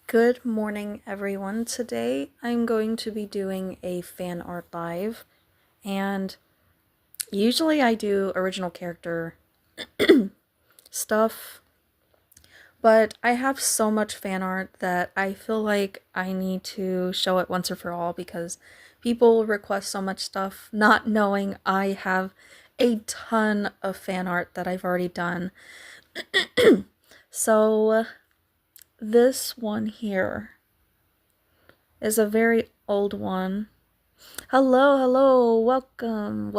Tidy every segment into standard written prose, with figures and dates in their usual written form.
Good morning, everyone. Today I'm going to be doing a fan art live, and usually I do original character stuff, but I have so much fan art that I feel like I need to show it once or for all because people request so much stuff, not knowing I have a ton of fan art that I've already done. So, this one here is a very old one. Hello, welcome.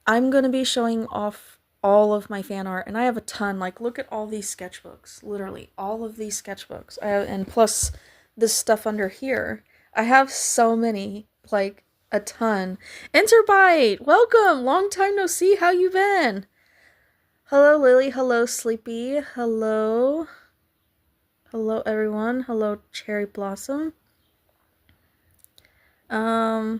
I'm gonna be showing off all of my fan art, and I have a ton. Like, look at all these sketchbooks. Literally, all of these sketchbooks. And plus this stuff under here. I have so many, like, a ton. Interbite! Welcome! Long time no see, how you been? Hello, Lily. Hello, Sleepy. Hello. Hello, everyone. Hello, Cherry Blossom. Hello.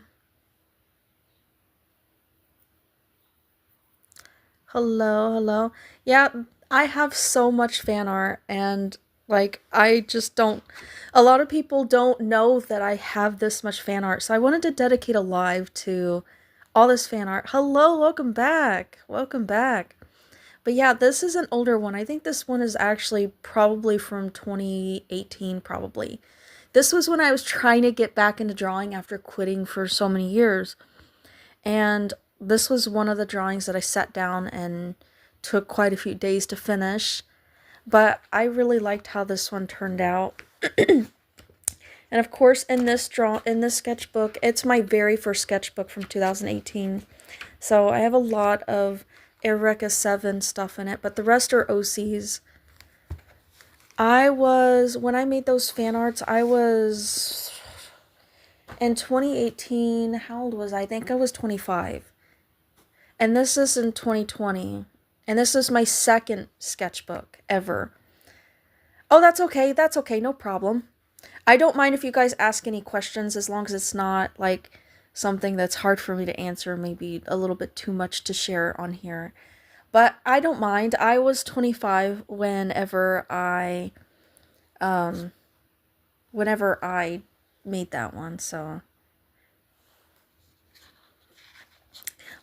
Yeah, I have so much fan art, and like I just don't a lot of people don't know that I have this much fan art. So I wanted to dedicate a live to all this fan art. Hello, welcome back. Welcome back. But yeah, this is an older one. I think this one is actually probably from 2018 probably. This was when I was trying to get back into drawing after quitting for so many years. And this was one of the drawings that I sat down and took quite a few days to finish. But I really liked how this one turned out. And of course, in this sketchbook, it's my very first sketchbook from 2018. So I have a lot of Eureka 7 stuff in it, but the rest are OCs. When I made those fan arts, I was in 2018, how old was I? I think I was 25. And this is in 2020. And this is my second sketchbook ever. Oh, that's okay, no problem. I don't mind if you guys ask any questions as long as it's not, like, something that's hard for me to answer, maybe a little bit too much to share on here. But I don't mind. I was 25 whenever I made that one, so.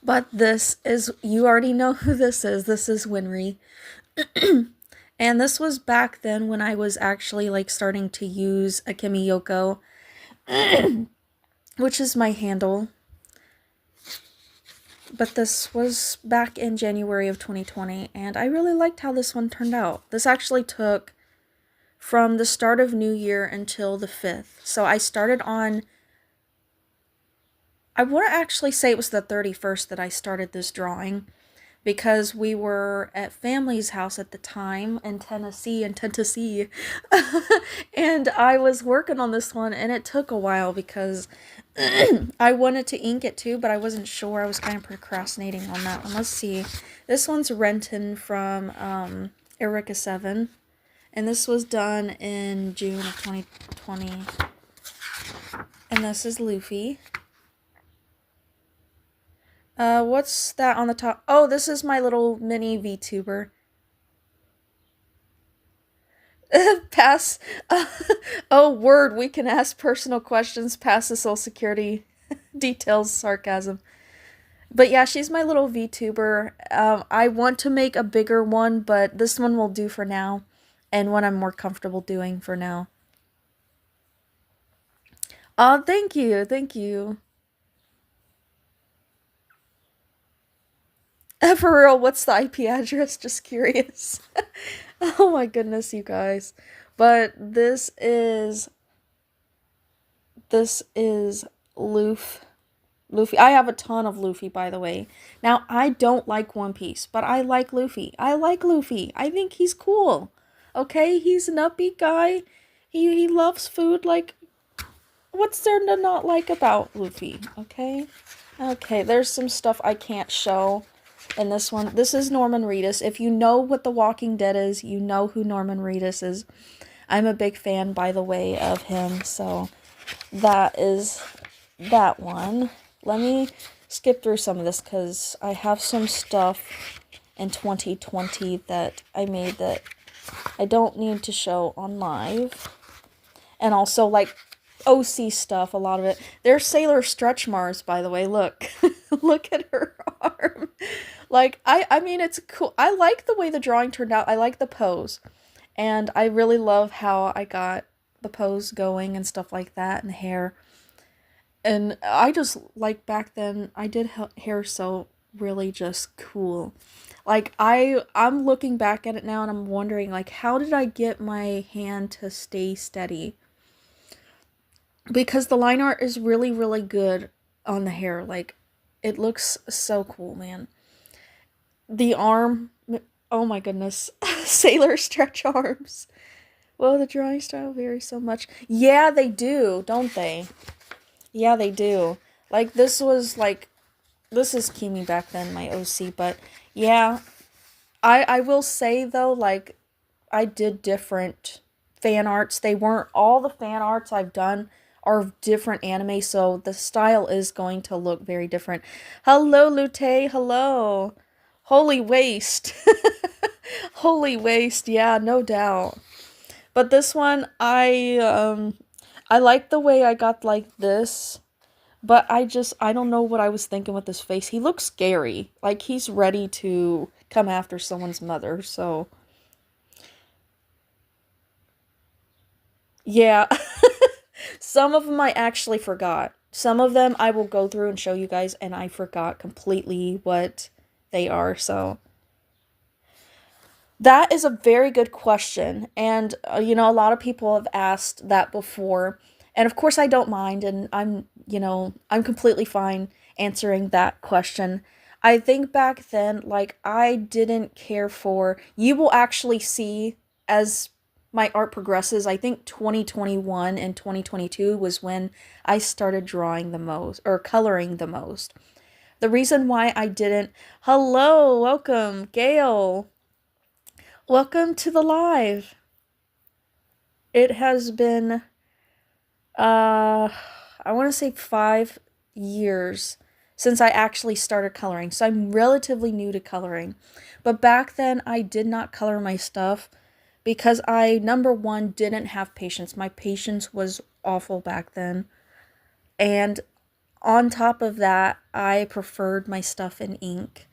But this is, you already know who this is. This is Winry. And this was back then when I was actually, like, starting to use Akemi Yoko, which is my handle. But this was back in January of 2020, and I really liked how this one turned out. This actually took from the start of New Year until the 5th. So I started on, I want to actually say it was the 31st that I started this drawing, because we were at family's house at the time in Tennessee, and I was working on this one, and it took a while because I wanted to ink it too, but I wasn't sure. I was kind of procrastinating on that one. Let's see. This one's Renton from Eureka 7, and this was done in June of 2020. And this is Luffy. What's that on the top? Oh, this is my little mini VTuber. Pass. Oh, word, we can ask personal questions past the social security details, sarcasm. But yeah, she's my little VTuber. I want to make a bigger one, but this one will do for now, and what I'm more comfortable doing for now. Oh, thank you. For real, what's the IP address? Just curious. Oh my goodness, you guys. But this is Luffy. I have a ton of Luffy, by the way. Now, I don't like One Piece, but I like Luffy. I think he's cool. Okay, he's an upbeat guy. He loves food. Like, what's there to not like about Luffy? Okay? Okay, there's some stuff I can't show in this one. This is Norman Reedus. If you know what The Walking Dead is, you know who Norman Reedus is. I'm a big fan, by the way, of him, so that is that one. Let me skip through some of this because I have some stuff in 2020 that I made that I don't need to show on live. And also, like, OC stuff, a lot of it. There's Sailor Stretch Mars, by the way. Look. Look at her arm. Like, I mean, it's cool. I like the way the drawing turned out. I like the pose. And I really love how I got the pose going and stuff like that, and the hair. And I just, like, back then, I did hair so really just cool. Like, I'm looking back at it now and I'm wondering, like, how did I get my hand to stay steady? Because the line art is really, really good on the hair. Like, it looks so cool, man. The arm, oh my goodness. Sailor stretch arms. Well, the drawing style varies so much. Yeah, they do, don't they? Yeah, they do. Like, this is Kimi back then, my OC, but yeah. I will say, though, like, I did different fan arts. They weren't, all the fan arts I've done are different anime, so the style is going to look very different. Hello, Lute, hello. Holy waste. Holy waste, yeah, no doubt. But this one, I like the way I got like this, but I don't know what I was thinking with his face. He looks scary. Like, he's ready to come after someone's mother, so. Yeah. Some of them I actually forgot. Some of them I will go through and show you guys, and I forgot completely what they are, so. That is a very good question. And, a lot of people have asked that before. And of course, I don't mind. And I'm completely fine answering that question. I think back then, like, I didn't care for, you will actually see as my art progresses. I think 2021 and 2022 was when I started drawing the most, or coloring the most. The reason why I didn't, hello, welcome, Gail. Welcome to the live. It has been, I want to say 5 years since I actually started coloring. So I'm relatively new to coloring. But back then, I did not color my stuff because I, number one, didn't have patience. My patience was awful back then. And on top of that, I preferred my stuff in ink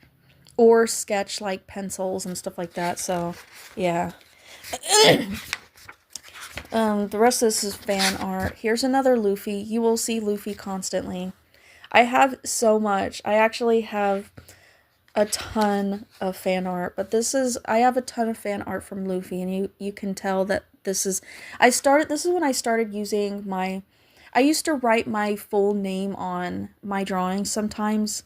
or sketch like pencils and stuff like that. So, yeah. The rest of this is fan art. Here's another Luffy. You will see Luffy constantly. I have so much. I actually have a ton of fan art, but I have a ton of fan art from Luffy, and you can tell that this is when I started using I used to write my full name on my drawings sometimes,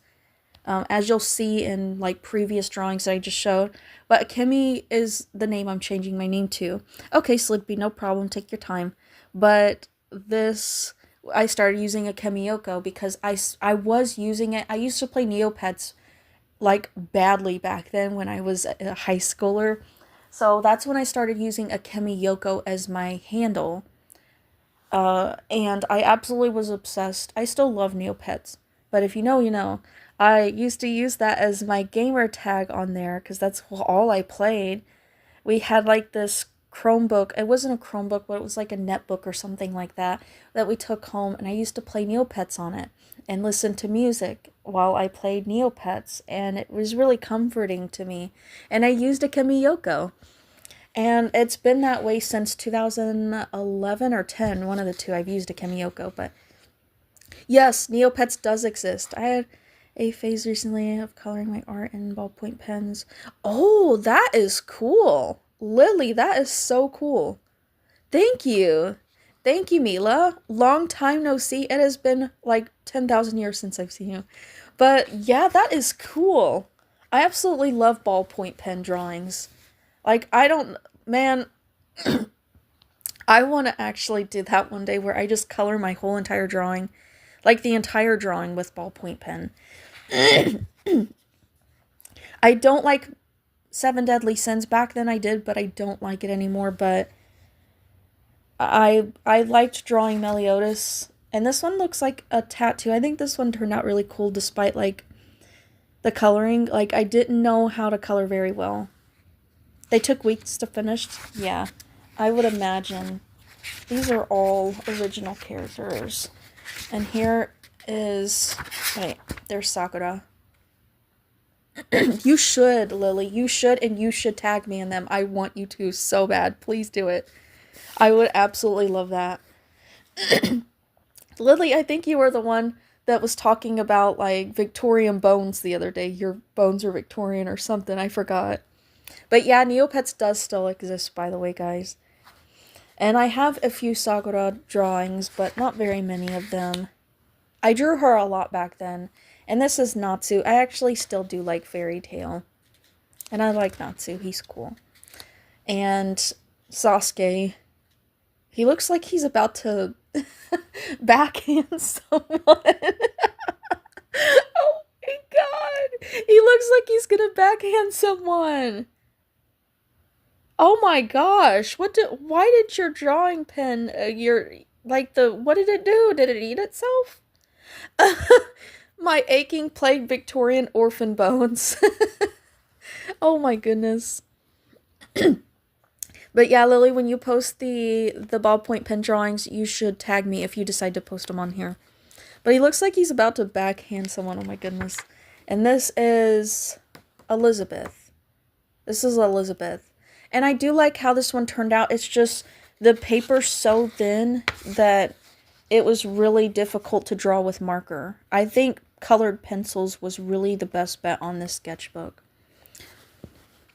as you'll see in like previous drawings that I just showed. But Kimmy is the name I'm changing my name to. Okay, Slippy, no problem, take your time. But I started using a Kemiyoko because I was using it. I used to play Neopets like badly back then when I was a high schooler. So that's when I started using a Kemiyoko as my handle. And I absolutely was obsessed. I still love Neopets, but if you know, you know. I used to use that as my gamer tag on there because that's all I played. We had like this Chromebook. It wasn't a Chromebook, but it was like a netbook or something like that we took home, and I used to play Neopets on it and listen to music while I played Neopets, and it was really comforting to me. And I used a Kamiyoko. And it's been that way since 2011 or 10, one of the two. I've used a Kamiyoko, but yes, Neopets does exist. I had a phase recently of coloring my art in ballpoint pens. Oh, that is cool. Lily, that is so cool. Thank you. Thank you, Mila. Long time no see. It has been like 10,000 years since I've seen you. But yeah, that is cool. I absolutely love ballpoint pen drawings. Like, man, I want to actually do that one day where I just color my whole entire drawing, like the entire drawing with ballpoint pen. I don't like Seven Deadly Sins. Back then I did, but I don't like it anymore. But I liked drawing Meliodas, and this one looks like a tattoo. I think this one turned out really cool despite like the coloring. Like, I didn't know how to color very well. They took weeks to finish. Yeah, I would imagine. These are all original characters. And here is... Wait, there's Sakura. You should, Lily. You should, and you should tag me in them. I want you to so bad. Please do it. I would absolutely love that. Lily, I think you were the one that was talking about, like, Victorian bones the other day. Your bones are Victorian or something. I forgot. But yeah, Neopets does still exist, by the way, guys. And I have a few Sakura drawings, but not very many of them. I drew her a lot back then. And this is Natsu. I actually still do like Fairy Tail. And I like Natsu. He's cool. And Sasuke. He looks like he's about to backhand someone. Oh my god. He looks like he's gonna backhand someone. Oh my gosh. Why did your drawing pen, what did it do? Did it eat itself? My aching, plagued Victorian orphan bones. Oh my goodness. But yeah, Lily, when you post the ballpoint pen drawings, you should tag me if you decide to post them on here. But he looks like he's about to backhand someone. Oh my goodness. And this is Elizabeth. This is Elizabeth. And I do like how this one turned out. It's just the paper's so thin that it was really difficult to draw with marker. I think colored pencils was really the best bet on this sketchbook.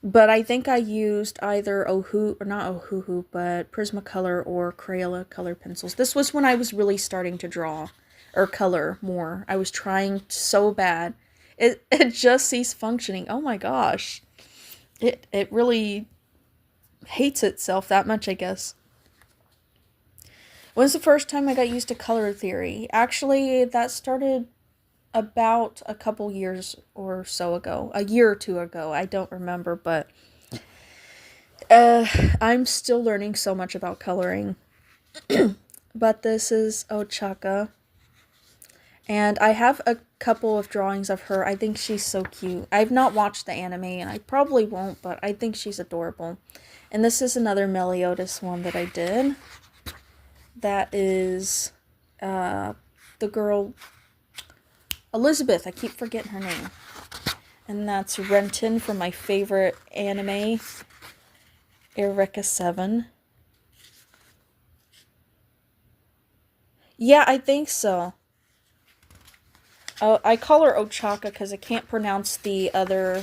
But I think I used either but Prismacolor or Crayola color pencils. This was when I was really starting to draw or color more. I was trying so bad. It just ceased functioning. Oh my gosh. It really hates itself that much, I guess. When's the first time I got used to color theory? Actually, that started about a couple years or so ago. A year or two ago. I don't remember, but I'm still learning so much about coloring. But this is Ochaka. And I have a couple of drawings of her. I think she's so cute. I've not watched the anime, and I probably won't, but I think she's adorable. And this is another Meliodas one that I did. That is the girl Elizabeth. I keep forgetting her name. And that's Renton from my favorite anime, Eureka 7. Yeah, I think so. Oh, I call her Ochaka because I can't pronounce the other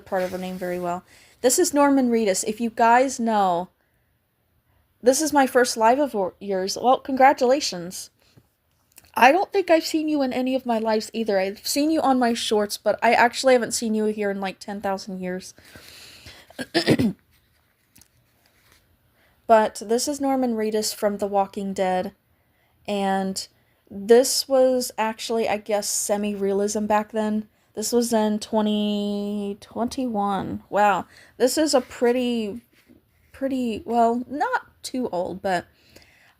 part of her name very well. This is Norman Reedus. If you guys know, this is my first live of yours. Well, congratulations. I don't think I've seen you in any of my lives either. I've seen you on my shorts, but I actually haven't seen you here in like 10,000 years. But this is Norman Reedus from The Walking Dead. And this was actually, I guess, semi-realism back then. This was in 2021. Wow. This is a pretty, well, not too old, but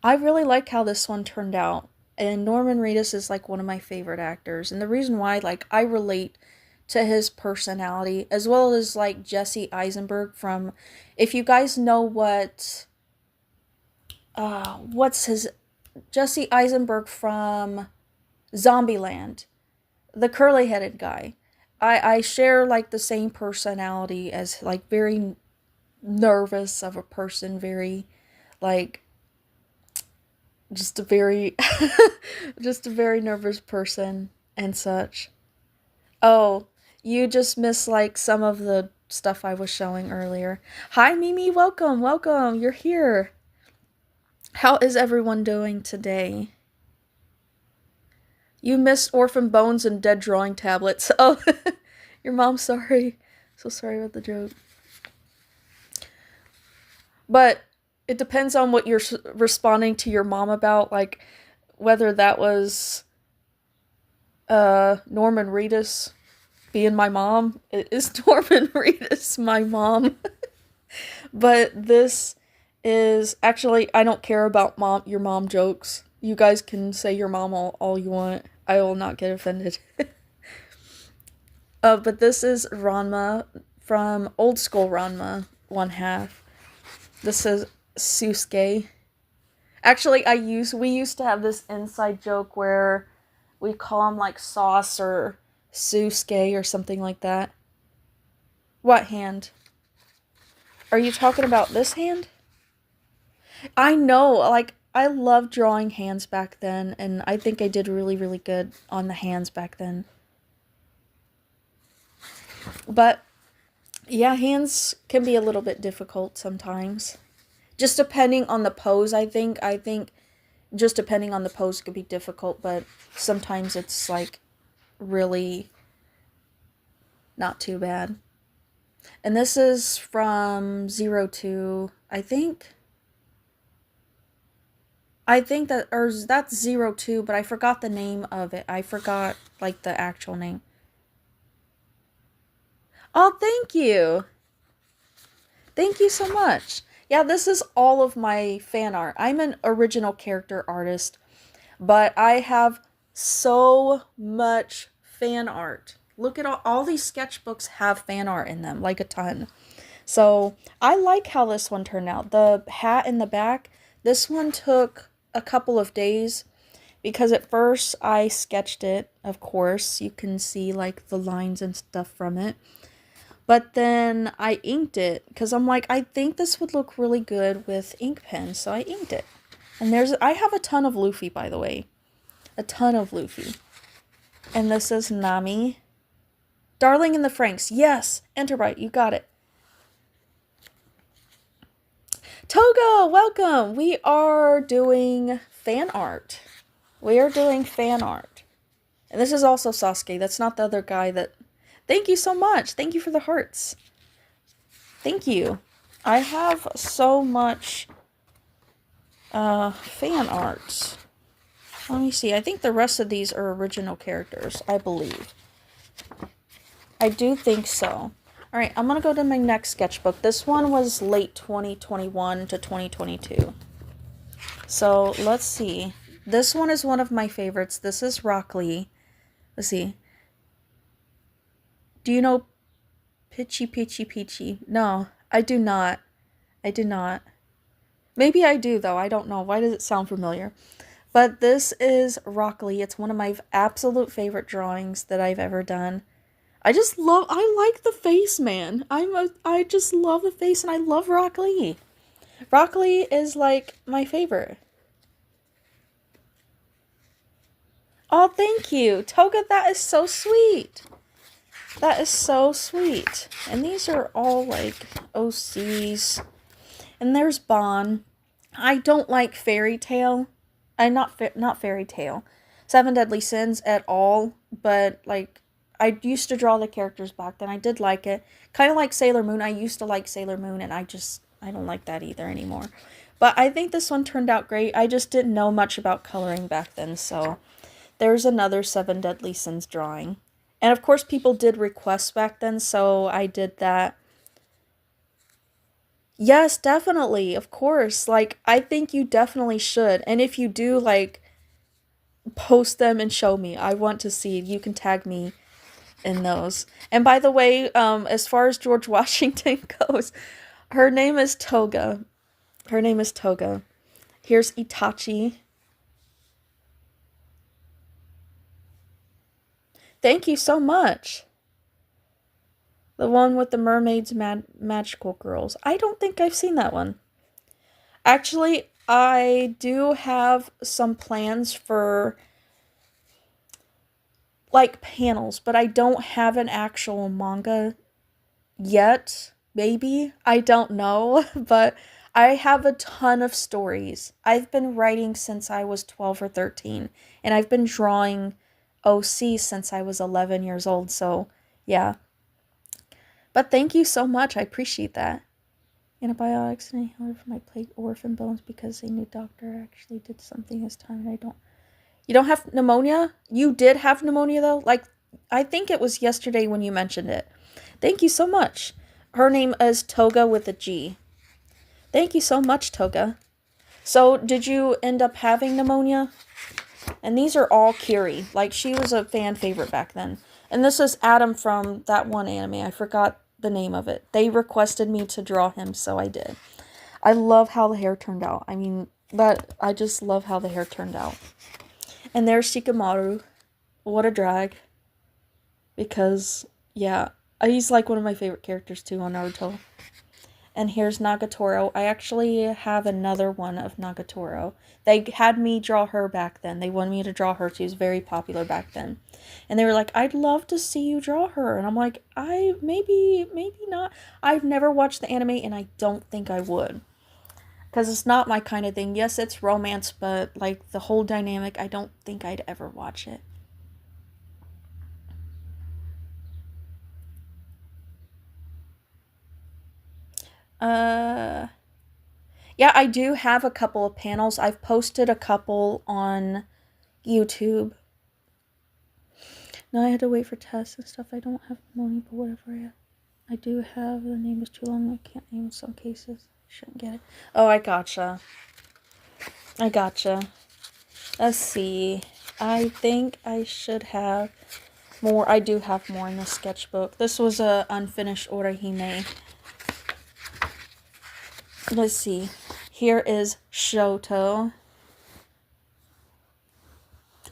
I really like how this one turned out. And Norman Reedus is like one of my favorite actors. And the reason why, like, I relate to his personality, as well as like Jesse Eisenberg from, if you guys know what's his, Jesse Eisenberg from Zombieland, the curly-headed guy. I share like the same personality as like very nervous of a person, very like just a very nervous person and such. Oh, you just missed like some of the stuff I was showing earlier. Hi Mimi, welcome. You're here. How is everyone doing today? You missed Orphan Bones and Dead Drawing Tablets. Oh, your mom's sorry. So sorry about the joke. But it depends on what you're responding to your mom about, like whether that was Norman Reedus being my mom. It is Norman Reedus my mom. But this is actually, I don't care about your mom jokes. You guys can say your mom all you want. I will not get offended. But this is Ranma from Old School Ranma. one half. This is Susuke. Actually, we used to have this inside joke where we call him like Sauce or Susuke or something like that. What hand? Are you talking about this hand? I know, like, I loved drawing hands back then, and I think I did really, really good on the hands back then. But, yeah, hands can be a little bit difficult sometimes. Just depending on the pose, I think. I think just depending on the pose could be difficult, but sometimes it's, like, really not too bad. And this is from 02, I think. I think that, or that's 02, but I forgot the name of it. I forgot, like, the actual name. Oh, thank you. Thank you so much. Yeah, this is all of my fan art. I'm an original character artist, but I have so much fan art. Look at all these sketchbooks have fan art in them, like a ton. So I like how this one turned out. The hat in the back, this one took a couple of days because at first I sketched it, of course. You can see like the lines and stuff from it. But then I inked it because I'm like, I think this would look really good with ink pens, so I inked it. And I have a ton of Luffy, by the way. A ton of Luffy. And this is Nami. Darling in the Franxx. Yes, Enterbite, you got it. Toga, welcome. We are doing fan art. We are doing fan art. And this is also Sasuke. That's not the other guy that... Thank you so much. Thank you for the hearts. Thank you. I have so much fan art. Let me see. I think the rest of these are original characters, I believe. I do think so. Alright, I'm going to go to my next sketchbook. This one was late 2021 to 2022. So, let's see. This one is one of my favorites. This is Rock Lee. Let's see. Do you know Peachy? No, I do not. I do not. Maybe I do, though. I don't know. Why does it sound familiar? But this is Rock Lee. It's one of my absolute favorite drawings that I've ever done. I like the face, man. I just love the face, and I love Rock Lee. Rock Lee is, like, my favorite. Oh, thank you. Toga, that is so sweet. That is so sweet. And these are all, like, OCs. And there's Bon. I don't like Fairy Tail. Not Fairy Tail. Seven Deadly Sins at all. But, like, I used to draw the characters back then. I did like it. Kind of like Sailor Moon. I used to like Sailor Moon, and I don't like that either anymore. But I think this one turned out great. I just didn't know much about coloring back then, so there's another Seven Deadly Sins drawing. And of course, people did requests back then, so I did that. Yes, definitely, of course. Like, I think you definitely should. And if you do, like, post them and show me. I want to see. You can tag me in those. And by the way, as far as George Washington goes, her name is Toga. Her name is Toga. Here's Itachi. Thank you so much. The one with the mermaids, magical girls. I don't think I've seen that one. Actually, I do have some plans for, like, panels, but I don't have an actual manga yet. Maybe. I don't know. But I have a ton of stories. I've been writing since I was 12 or 13. And I've been drawing OC since I was 11 years old, so yeah. But thank you so much, I appreciate that. Antibiotics and inhaler for my plague orphan bones because a new doctor actually did something this time and I don't... You don't have pneumonia? You did have pneumonia though? Like, I think it was yesterday when you mentioned it. Thank you so much. Her name is Toga with a G. Thank you so much, Toga. So, did you end up having pneumonia? And these are all Kiri. Like, she was a fan favorite back then. And this is Adam from that one anime. I forgot the name of it. They requested me to draw him, so I did. I love how the hair turned out. I mean, I just love how the hair turned out. And there's Shikamaru. What a drag. Because, yeah, he's like one of my favorite characters too on Naruto. And here's Nagatoro. I actually have another one of Nagatoro. They had me draw her back then. They wanted me to draw her. She was very popular back then. And they were like, I'd love to see you draw her. And I'm like, maybe not. I've never watched the anime and I don't think I would. Because it's not my kind of thing. Yes, it's romance, but like the whole dynamic, I don't think I'd ever watch it. Yeah, I do have a couple of panels. I've posted a couple on YouTube. No, I had to wait for tests and stuff. I don't have money, but whatever. I do have. The name is too long. I can't name in some cases. Shouldn't get it. Oh, I gotcha. Let's see. I think I should have more. I do have more in this sketchbook. This was a unfinished Orihime. Let's see. Here is Shoto.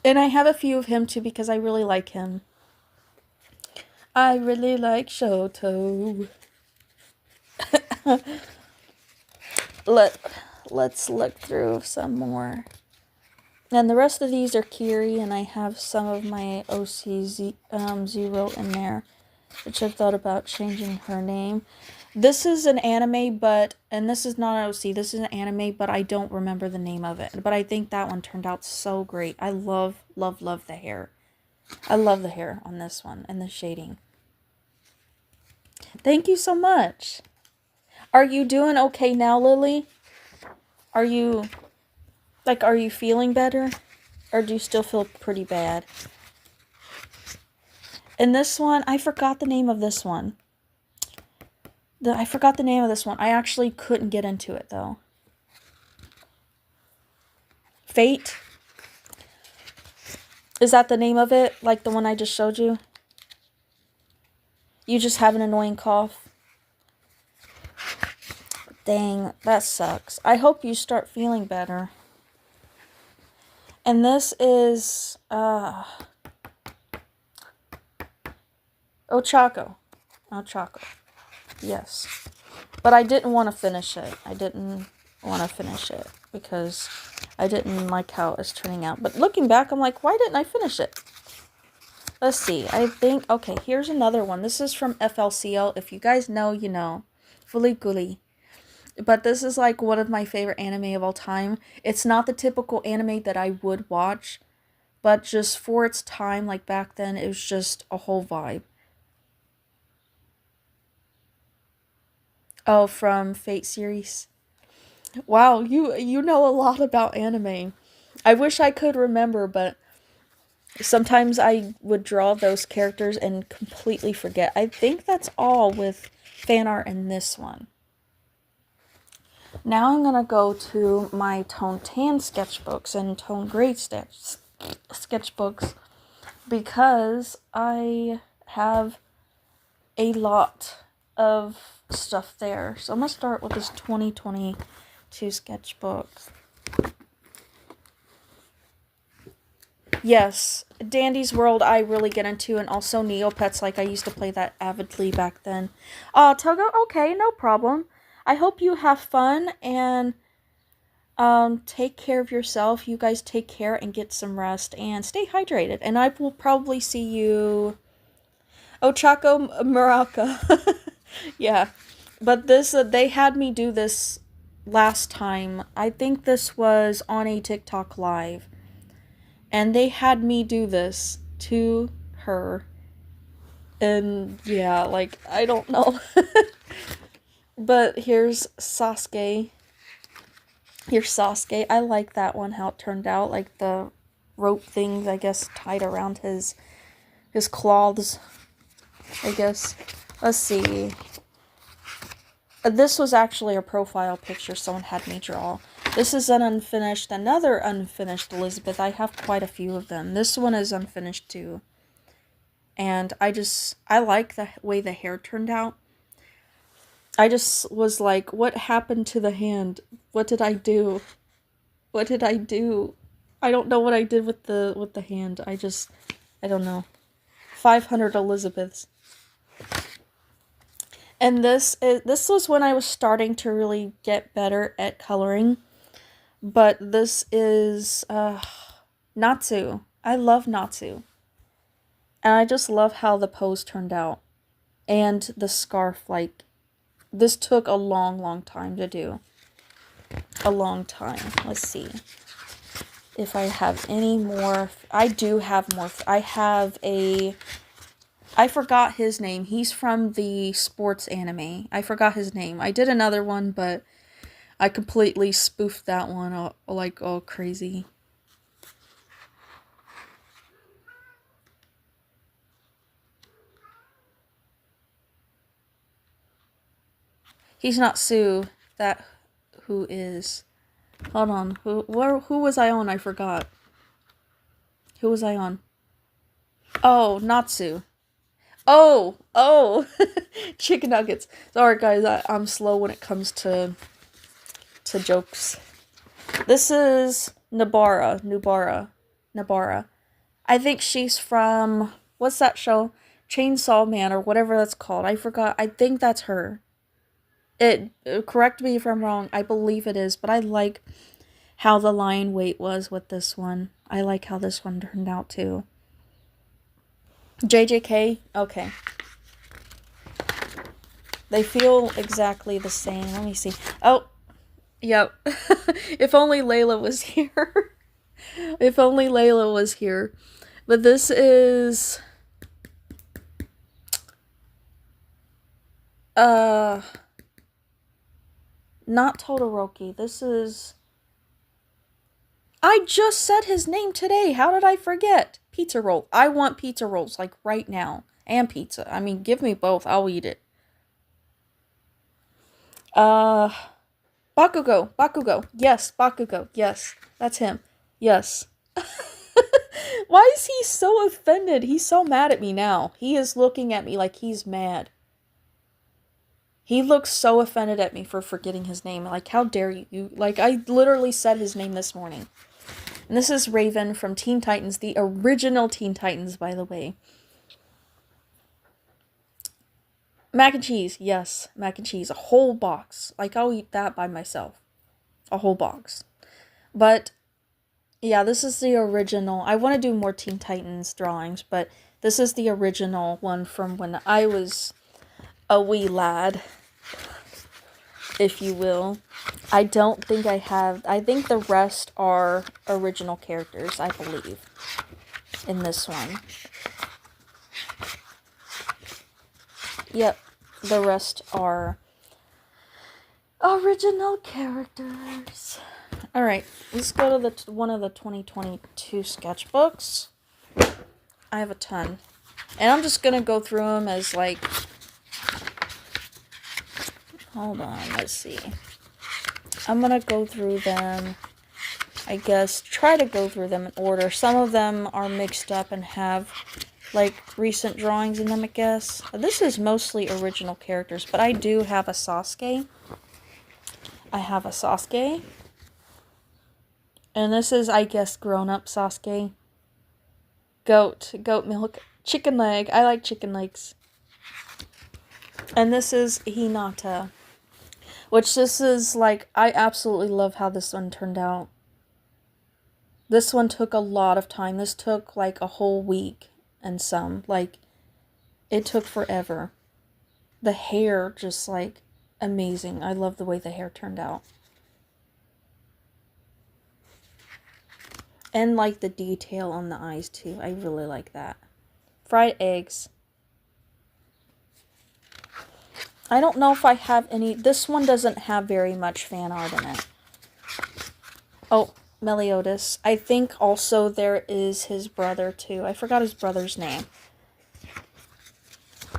And I have a few of him too because I really like him. I really like Shoto. Let's look through some more. And the rest of these are Kiri, and I have some of my Zero in there, which I've thought about changing her name. This is an anime, and this is not an OC, this is an anime, but I don't remember the name of it. But I think that one turned out so great. I love the hair. I love the hair on this one, and the shading. Thank you so much. Are you doing okay now, Lily? Are you feeling better? Or do you still feel pretty bad? And this one, I forgot the name of this one. I forgot the name of this one. I actually couldn't get into it, though. Fate? Is that the name of it? Like the one I just showed you? You just have an annoying cough? Dang, that sucks. I hope you start feeling better. And this is, Ochako. Yes. But I didn't want to finish it. Because I didn't like how it was turning out. But looking back, I'm like, why didn't I finish it? Let's see. I think, okay, here's another one. This is from FLCL. If you guys know, you know. Fully Guli. But this is like one of my favorite anime of all time. It's not the typical anime that I would watch. But just for its time, like back then, it was just a whole vibe. Oh, from Fate series. Wow, you know a lot about anime. I wish I could remember, but sometimes I would draw those characters and completely forget. I think that's all with fan art in this one. Now I'm going to go to my tone tan sketchbooks and tone gray sketchbooks because I have a lot of stuff there. So I'm going to start with this 2022 sketchbook. Yes, Dandy's World I really get into, and also Neopets, like I used to play that avidly back then. Togo, okay, no problem. I hope you have fun, and take care of yourself. You guys take care and get some rest, and stay hydrated. And I will probably see you... Ochako Muraka. Yeah. But this, they had me do this last time. I think this was on a TikTok live. And they had me do this to her. And yeah, like, I don't know. But here's Sasuke. Here's Sasuke. I like that one, how it turned out. Like the rope things, I guess, tied around his claws, I guess. Let's see. This was actually a profile picture someone had me draw. This is another unfinished Elizabeth. I have quite a few of them. This one is unfinished too. And I like the way the hair turned out. I just was like, what happened to the hand? What did I do? What did I do? I don't know what I did with the hand. I don't know. 500 Elizabeths. And this was when I was starting to really get better at coloring. But this is Natsu. I love Natsu. And I just love how the pose turned out. And the scarf, like, this took a long, long time to do. A long time. Let's see if I have any more. I do have more. I forgot his name. He's from the sports anime. I forgot his name. I did another one, but I completely spoofed that one like all crazy. He's not Sue. That who is. Hold on. Who was I on? I forgot. Who was I on? Oh, Natsu. Oh. Chicken nuggets. Sorry guys, I'm slow when it comes to jokes. This is Nabara. I think she's from, what's that show? Chainsaw Man or whatever that's called. I forgot. I think that's her. Correct me if I'm wrong. I believe it is, but I like how the line weight was with this one. I like how this one turned out too. JJK? Okay. They feel exactly the same. Let me see. Oh, yep. If only Layla was here. If only Layla was here. But this is... not Todoroki. This is... I just said his name today. How did I forget? Pizza roll. I want pizza rolls, like, right now. And pizza. I mean, give me both. I'll eat it. Bakugo. Yes, Bakugo. Yes. That's him. Yes. Why is he so offended? He's so mad at me now. He is looking at me like he's mad. He looks so offended at me for forgetting his name. Like, how dare you? Like, I literally said his name this morning. And this is Raven from Teen Titans, the original Teen Titans, by the way. Mac and cheese, yes, mac and cheese. A whole box. Like, I'll eat that by myself. A whole box. But, yeah, this is the original. I want to do more Teen Titans drawings, but this is the original one from when I was a wee lad, if you will. I don't think I have... I think the rest are original characters, I believe, in this one. Yep, the rest are original characters. Alright, let's go to one of the 2022 sketchbooks. I have a ton. And I'm just gonna go through them as, like... Hold on, let's see. I'm gonna go through them, I guess, try to go through them in order. Some of them are mixed up and have, like, recent drawings in them, I guess. This is mostly original characters, but I do have a Sasuke. And this is, I guess, grown-up Sasuke. Goat milk, chicken leg. I like chicken legs. And this is Hinata. Which this is, like, I absolutely love how this one turned out. This one took a lot of time. This took, like, a whole week and some. Like, it took forever. The hair, just, like, amazing. I love the way the hair turned out. And, like, the detail on the eyes, too. I really like that. Fried eggs. I don't know if I have any... This one doesn't have very much fan art in it. Oh, Meliodas. I think also there is his brother, too. I forgot his brother's name.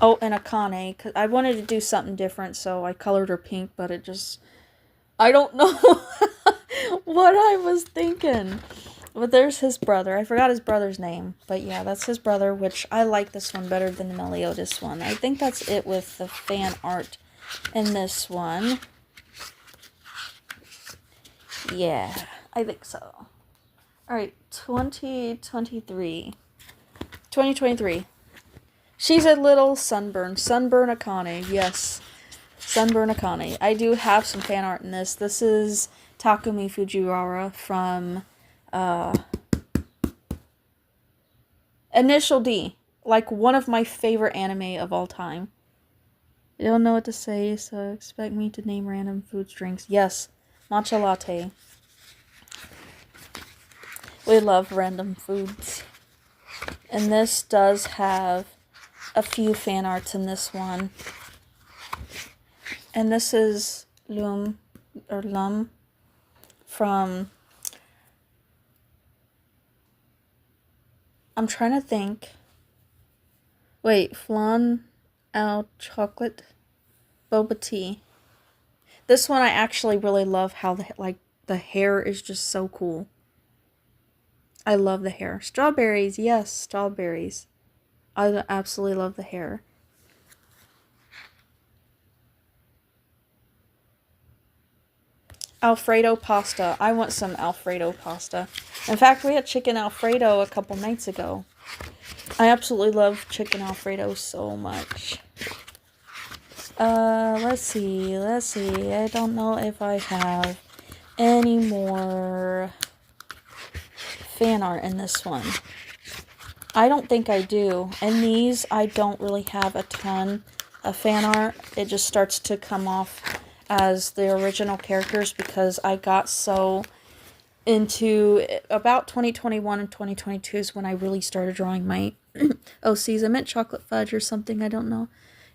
Oh, and Akane. 'Cause I wanted to do something different, so I colored her pink, but it just... I don't know what I was thinking. But there's his brother. I forgot his brother's name. But yeah, that's his brother, which I like this one better than the Meliodas one. I think that's it with the fan art And this one. Yeah, I think so. Alright, 2023. She's a little sunburn. Sunburn Akane, yes. Sunburn Akane. I do have some fan art in this. This is Takumi Fujiwara from Initial D. Like one of my favorite anime of all time. You don't know what to say, so expect me to name random foods, drinks. Yes, matcha latte. We love random foods. And this does have a few fan arts in this one. And this is Lum from, I'm trying to think. Wait, Flan Al Chocolate Boba Tea. This one I actually really love how the hair is just so cool. I love the hair. Strawberries, yes, strawberries. I absolutely love the hair. Alfredo pasta. I want some Alfredo pasta. In fact, we had chicken Alfredo a couple nights ago. I absolutely love chicken Alfredo so much. Let's see. I don't know if I have any more fan art in this one. I don't think I do. And these, I don't really have a ton of fan art. It just starts to come off as the original characters because I got so into about 2021 and 2022 is when I really started drawing my OCs. I meant chocolate fudge or something. I don't know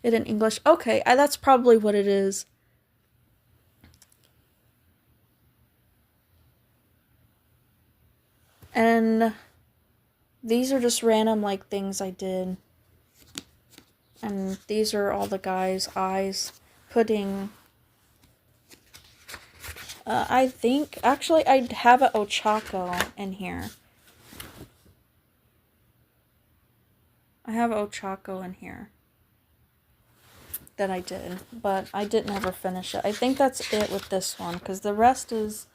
it in English. Okay, that's probably what it is. And these are just random like things I did. And these are all the guys' eyes. Pudding. I think, actually, I have an Ochako in here. I have Ochako in here that I did, but I didn't ever finish it. I think that's it with this one, because the rest is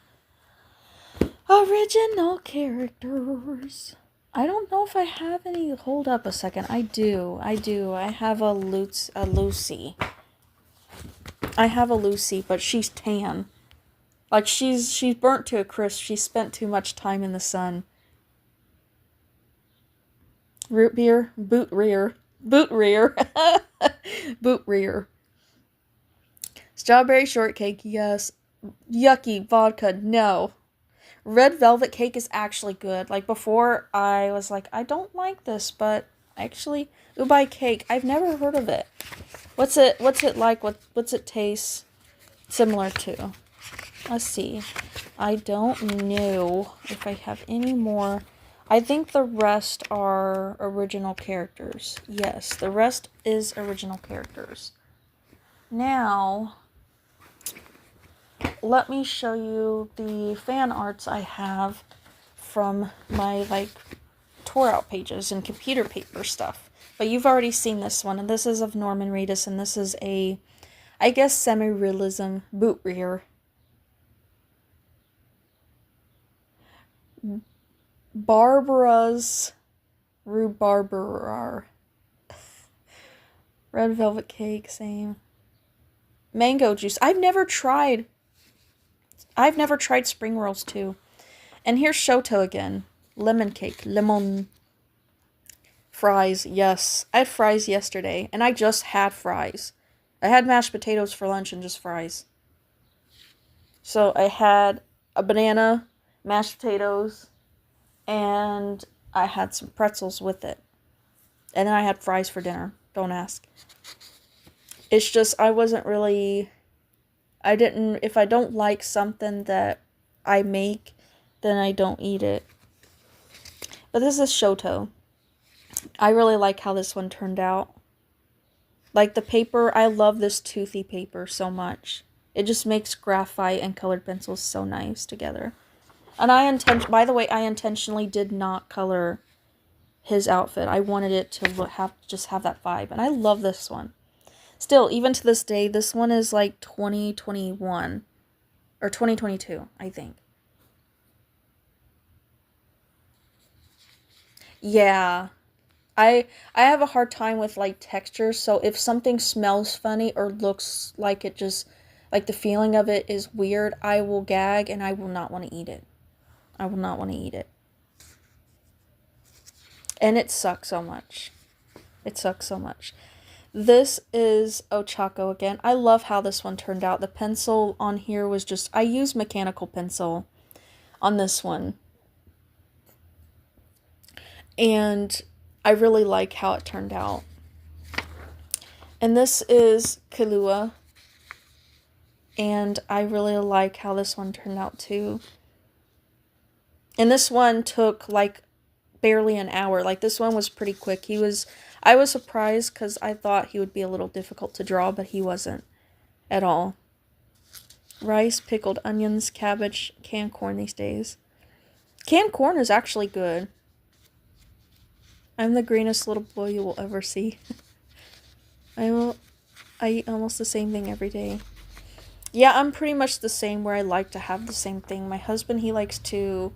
original characters. I don't know if I have any. Hold up a second. I do. I have a Lucy. I have a Lucy, but she's tan. Like, she's burnt to a crisp. She spent too much time in the sun. Root beer? Boot rear. Boot rear. Boot rear. Strawberry shortcake, yes. Yucky vodka, no. Red velvet cake is actually good. Like, before, I was like, I don't like this, but actually, Ubai cake, I've never heard of it. What's it like? What's it taste similar to? Let's see. I don't know if I have any more. I think the rest are original characters. Yes, the rest is original characters. Now, let me show you the fan arts I have from my, like, tore out pages and computer paper stuff. But you've already seen this one, and this is of Norman Reedus, and this is a, I guess, semi-realism boot rear. Barbara's rhubarber. Red velvet cake, same. Mango juice. I've never tried spring rolls too. And here's Shoto again. Lemon cake. Lemon. Fries. Yes. I had fries yesterday. And I just had fries. I had mashed potatoes for lunch and just fries. So I had a banana, mashed potatoes, and I had some pretzels with it. And then I had fries for dinner. Don't ask. It's just, I wasn't really, if I don't like something that I make, then I don't eat it. But this is Shoto. I really like how this one turned out. Like the paper, I love this toothy paper so much. It just makes graphite and colored pencils so nice together. And by the way, I intentionally did not color his outfit. I wanted it to just have that vibe. And I love this one. Still, even to this day, this one is like 2021 or 2022, I think. Yeah. I have a hard time with like textures, so if something smells funny or looks like it just like the feeling of it is weird, I will gag and I will not want to eat it. I will not want to eat it. And it sucks so much. It sucks so much. This is Ochako again. I love how this one turned out. The pencil on here was just, I used mechanical pencil on this one. And I really like how it turned out. And this is Kahlua. And I really like how this one turned out too. And this one took like barely an hour. Like this one was pretty quick. I was surprised because I thought he would be a little difficult to draw, but he wasn't at all. Rice, pickled onions, cabbage, canned corn these days. Canned corn is actually good. I'm the greenest little boy you will ever see. I eat almost the same thing every day. Yeah, I'm pretty much the same where I like to have the same thing. My husband, he likes to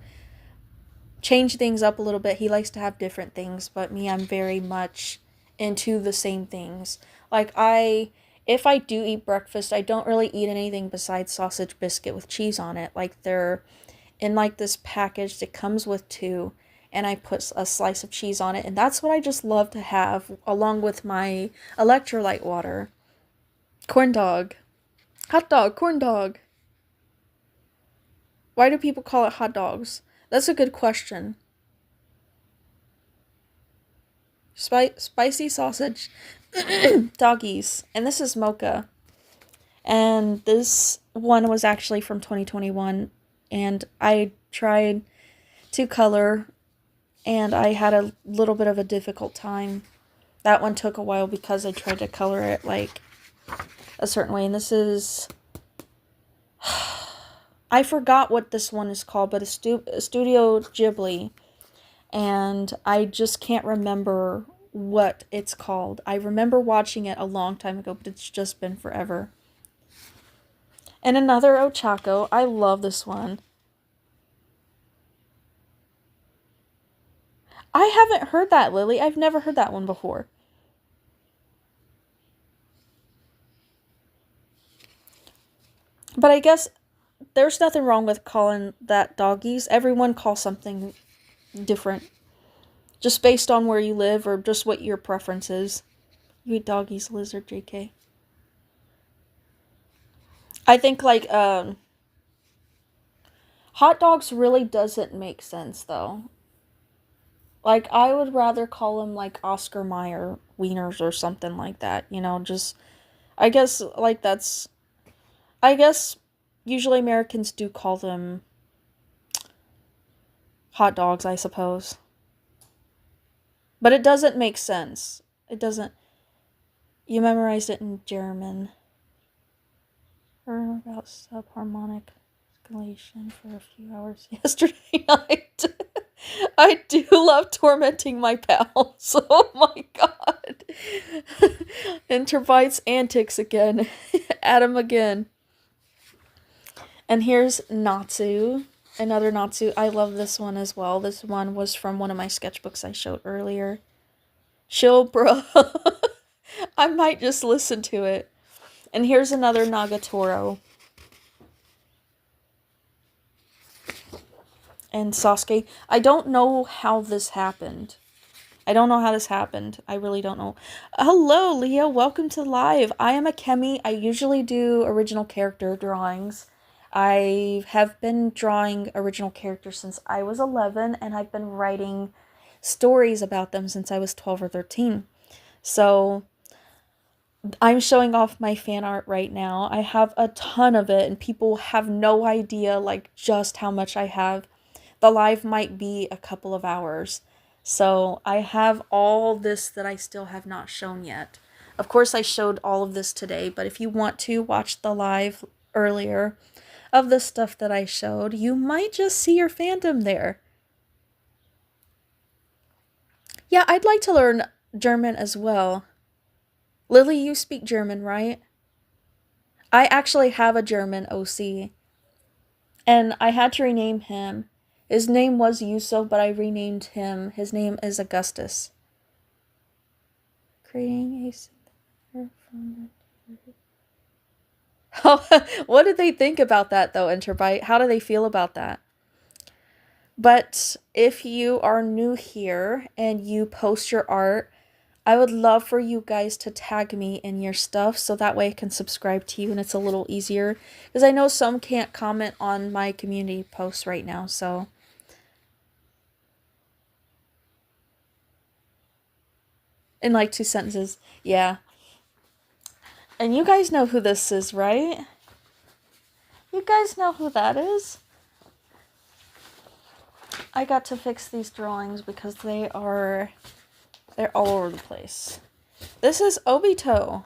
change things up a little bit. He likes to have different things, but me, I'm very much into the same things. Like if I do eat breakfast, I don't really eat anything besides sausage biscuit with cheese on it. Like they're in like this package that comes with two, and I put a slice of cheese on it, and that's what I just love to have along with my electrolyte water. Corn dog. Hot dog, corn dog. Why do people call it hot dogs? That's a good question. Spicy sausage doggies. And this is mocha. And this one was actually from 2021. And I tried to color, and I had a little bit of a difficult time. That one took a while because I tried to color it like a certain way. And this is... I forgot what this one is called, but a Studio Ghibli. And I just can't remember what it's called. I remember watching it a long time ago, but it's just been forever. And another Ochako. I love this one. I haven't heard that, Lily. I've never heard that one before. But I guess there's nothing wrong with calling that doggies. Everyone calls something different. Just based on where you live or just what your preference is. You eat doggies, lizard, JK. I think like hot dogs really doesn't make sense though. Like I would rather call them like Oscar Mayer wieners or something like that, you know, just I guess like that's I guess usually Americans do call them hot dogs, I suppose. But it doesn't make sense. It doesn't. You memorized it in German. Or about subharmonic escalation for a few hours yesterday night. I do love tormenting my pals. Oh my god. Interbytes antics again. At him again. And here's Natsu. Another Natsu. I love this one as well. This one was from one of my sketchbooks I showed earlier. Chill, bro. I might just listen to it. And here's another Nagatoro. And Sasuke. I don't know how this happened. I really don't know. Hello, Leah. Welcome to live. I am a Kemi. I usually do original character drawings. I have been drawing original characters since I was 11, and I've been writing stories about them since I was 12 or 13. So I'm showing off my fan art right now. I have a ton of it, and people have no idea like just how much I have. The live might be a couple of hours. So I have all this that I still have not shown yet. Of course, I showed all of this today, but if you want to watch the live earlier of the stuff that I showed, you might just see your fandom there. Yeah, I'd like to learn German as well. Lily, you speak German, right? I actually have a German OC, and I had to rename him. His name was Yusuf, but I renamed him. His name is Augustus. Creating a center from what did they think about that, though, Interbite? How do they feel about that? But if you are new here and you post your art, I would love for you guys to tag me in your stuff so that way I can subscribe to you and it's a little easier. Because I know some can't comment on my community posts right now, so. In like 2 sentences. Yeah. And you guys know who this is, right? You guys know who that is? I got to fix these drawings because they're all over the place. This is Obito.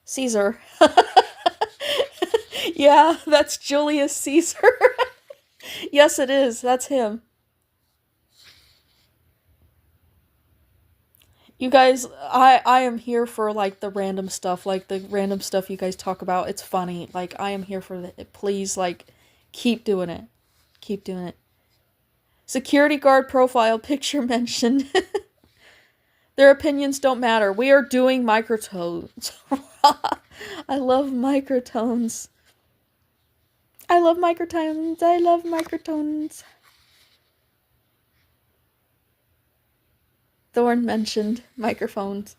Caesar. Yeah, that's Julius Caesar. Yes, it is. That's him. You guys, I am here for like the random stuff, like the random stuff you guys talk about. It's funny. Like I am here for it. Please, like, keep doing it. Keep doing it. Security guard profile picture mentioned. Their opinions don't matter. We are doing microtones. I love microtones. I love microtones. I love microtones. Thorn mentioned microphones.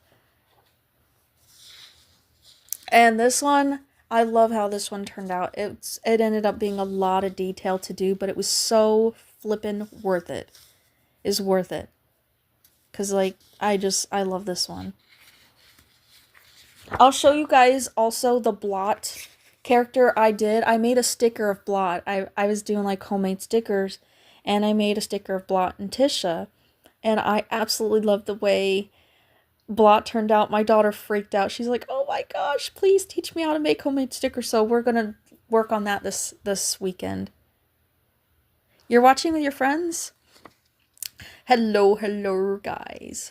And this one, I love how this one turned out. It ended up being a lot of detail to do, but it was so flippin' worth it. Is worth it. Because, like, I love this one. I'll show you guys also the blot character I did. I made a sticker of Blot. I was doing, like, homemade stickers, and I made a sticker of Blot and Tisha. And I absolutely love the way Blot turned out. My daughter freaked out. She's like, oh my gosh, please teach me how to make homemade stickers. So we're going to work on that this weekend. You're watching with your friends? Hello, guys.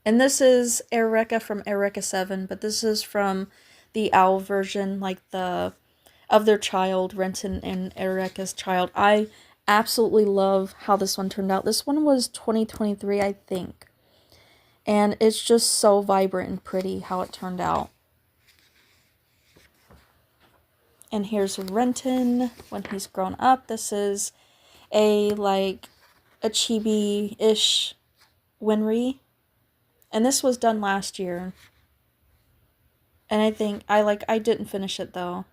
And this is Eureka from Eureka 7, but this is from the OWL version, like of their child, Renton and Eureka's child. I absolutely love how this one turned out. This one was 2023, I think. And it's just so vibrant and pretty how it turned out. And here's Renton when he's grown up. This is a chibi-ish Winry. And this was done last year. And I think I didn't finish it though.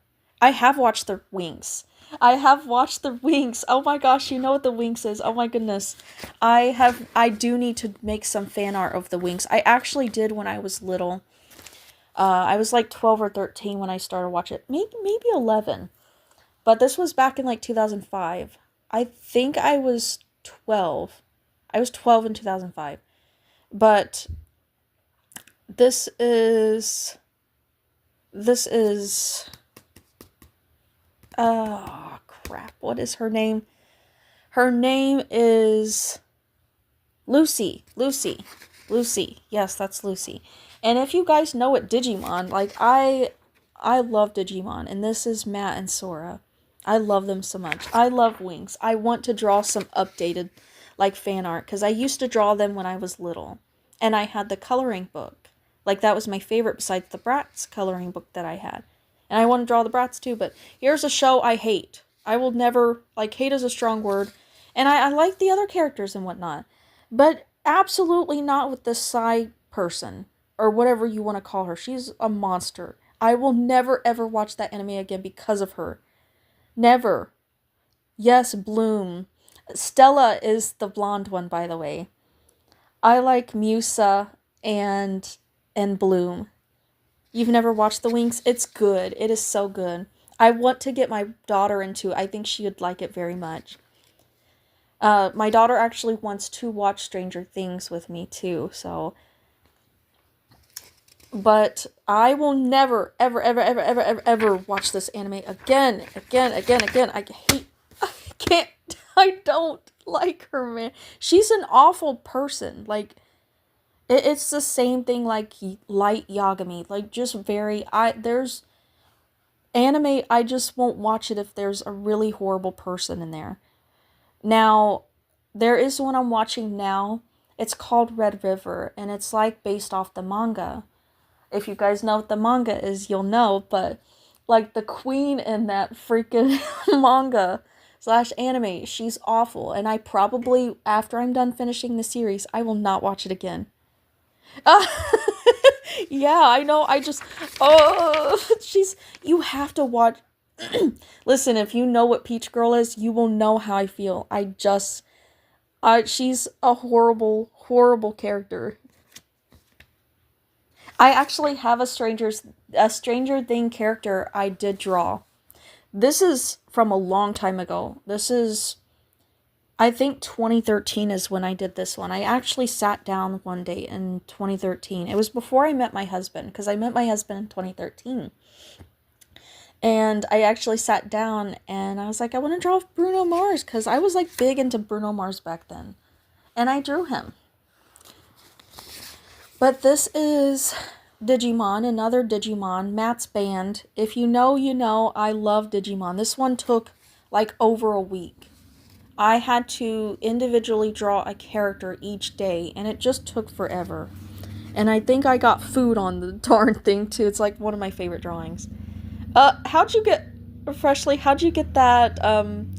I have watched the Winx. Oh my gosh, you know what the Winx is. Oh my goodness. I do need to make some fan art of the Winx. I actually did when I was little. I was like 12 or 13 when I started watching it. Maybe 11. But this was back in like 2005. I think I was 12. I was 12 in 2005. But this is oh crap, what is her name? Her name is Lucy. Yes, that's Lucy. And if you guys know it, Digimon, like I love Digimon, and this is Matt and Sora. I love them so much. I love Winx. I want to draw some updated like fan art because I used to draw them when I was little. And I had the coloring book. Like that was my favorite besides the Bratz coloring book that I had. And I want to draw the Bratz too, but here's a show I hate. I will never, like, hate is a strong word. And I like the other characters and whatnot. But absolutely not with this Psy person. Or whatever you want to call her. She's a monster. I will never ever watch that anime again because of her. Never. Yes, Bloom. Stella is the blonde one, by the way. I like Musa and Bloom. You've never watched The Winx? It's good. It is so good. I want to get my daughter into it. I think she would like it very much. My daughter actually wants to watch Stranger Things with me too, so. But I will never, ever watch this anime again. I don't like her, man. She's an awful person. Like, It's the same thing like light Yagami. Like, just very. There's anime, I just won't watch it if there's a really horrible person in there. Now, there is one I'm watching now. It's called Red River, and it's like based off the manga. If you guys know what the manga is, you'll know, but like the queen in that freaking manga slash anime, she's awful, and I probably, after I'm done finishing the series, I will not watch it again. Uh, yeah, I know, you have to watch. Listen, if you know what Peach Girl is, you will know how I feel. She's a horrible, horrible character. I actually have a Stranger Thing character I did draw. This is from a long time ago. I think 2013 is when I did this one. I actually sat down one day in 2013. It was before I met my husband, because I met my husband in 2013. And I actually sat down and I was like, I want to draw Bruno Mars, because I was like big into Bruno Mars back then. And I drew him. But this is Digimon, another Digimon, Matt's Band. If you know, you know, I love Digimon. This one took like over a week. I had to individually draw a character each day, and it just took forever. And I think I got food on the darn thing too. It's like one of my favorite drawings. How'd you get that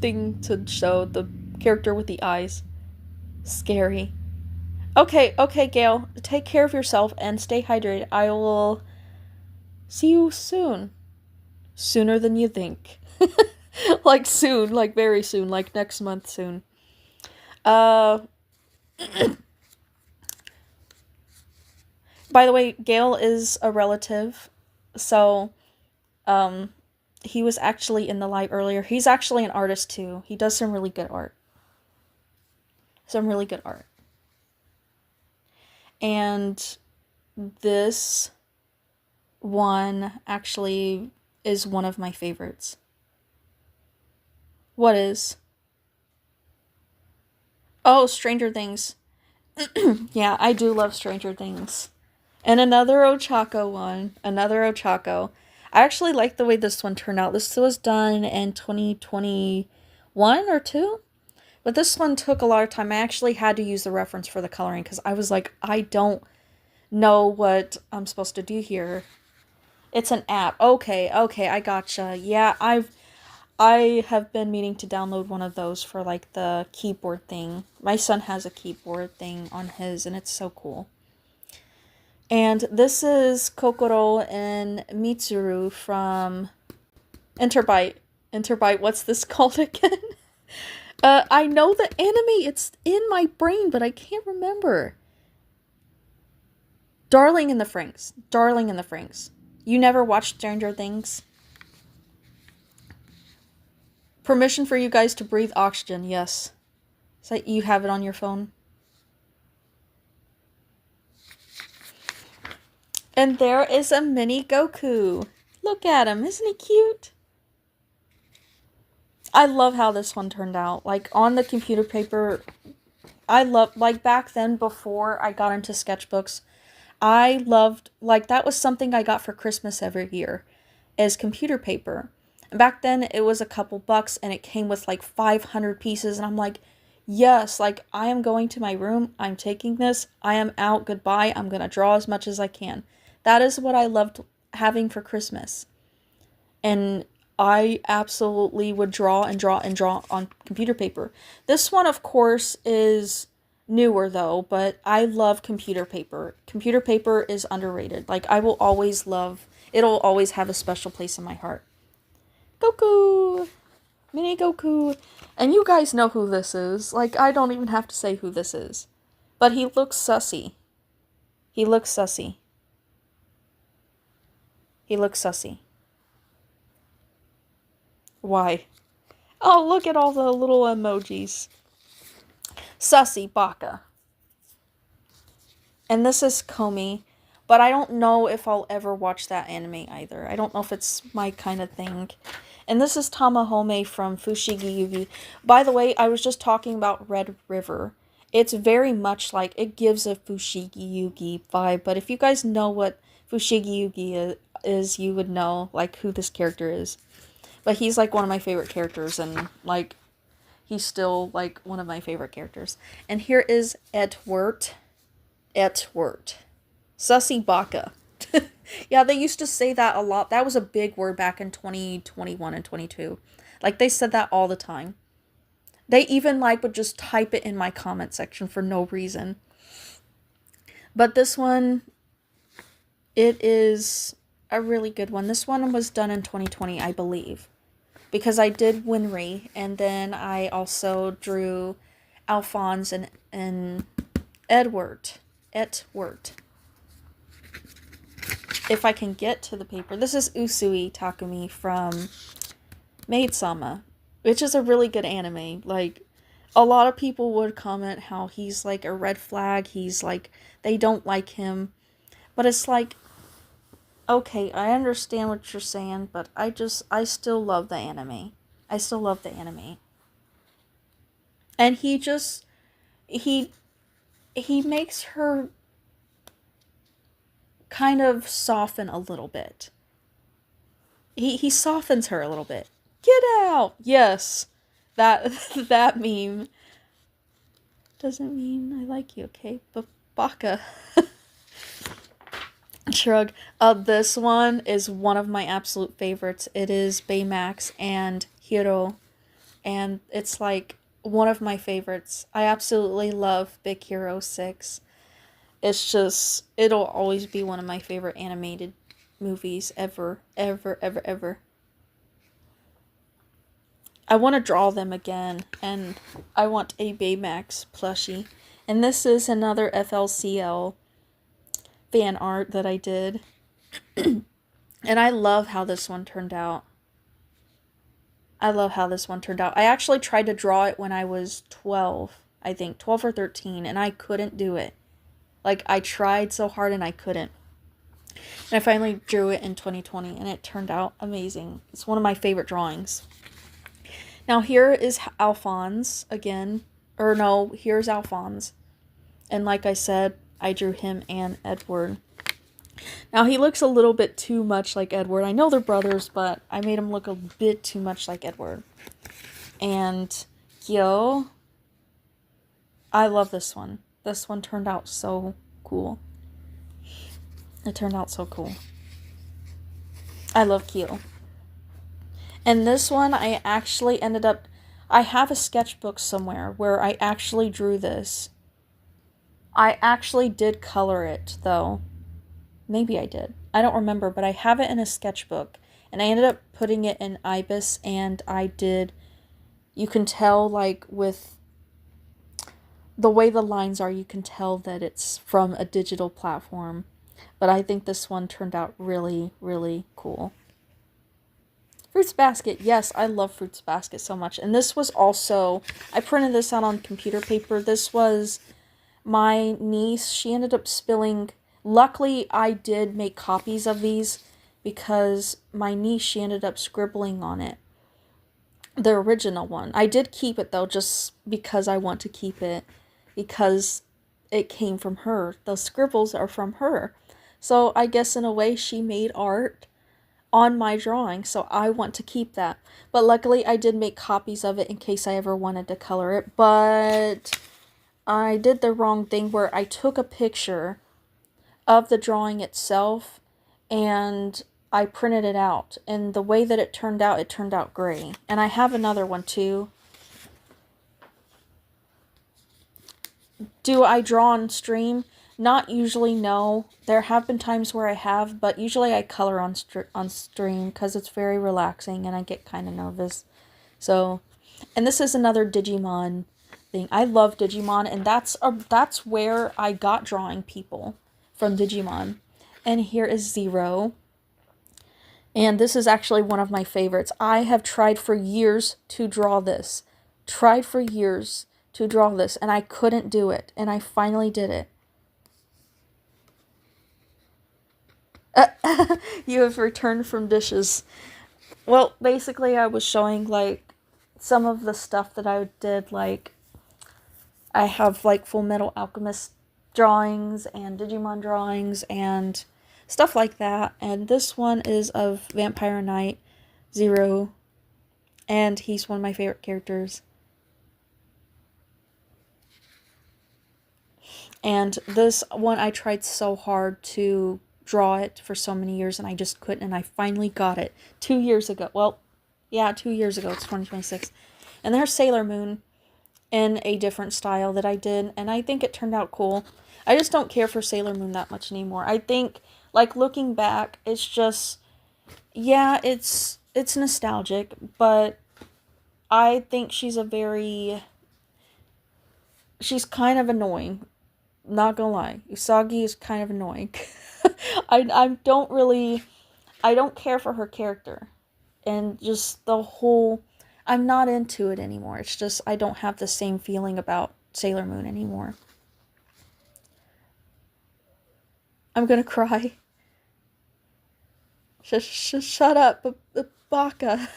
thing to show the character with the eyes? Scary. Okay, Gail, take care of yourself and stay hydrated. I will see you soon. Sooner than you think. Like soon, like very soon, like next month soon. By the way, Gail is a relative, so, he was actually in the live earlier. He's actually an artist too. He does some really good art. And this one actually is one of my favorites. What is? Oh, Stranger Things. Yeah, I do love Stranger Things. And another Ochako one. I actually like the way this one turned out. This was done in 2021 or 2? But this one took a lot of time. I actually had to use the reference for the coloring because I was like, I don't know what I'm supposed to do here. It's an app. Okay, I gotcha. Yeah, I have been meaning to download one of those for like the keyboard thing. My son has a keyboard thing on his, and it's so cool. And this is Kokoro and Mitsuru from Interbite. What's this called again? I know the anime, it's in my brain, but I can't remember. Darling in the Franxx. You never watched Stranger Things? Permission for you guys to breathe oxygen, yes. So you have it on your phone? And there is a mini Goku. Look at him, isn't he cute? I love how this one turned out. Like, on the computer paper, like, back then, before I got into sketchbooks, I loved, like, that was something I got for Christmas every year, is computer paper. And back then, it was a couple bucks, and it came with, like, 500 pieces, and I'm like, yes, like, I am going to my room, I'm taking this, I am out, goodbye, I'm gonna draw as much as I can. That is what I loved having for Christmas. And I absolutely would draw on computer paper. This one, of course, is newer though, but I love computer paper. Computer paper is underrated. Like, it'll always have a special place in my heart. Goku! Mini Goku! And you guys know who this is. Like, I don't even have to say who this is. But he looks sussy. Why? Oh, look at all the little emojis. Sussy Baka. And this is Komi. But I don't know if I'll ever watch that anime either. I don't know if it's my kind of thing. And this is Tamahome from Fushigi Yugi. By the way, I was just talking about Red River. It's very much like, it gives a Fushigi Yugi vibe, but if you guys know what Fushigi Yugi is, you would know, like, who this character is. But he's, like, one of my favorite characters, and, like, he's still, like, one of my favorite characters. And here is Etwert. Etwert. Sussy Baka. Yeah, they used to say that a lot. That was a big word back in 2021 and 22. Like, they said that all the time. They even, like, would just type it in my comment section for no reason. But this one, it is a really good one. This one was done in 2020, I believe. Because I did Winry, and then I also drew Alphonse and Edward. Etwert. If I can get to the paper. This is Usui Takumi from Maid-sama, which is a really good anime. Like, a lot of people would comment how he's, like, a red flag. He's, like, they don't like him. But it's like, okay, I understand what you're saying, but I still love the anime. I still love the anime. And he makes her kind of soften a little bit. He softens her a little bit. Get out! Yes. That meme doesn't mean I like you, okay? But Baka. Shrug. This one is one of my absolute favorites. It is Baymax and Hiro. And it's like one of my favorites. I absolutely love Big Hero 6. It's just, it'll always be one of my favorite animated movies ever, ever, ever, ever. I want to draw them again, and I want a Baymax plushie. And this is another FLCL fan art that I did. And I love how this one turned out. I love how this one turned out. I actually tried to draw it when I was 12, I think, 12 or 13, and I couldn't do it. Like, I tried so hard and I couldn't. And I finally drew it in 2020, and it turned out amazing. It's one of my favorite drawings. Now, here is Alphonse again. Or no, here's Alphonse. And like I said, I drew him and Edward. Now, he looks a little bit too much like Edward. I know they're brothers, but I made him look a bit too much like Edward. And yo, I love this one. This one turned out so cool. It turned out so cool. I love Kyo. And this one, I actually ended up... I have a sketchbook somewhere where I actually drew this. I actually did color it, though. Maybe I did. I don't remember, but I have it in a sketchbook. And I ended up putting it in Ibis, and I did... You can tell, like, with the way the lines are, you can tell that it's from a digital platform. But I think this one turned out really, really cool. Fruits Basket. Yes, I love Fruits Basket so much. And this was also... I printed this out on computer paper. This was my niece. She ended up spilling... Luckily, I did make copies of these because my niece, she ended up scribbling on it. The original one. I did keep it, though, just because I want to keep it. Because it came from her. Those scribbles are from her. So I guess in a way she made art on my drawing, so I want to keep that. But luckily I did make copies of it in case I ever wanted to color it. But I did the wrong thing where I took a picture of the drawing itself and I printed it out. And the way that it turned out gray. And I have another one too. Do I draw on stream? Not usually, no. There have been times where I have, but usually I color on stream because it's very relaxing and I get kind of nervous. So, and this is another Digimon thing. I love Digimon, and that's where I got drawing people from Digimon. And here is Zero. And this is actually one of my favorites. I have tried for years to draw this. And I couldn't do it. And I finally did it. You have returned from dishes. Well, basically I was showing, like, some of the stuff that I did, like, I have like Full Metal Alchemist drawings and Digimon drawings and stuff like that. And this one is of Vampire Knight Zero, and he's one of my favorite characters. And this one, I tried so hard to draw it for so many years, and I just couldn't, and I finally got it 2 years ago. Well, yeah, 2 years ago. It's 2026. And there's Sailor Moon in a different style that I did, and I think it turned out cool. I just don't care for Sailor Moon that much anymore. I think, like, looking back, it's just, yeah, it's nostalgic, but I think she's kind of annoying. Not gonna lie. Usagi is kind of annoying. I don't care for her character. And just the whole, I'm not into it anymore. It's just, I don't have the same feeling about Sailor Moon anymore. I'm gonna cry. Shut up, Baka.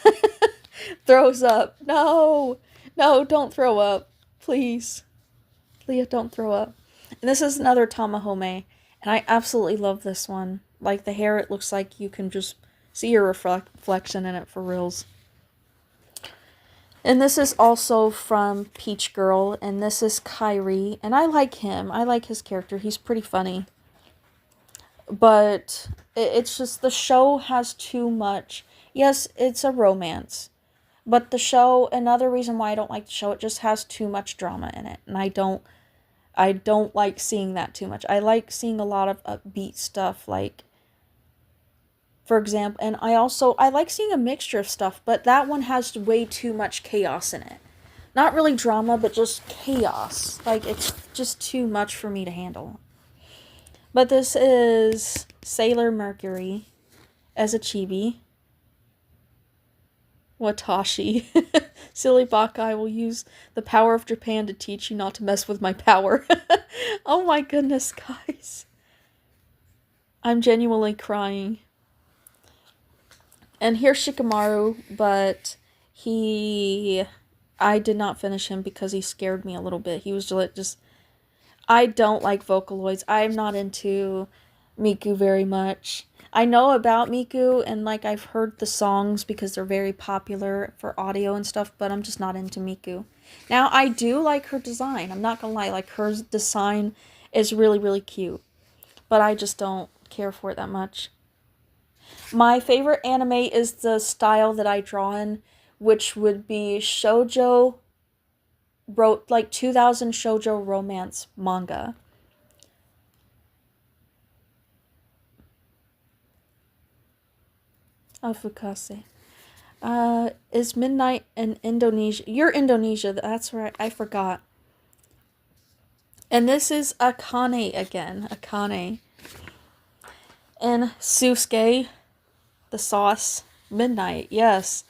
Throws up. No, no, don't throw up. Please. Leah, don't throw up. And this is another Tamahome, and I absolutely love this one. Like, the hair, it looks like you can just see your reflection in it for reals. And this is also from Peach Girl, and this is Kyrie, and I like him. I like his character. He's pretty funny. But it's just, the show has too much. Yes, it's a romance. But the show, another reason why I don't like the show, it just has too much drama in it. And I don't like seeing that too much. I like seeing a lot of upbeat stuff, like, for example, and I like seeing a mixture of stuff, but that one has way too much chaos in it. Not really drama, but just chaos. Like, it's just too much for me to handle. But this is Sailor Mercury as a chibi. Watashi. Silly Baka, I will use the power of Japan to teach you not to mess with my power. Oh my goodness, guys. I'm genuinely crying. And here's Shikamaru, but I did not finish him because he scared me a little bit. He was just, I don't like Vocaloids. I'm not into Miku very much. I know about Miku, and, like, I've heard the songs because they're very popular for audio and stuff, but I'm just not into Miku. Now, I do like her design. I'm not gonna lie. Like, her design is really, really cute. But I just don't care for it that much. My favorite anime is the style that I draw in, which would be shoujo, wrote like 2000 shoujo romance manga. Oh, Fukase. Is midnight in Indonesia? You're Indonesia, that's right, I forgot. And this is Akane again, Akane. And Susuke, the sauce, midnight, yes.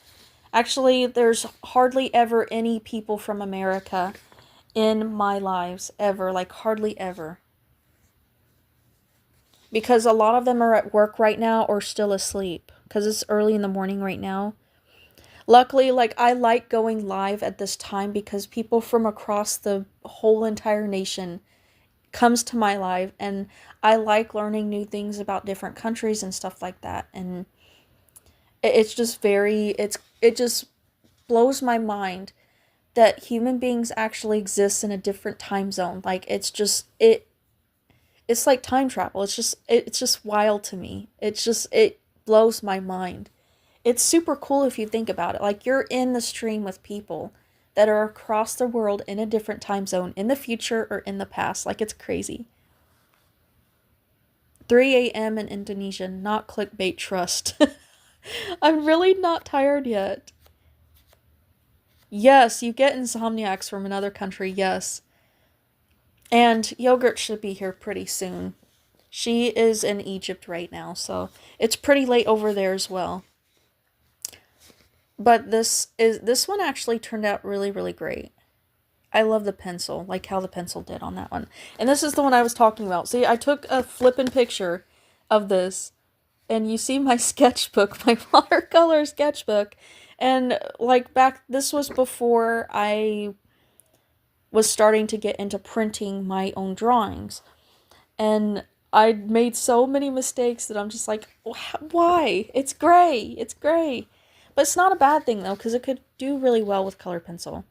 Actually, there's hardly ever any people from America in my lives, ever, like hardly ever. Because a lot of them are at work right now or still asleep. Because it's early in the morning right now. Luckily, like, I like going live at this time because people from across the whole entire nation comes to my live, and I like learning new things about different countries and stuff like that. And it's just it just blows my mind that human beings actually exist in a different time zone. Like, it's like time travel. It's just wild to me. It blows my mind. It's super cool if you think about it. Like, you're in the stream with people that are across the world in a different time zone, in the future or in the past. Like, it's crazy. 3 a.m. in Indonesia, not clickbait, trust. I'm really not tired yet. Yes, you get insomniacs from another country, yes. And Yogurt should be here pretty soon. She is in Egypt right now, so it's pretty late over there as well. But this one actually turned out really, really great. I love the pencil, like how the pencil did on that one. And this is the one I was talking about. See, I took a flippin' picture of this, and you see my sketchbook, my watercolor sketchbook. And, like, this was before I was starting to get into printing my own drawings. And I made so many mistakes that I'm just like, why? It's gray. It's gray. But it's not a bad thing, though, because it could do really well with colored pencil.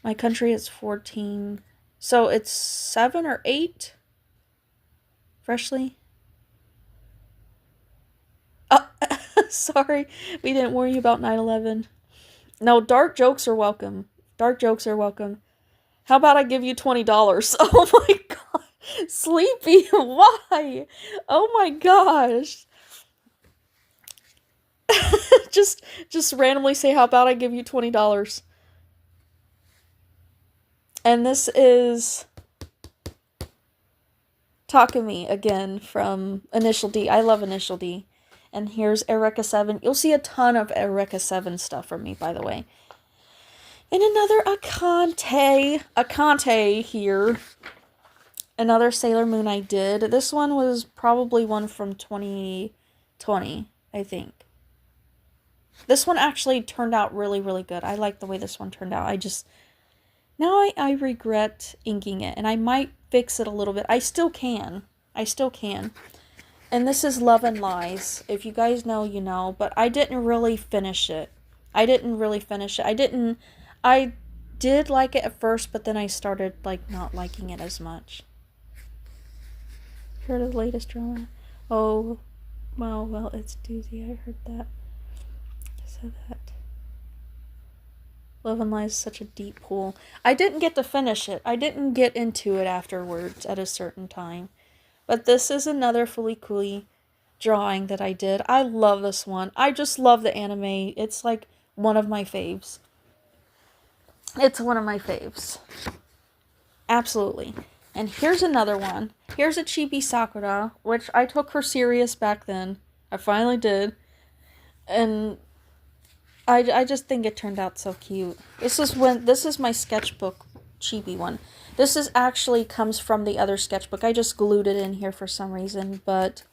My country is 14. So it's 7 or 8? Freshly? Oh, sorry. We didn't warn you about 9/11. No, dark jokes are welcome. Dark jokes are welcome. How about I give you $20? Oh my god. Sleepy, why? Oh my gosh. just randomly say, how about I give you $20? And this is Takumi again from Initial D. I love Initial D. And here's Eureka 7. You'll see a ton of Eureka 7 stuff from me, by the way. And another Akante here. Another Sailor Moon I did. This one was probably one from 2020, I think. This one actually turned out really, really good. I like the way this one turned out. Now I regret inking it, and I might fix it a little bit. I still can. And this is Love and Lies. If you guys know, you know. But I didn't really finish it. I did like it at first, but then I started, like, not liking it as much. Heard of the latest drama? Oh, well, it's doozy. I heard that. That. Love and Lies is such a deep pool. I didn't get to finish it. I didn't get into it afterwards at a certain time. But this is another Fully Cooley drawing that I did. I love this one. I just love the anime. It's like one of my faves. Absolutely. And here's another one. Here's a Chibi Sakura, which I took her serious back then. I finally did. And I just think it turned out so cute. This is my sketchbook chibi one. This is actually comes from the other sketchbook. I just glued it in here for some reason, but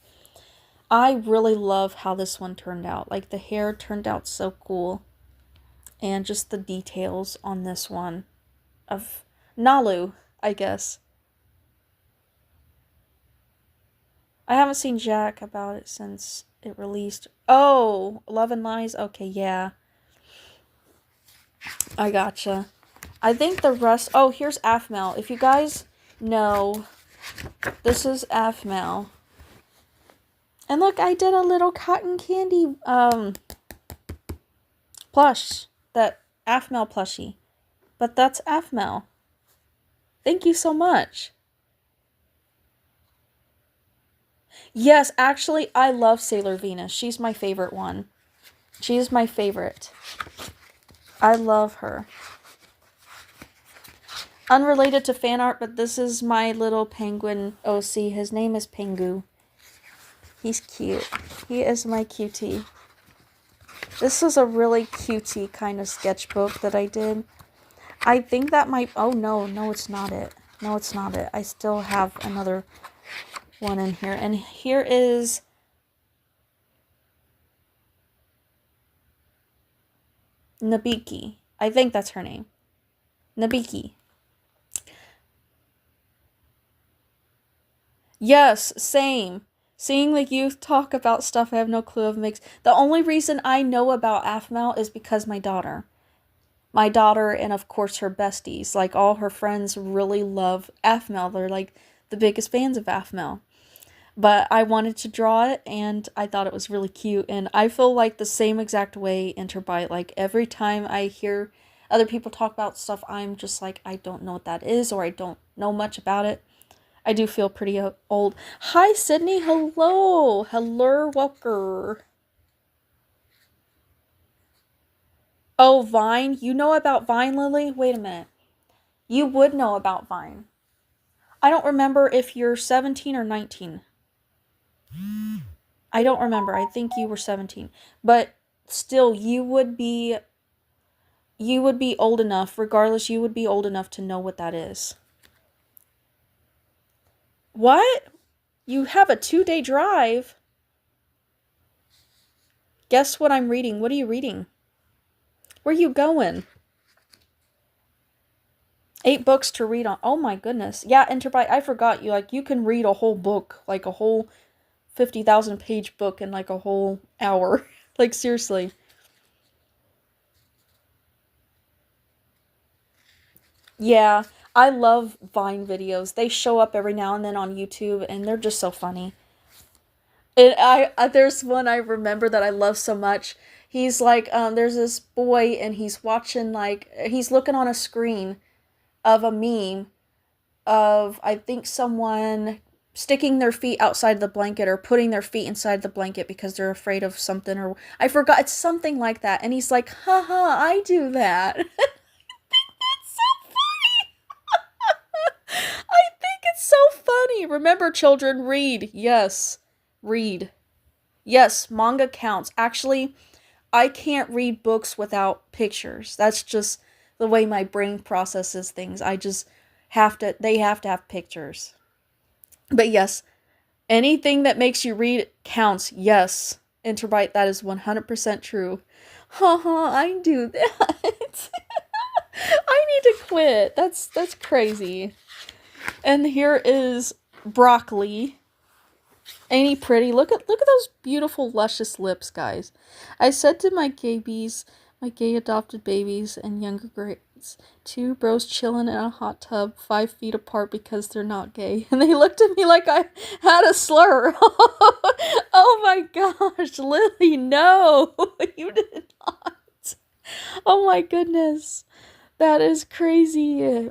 I really love how this one turned out. Like, the hair turned out so cool. And just the details on this one of Nalu, I guess. I haven't seen Jack about it since it released. Oh, Love and Lies? Okay, yeah. I gotcha. I think the rest... Oh, here's Afmel. If you guys know, this is Afmel. And look, I did a little cotton candy plush. That Afmel plushie. But that's Afmel. Thank you so much. Yes, actually, I love Sailor Venus. She's my favorite one. She is my favorite. I love her. Unrelated to fan art, but this is my little penguin OC. His name is Pengu. He's cute. He is my cutie. This is a really cutie kind of sketchbook that I did. I think that might... Oh, no, it's not it. No, it's not it. I still have another one in here. And here is... Nabiki. I think that's her name. Nabiki. Yes, same. Seeing the youth talk about stuff I have no clue of makes... The only reason I know about Afmel is because my daughter. My daughter and, of course, her besties. Like, all her friends really love Afmel. They're, like, the biggest fans of Afmel. But I wanted to draw it, and I thought it was really cute. And I feel like the same exact way Interbite. Like, every time I hear other people talk about stuff, I'm just like, I don't know what that is, or I don't know much about it. I do feel pretty old. Hi, Sydney. Hello. Hello, Walker. Oh, Vine. You know about Vine, Lily? Wait a minute. You would know about Vine. I don't remember if you're 17 or 19. I don't remember. I think you were 17. But still, you would be old enough. Regardless, you would be old enough to know what that is. What? You have a 2-day drive? Guess what I'm reading? What are you reading? Where are you going? 8 books to read on. Oh my goodness. Yeah, Enterprise. I forgot you. Like, you can read a whole book, like a whole 50,000 page book in like a whole hour. Like, seriously. Yeah, I love Vine videos. They show up every now and then on YouTube, and they're just so funny. And there's one I remember that I love so much. He's like, there's this boy, and he's watching, like, he's looking on a screen of a meme of, I think, someone sticking their feet outside the blanket or putting their feet inside the blanket because they're afraid of something, or I forgot, it's something like that. And he's like, haha, I do that. It's so I think it's so funny. Remember, children, read. Yes. Read. Yes, manga counts. Actually, I can't read books without pictures. That's just the way my brain processes things. I just they have to have pictures. But yes, anything that makes you read counts. Yes. Interbyte, that is 100% true. Haha, I do that. I need to quit. That's crazy. And here is broccoli. Ain't he pretty? Look at those beautiful luscious lips, guys. I said to my gabies, my gay adopted babies and younger grades, two bros chilling in a hot tub 5 feet apart because they're not gay. And they looked at me like I had a slur. Oh my gosh, Lily, no, you did not. Oh my goodness. That is crazy.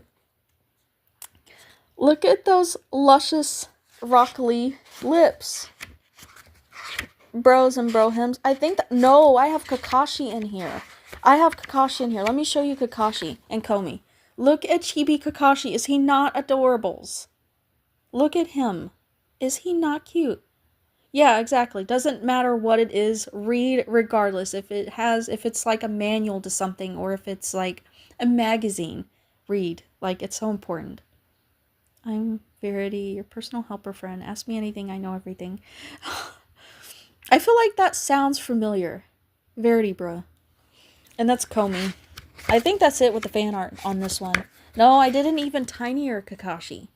Look at those luscious broccoli lips. Bros and brohims. I think that, no, I have Kakashi in here. I have Kakashi in here. Let me show you Kakashi and Komi. Look at Chibi Kakashi. Is he not adorables? Look at him. Is he not cute? Yeah, exactly. Doesn't matter what it is. Read regardless. If it's like a manual to something, or if it's like a magazine, read. Like, it's so important. I'm Verity, your personal helper friend. Ask me anything, I know everything. I feel like that sounds familiar. Verity, bruh. And that's Komi. I think that's it with the fan art on this one. No, I did an even tinier Kakashi.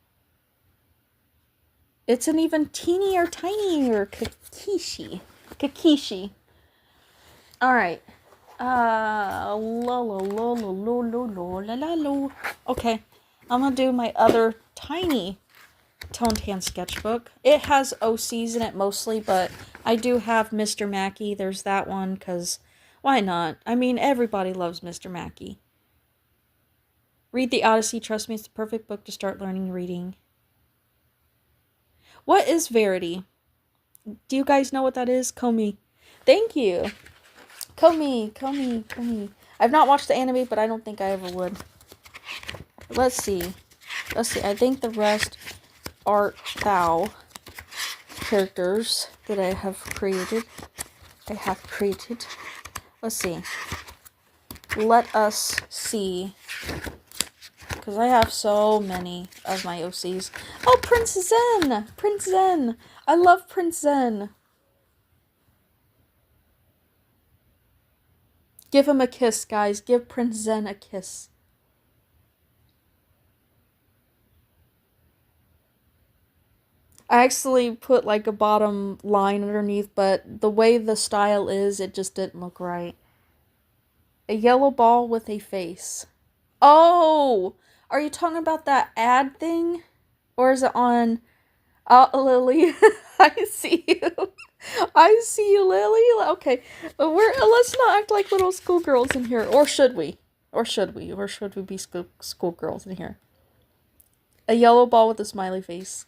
It's an even teenier, tinier Kakishi. Alright. Okay. I'm gonna do my other tiny toned hand sketchbook. It has OCs in it mostly, but I do have Mr. Mackey. There's that one, because why not? I mean, everybody loves Mr. Mackey. Read the Odyssey. Trust me, it's the perfect book to start learning reading. What is Verity? Do you guys know what that is? Komi. Thank you. Komi. I've not watched the anime, but I don't think I ever would. Let's see. I think the rest are thou characters that I have created. Let's see. Let us see. Because I have so many of my OCs. Oh, Prince Zen! Prince Zen! I love Prince Zen. Give him a kiss, guys. Give Prince Zen a kiss. I actually put like a bottom line underneath, but the way the style is, it just didn't look right. A yellow ball with a face. Oh! Are you talking about that ad thing? Or is it on... Lily, I see you. I see you, Lily. Okay, let's not act like little schoolgirls in here. Or should we? Or should we be schoolgirls in here? A yellow ball with a smiley face.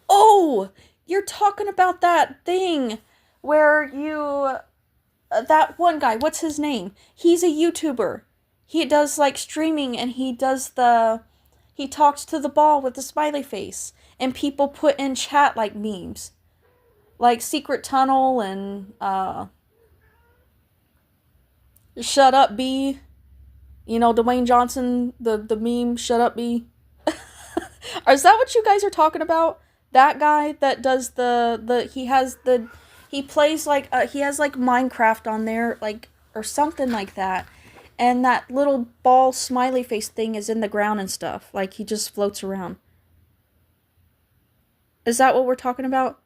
Oh! You're talking about that thing where you... that one guy, what's his name? He's a YouTuber. He does, like, streaming, and he talks to the ball with the smiley face. And people put in chat, like, memes. Like, Secret Tunnel and, Shut Up, B. You know, Dwayne Johnson, the meme, Shut Up, B. Is that what you guys are talking about? That guy that does he plays, like, he has, like, Minecraft on there, like, or something like that. And that little ball smiley face thing is in the ground and stuff. Like, he just floats around. Is that what we're talking about?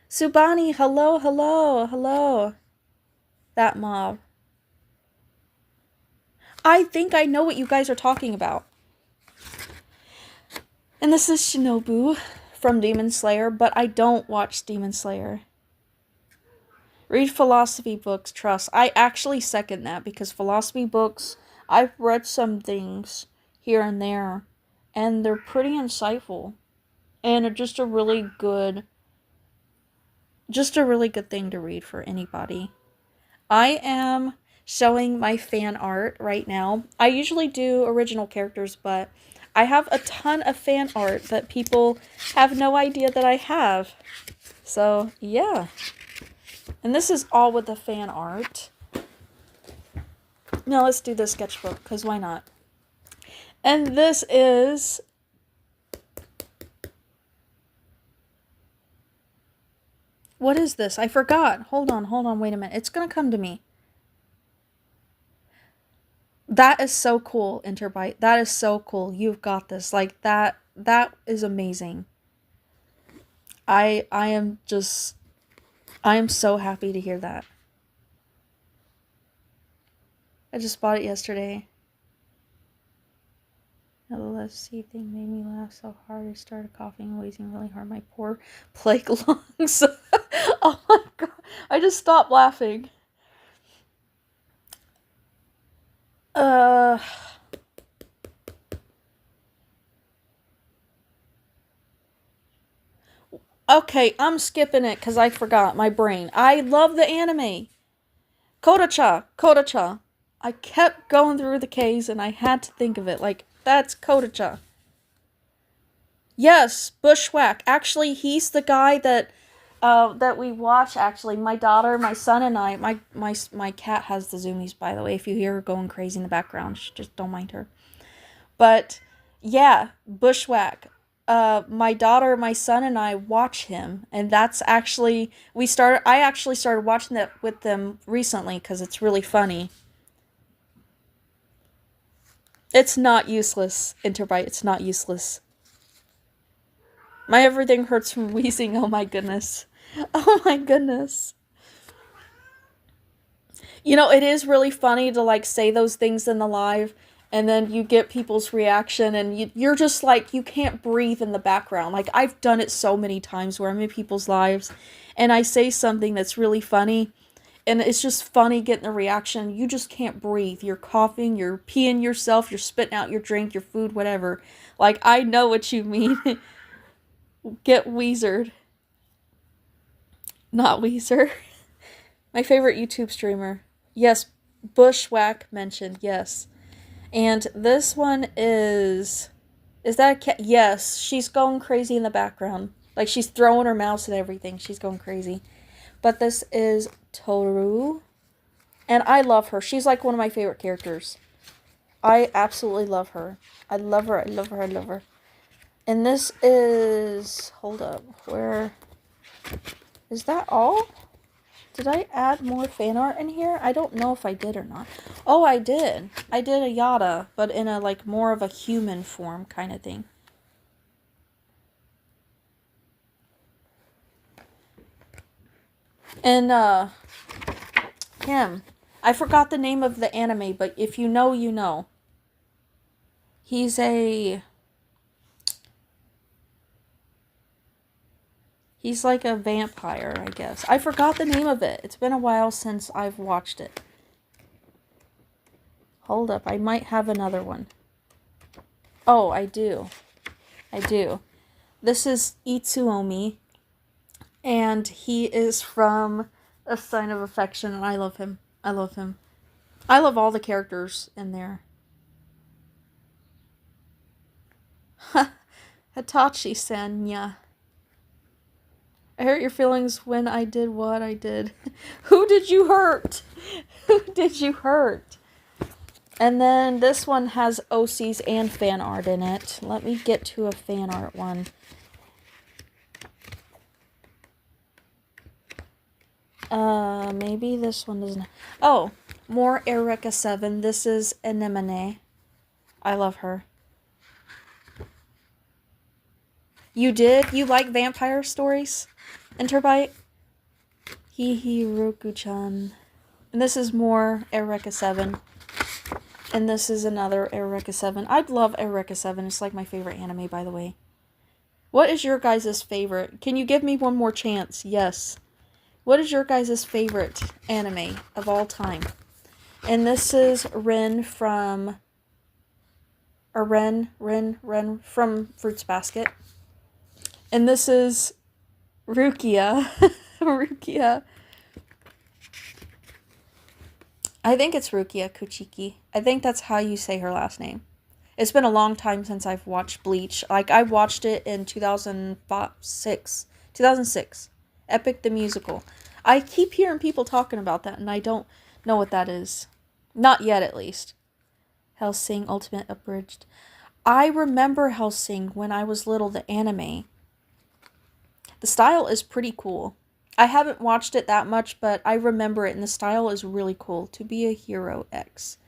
Subani, hello, hello, hello. That mob. I think I know what you guys are talking about. And this is Shinobu from Demon Slayer, but I don't watch Demon Slayer. Read philosophy books, trust. I actually second that, because philosophy books, I've read some things here and there, and they're pretty insightful. And are just a really good thing to read for anybody. I am showing my fan art right now. I usually do original characters, but I have a ton of fan art that people have no idea that I have. So, yeah. And this is all with the fan art. Now let's do the sketchbook, because why not? And this is... What is this? I forgot. Hold on, wait a minute. It's gonna come to me. That is so cool, Interbite. That is so cool. You've got this. Like, that is amazing. I am so happy to hear that. I just bought it yesterday. Nevertheless, see thing made me laugh so hard I started coughing and wheezing really hard. My poor plague lungs. Oh my god. I just stopped laughing. Okay, I'm skipping it because I forgot my brain. I love the anime. Kodacha. I kept going through the K's and I had to think of it. Like, that's Kodacha. Yes, Bushwhack. Actually, he's the guy that we watch. Actually, my daughter, my son, and I. My cat has the zoomies, by the way. If you hear her going crazy in the background, just don't mind her. But yeah, Bushwhack. My daughter, my son, and I watch him, and that's actually I actually started watching that with them recently because it's really funny. It's not useless, Interbite. It's not useless. My everything hurts from wheezing. Oh my goodness. Oh my goodness. You know, it is really funny to, like, say those things in the live, and then you get people's reaction, and you're just like, you can't breathe in the background. Like, I've done it so many times where I'm in people's lives, and I say something that's really funny, and it's just funny getting the reaction. You just can't breathe. You're coughing, you're peeing yourself, you're spitting out your drink, your food, whatever. Like, I know what you mean. Get Weezered. Not Weezer. My favorite YouTube streamer. Yes, Bushwhack mentioned, yes. And this one is that a cat? Yes, she's going crazy in the background. Like, she's throwing her mouse and everything. She's going crazy. But this is Toru. And I love her. She's like one of my favorite characters. I absolutely love her. I love her. I love her. I love her. And this is... Hold up. Where... Is that all? Did I add more fan art in here? I don't know if I did or not. Oh, I did. I did a Yada, but in a, like, more of a human form kind of thing. And, him. I forgot the name of the anime, but if you know, you know. He's like a vampire, I guess. I forgot the name of it. It's been a while since I've watched it. Hold up, I might have another one. Oh, I do. I do. This is Itsuomi, and he is from A Sign of Affection, and I love him. I love him. I love all the characters in there. Hitachi-san, yeah. I hurt your feelings when I did what I did. Who did you hurt? Who did you hurt? And then this one has OCs and fan art in it. Let me get to a fan art one. Maybe this one doesn't. Oh, more Eureka 7. This is Anemone. I love her. You did? You like vampire stories? Interbite? Hee Roku-chan. And this is more Eureka 7. And this is another Eureka 7. I love Eureka 7. It's like my favorite anime, by the way. What is your guys' favorite? Can you give me one more chance? Yes. What is your guys' favorite anime of all time? And this is Ren from... Or Ren from Fruits Basket. And this is Rukia. Rukia. I think it's Rukia Kuchiki. I think that's how you say her last name. It's been a long time since I've watched Bleach. Like, I watched it in 2006. Epic the Musical. I keep hearing people talking about that, and I don't know what that is. Not yet, at least. Hellsing Ultimate Abridged. I remember Hellsing when I was little, the anime. The style is pretty cool. I haven't watched it that much, but I remember it, and the style is really cool. To be a Hero X.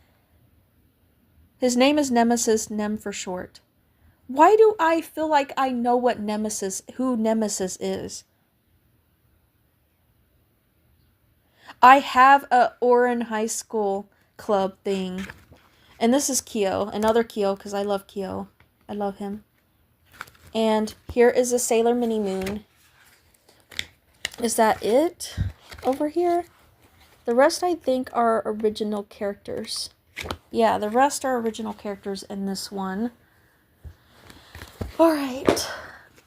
His name is Nemesis, Nem for short. Why do I feel like I know who Nemesis is? I have a Orin High School club thing. And this is Kyo, another Kyo, because I love Kyo. I love him. And here is a Sailor Mini Moon. Is that it over here? The rest, I think, are original characters. Yeah, the rest are original characters in this one. Alright.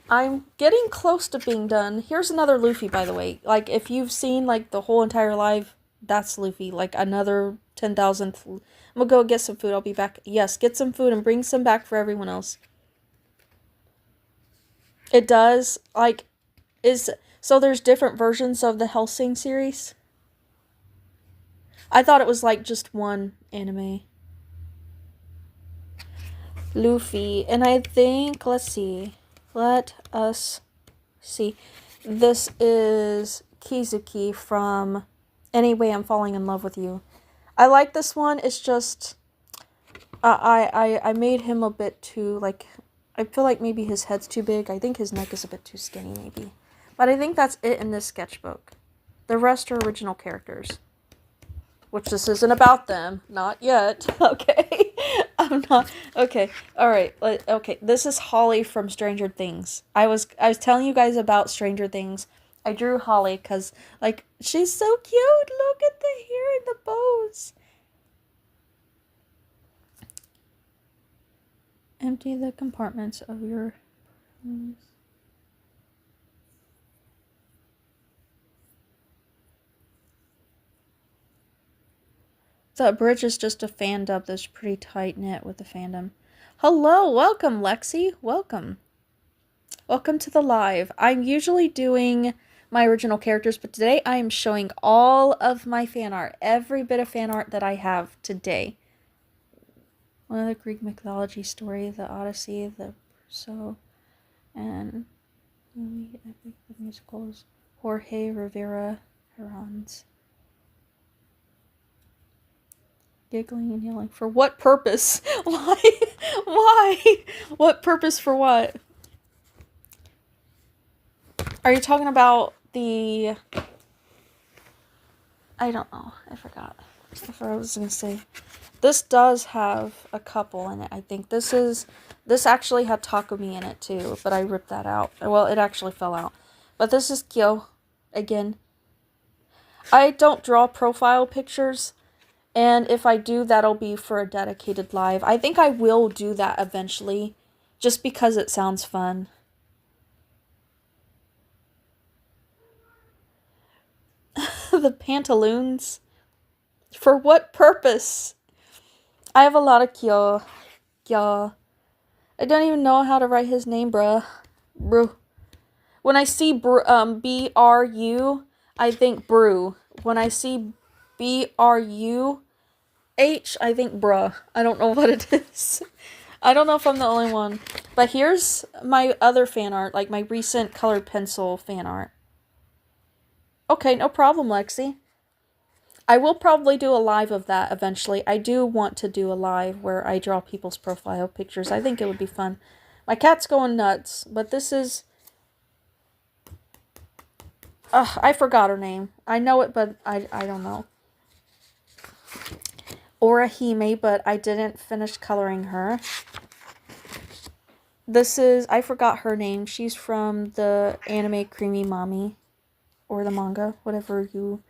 I'm getting close to being done. Here's another Luffy, by the way. Like, if you've seen, like, the whole entire live, that's Luffy. Like, another 10,000th. I'm gonna go get some food. I'll be back. Yes, get some food and bring some back for everyone else. It does. Like, so there's different versions of the Hellsing series? I thought it was, like, just one anime. Luffy. And I think, let's see. Let us see. This is Kizuki from Anyway I'm Falling in Love with You. I like this one. It's just I made him a bit too, like, I feel like maybe his head's too big. I think his neck is a bit too skinny, maybe. But I think that's it in this sketchbook. The rest are original characters. Which this isn't about them. Not yet. Okay. I'm not. Okay. Alright. Okay. This is Holly from Stranger Things. I was telling you guys about Stranger Things. I drew Holly because, like, she's so cute. Look at the hair and the bows. Empty the compartments of your... The bridge is just a fan dub that's pretty tight knit with the fandom. Hello, welcome Lexi, welcome. Welcome to the live. I'm usually doing my original characters, but today I am showing all of my fan art, every bit of fan art that I have today. One of the Greek mythology story, the Odyssey, the Perso, and the musicals, Jorge Rivera Herons. Giggling and yelling. For what purpose? Why? Why? What purpose for what? Are you talking about the... I don't know. I forgot. That's what I was going to say. This does have a couple in it, I think. This actually had Takumi in it too, but I ripped that out. Well, it actually fell out. But this is Kyo. Again. I don't draw profile pictures. And if I do, that'll be for a dedicated live. I think I will do that eventually. Just because it sounds fun. The pantaloons? For what purpose? I have a lot of Kyo. Kyo. I don't even know how to write his name, bruh. Bruh. When I see B-R-U, I think brew. When I see B-R-U-H, I think bruh. I don't know what it is. I don't know if I'm the only one. But here's my other fan art, like my recent colored pencil fan art. Okay, no problem, Lexi. I will probably do a live of that eventually. I do want to do a live where I draw people's profile pictures. I think it would be fun. My cat's going nuts, but this is... I forgot her name. I know it, but I don't know. Orihime, but I didn't finish coloring her. This is... I forgot her name. She's from the anime Creamy Mommy. Or the manga. Whatever you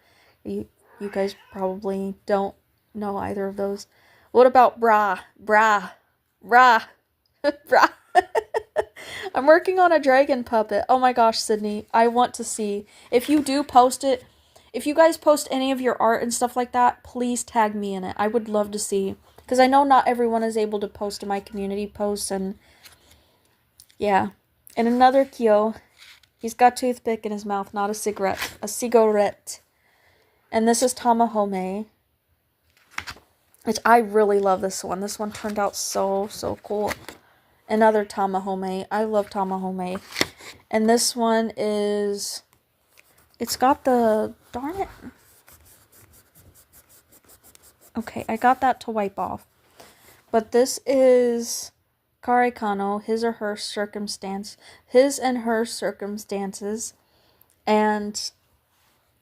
guys probably don't know either of those. What about Bra? Bra. Bra. Bra. I'm working on a dragon puppet. Oh my gosh, Sydney. I want to see. If you do post it, if you guys post any of your art and stuff like that, please tag me in it. I would love to see. Because I know not everyone is able to post to my community posts, and yeah. And another Kyo. He's got toothpick in his mouth, not a cigarette. A cigarette. And this is Tamahome. Which I really love this one. This one turned out so cool. Another Tamahome. I love Tamahome. And this one is... It's got the... Darn it. Okay, I got that to wipe off. But this is... Karekano, his and her circumstances. And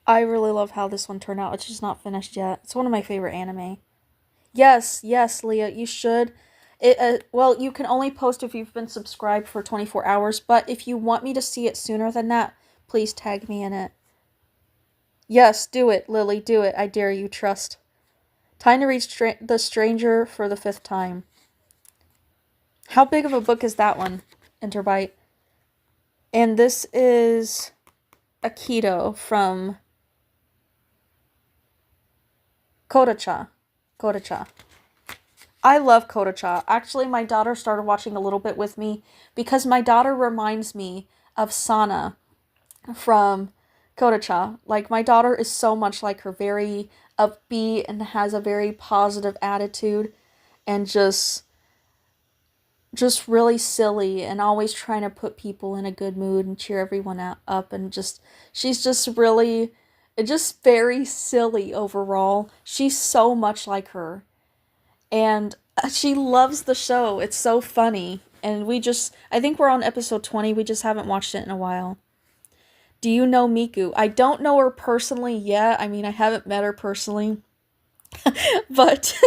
I really love how this one turned out. It's just not finished yet. It's one of my favorite anime. Yes, Leah, you should. Well, you can only post if you've been subscribed for 24 hours, but if you want me to see it sooner than that, please tag me in it. Yes, do it, Lily, do it. I dare you, trust. Time to read The Stranger for the 5th time. How big of a book is that one, Interbite? And this is Akito from Kodacha. I love Kodacha. Actually, my daughter started watching a little bit with me because my daughter reminds me of Sana from Kodacha. Like, my daughter is so much like her, very upbeat and has a very positive attitude and just really silly and always trying to put people in a good mood and cheer everyone up, and she's just really just very silly overall. She's so much like her. And she loves the show. It's so funny. And I think we're on episode 20. We just haven't watched it in a while. Do you know Miku? I don't know her personally yet. I mean, I haven't met her personally. But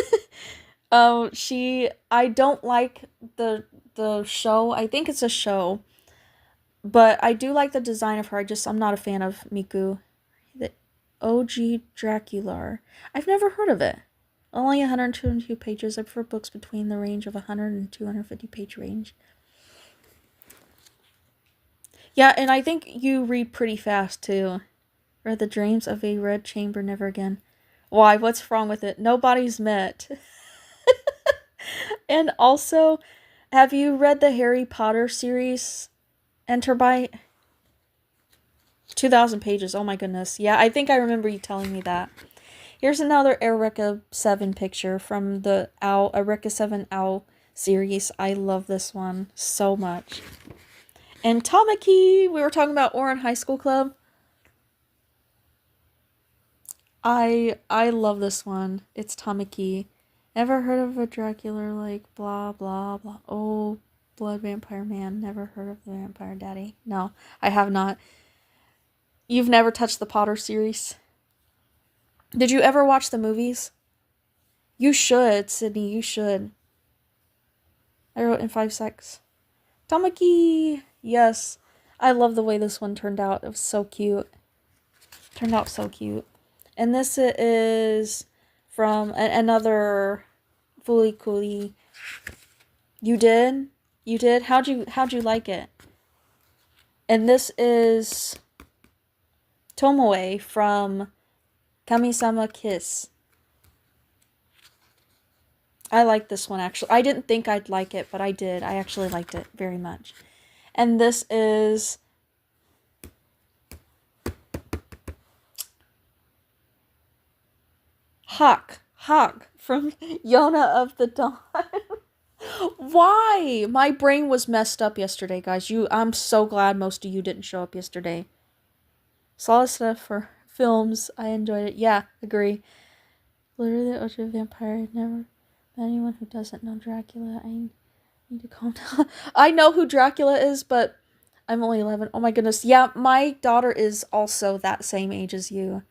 I don't like the show. I think it's a show. But I do like the design of her. I'm not a fan of Miku. The OG Dracular. I've never heard of it. Only 122 pages. I prefer books between the range of 100 and 250 page range. Yeah, and I think you read pretty fast too. Read The Dreams of a Red Chamber Never Again. Why? What's wrong with it? Nobody's met. And also, have you read the Harry Potter series, Enterbite? 2,000 pages. Oh my goodness. Yeah, I think I remember you telling me that. Here's another Eureka 7 picture from the Eureka 7 Owl series. I love this one so much. And Tamaki, we were talking about Oran High School Club. I love this one. It's Tamaki. Never heard of a Dracula like blah blah blah. Oh, Blood Vampire Man. Never heard of the Vampire Daddy. No, I have not. You've never touched the Potter series? Did you ever watch the movies? You should, Sydney. You should. I wrote in 5 seconds. Tamaki! Yes. I love the way this one turned out. It was so cute. Turned out so cute. And this is from another Fulikuli. You did? You did? How'd you like it? And this is Tomoe from Kami-sama Kiss. I like this one, actually. I didn't think I'd like it, but I did. I actually liked it very much. And this is Hawk from Yona of the Dawn. Why? My brain was messed up yesterday, guys. I'm so glad most of you didn't show up yesterday. Saw stuff for films. I enjoyed it. Yeah, agree. Literally, the ultra vampire. I've never met anyone who doesn't know Dracula. I need to calm down. I know who Dracula is, but I'm only 11. Oh my goodness. Yeah, my daughter is also that same age as you.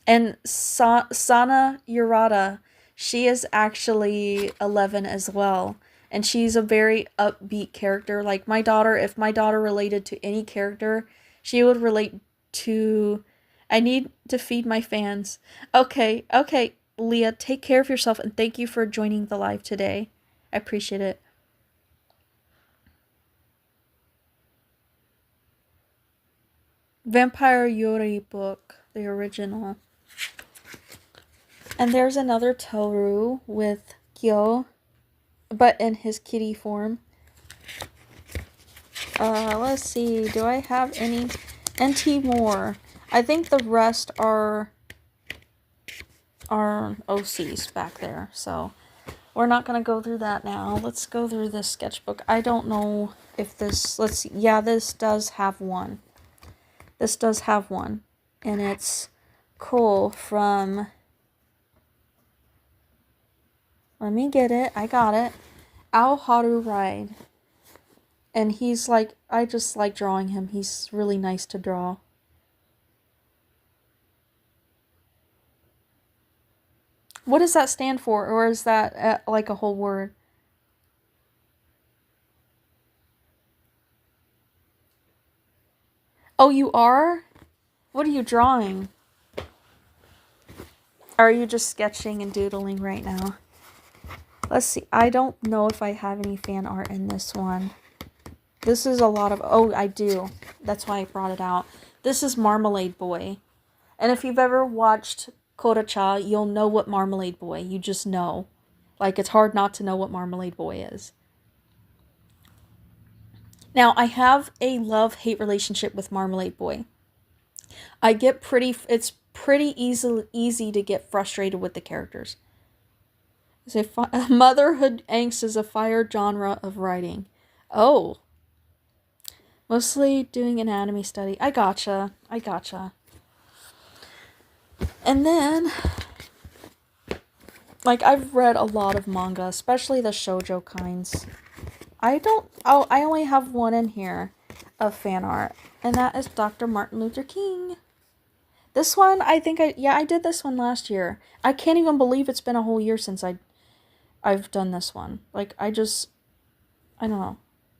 And Sana Yurata, she is actually 11 as well. And she's a very upbeat character. Like my daughter, if my daughter related to any character, she would relate to. I need to feed my fans. Okay, okay, Leah, take care of yourself and thank you for joining the live today. I appreciate it. Vampire Yuri book, the original. And there's another Toru with Kyo, but in his kitty form. Let's see. Do I have any NT more? I think the rest are OCs back there. So we're not gonna go through that now. Let's go through this sketchbook. I don't know if this. Let's see. Yeah, this does have one. This does have one, and it's cool from. Let me get it. I got it. Aoharu Ride. And he's like, I just like drawing him. He's really nice to draw. What does that stand for? Or is that like a whole word? Oh, you are? What are you drawing? Are you just sketching and doodling right now? Let's see. I don't know if I have any fan art in this one. This is a lot of... Oh, I do. That's why I brought it out. This is Marmalade Boy. And if you've ever watched Kodacha, you'll know what Marmalade Boy. You just know. Like, it's hard not to know what Marmalade Boy is. Now, I have a love-hate relationship with Marmalade Boy. I get it's pretty easy to get frustrated with the characters. Motherhood angst is a fire genre of writing. Oh. Mostly doing an anime study. I gotcha. And then, like, I've read a lot of manga, especially the shoujo kinds. I only have one in here of fan art, and that is Dr. Martin Luther King. This one, I did this one last year. I can't even believe it's been a whole year since I've done this one. Like, I don't know.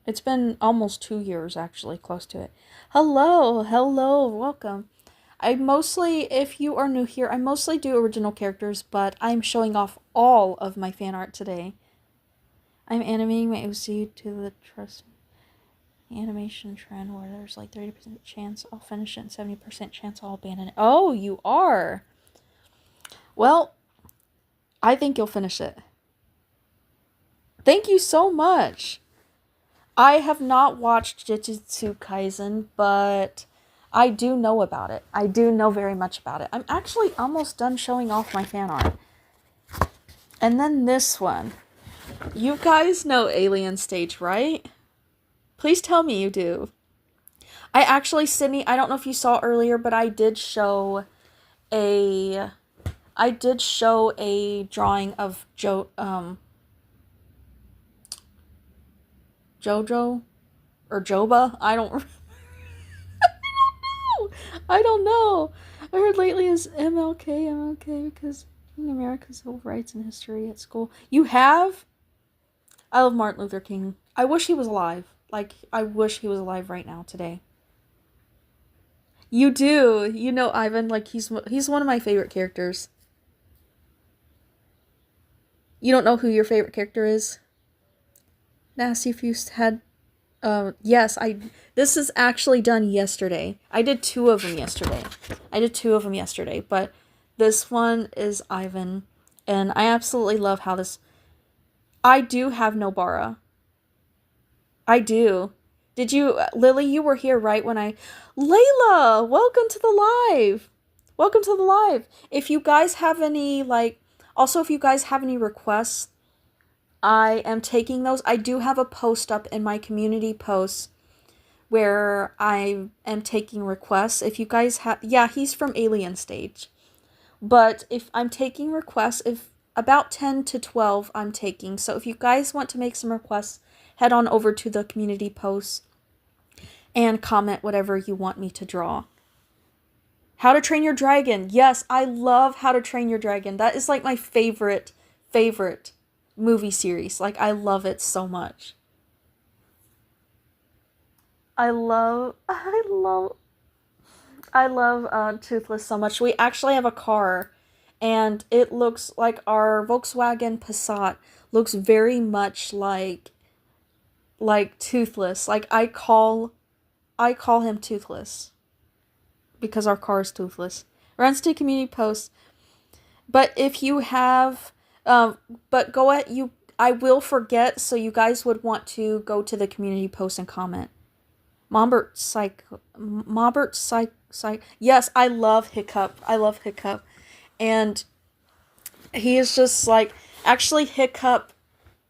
It's been almost 2 years, actually, close to it. Hello, welcome. If you are new here, I mostly do original characters, but I'm showing off all of my fan art today. I'm animating my OC to the trust animation trend where there's like 30% chance I'll finish it and 70% chance I'll abandon it. Oh, you are? Well, I think you'll finish it. Thank you so much. I have not watched Jujutsu Kaisen, but I do know about it. I do know very much about it. I'm actually almost done showing off my fan art. And then this one. You guys know Alien Stage, right? Please tell me you do. Sydney, I don't know if you saw earlier, but I did show a drawing of Jojo or Joba. I don't know. I heard lately is MLK because America's civil rights and history at school. You have? I love Martin Luther King. I wish he was alive. Like, I wish he was alive right now, today. You do. You know Ivan, like, he's one of my favorite characters. You don't know who your favorite character is? Nasty if you had... yes, this is actually done yesterday. I did 2 of them yesterday. But this one is Ivan. And I absolutely love how this... I do have Nobara. I do. Did you... Lily, you were here right when I... Layla! Welcome to the live! If you guys have any, like... Also, if you guys have any requests, I am taking those. I do have a post up in my community posts where I am taking requests. If you guys have, yeah, he's from Alien Stage. But if I'm taking requests, if about 10 to 12 I'm taking. So if you guys want to make some requests, head on over to the community post and comment whatever you want me to draw. How to Train Your Dragon. Yes, I love How to Train Your Dragon. That is like my favorite movie series. Like, I love it so much. I love Toothless so much. We actually have a car, and it looks like our Volkswagen Passat looks very much like Toothless. Like, I call him Toothless because our car is toothless. Runs to community posts. But if you have, but go at you. I will forget, so you guys would want to go to the community post and comment. Mobert Psych. Yes, I love Hiccup. I love Hiccup. And he is just like, actually, Hiccup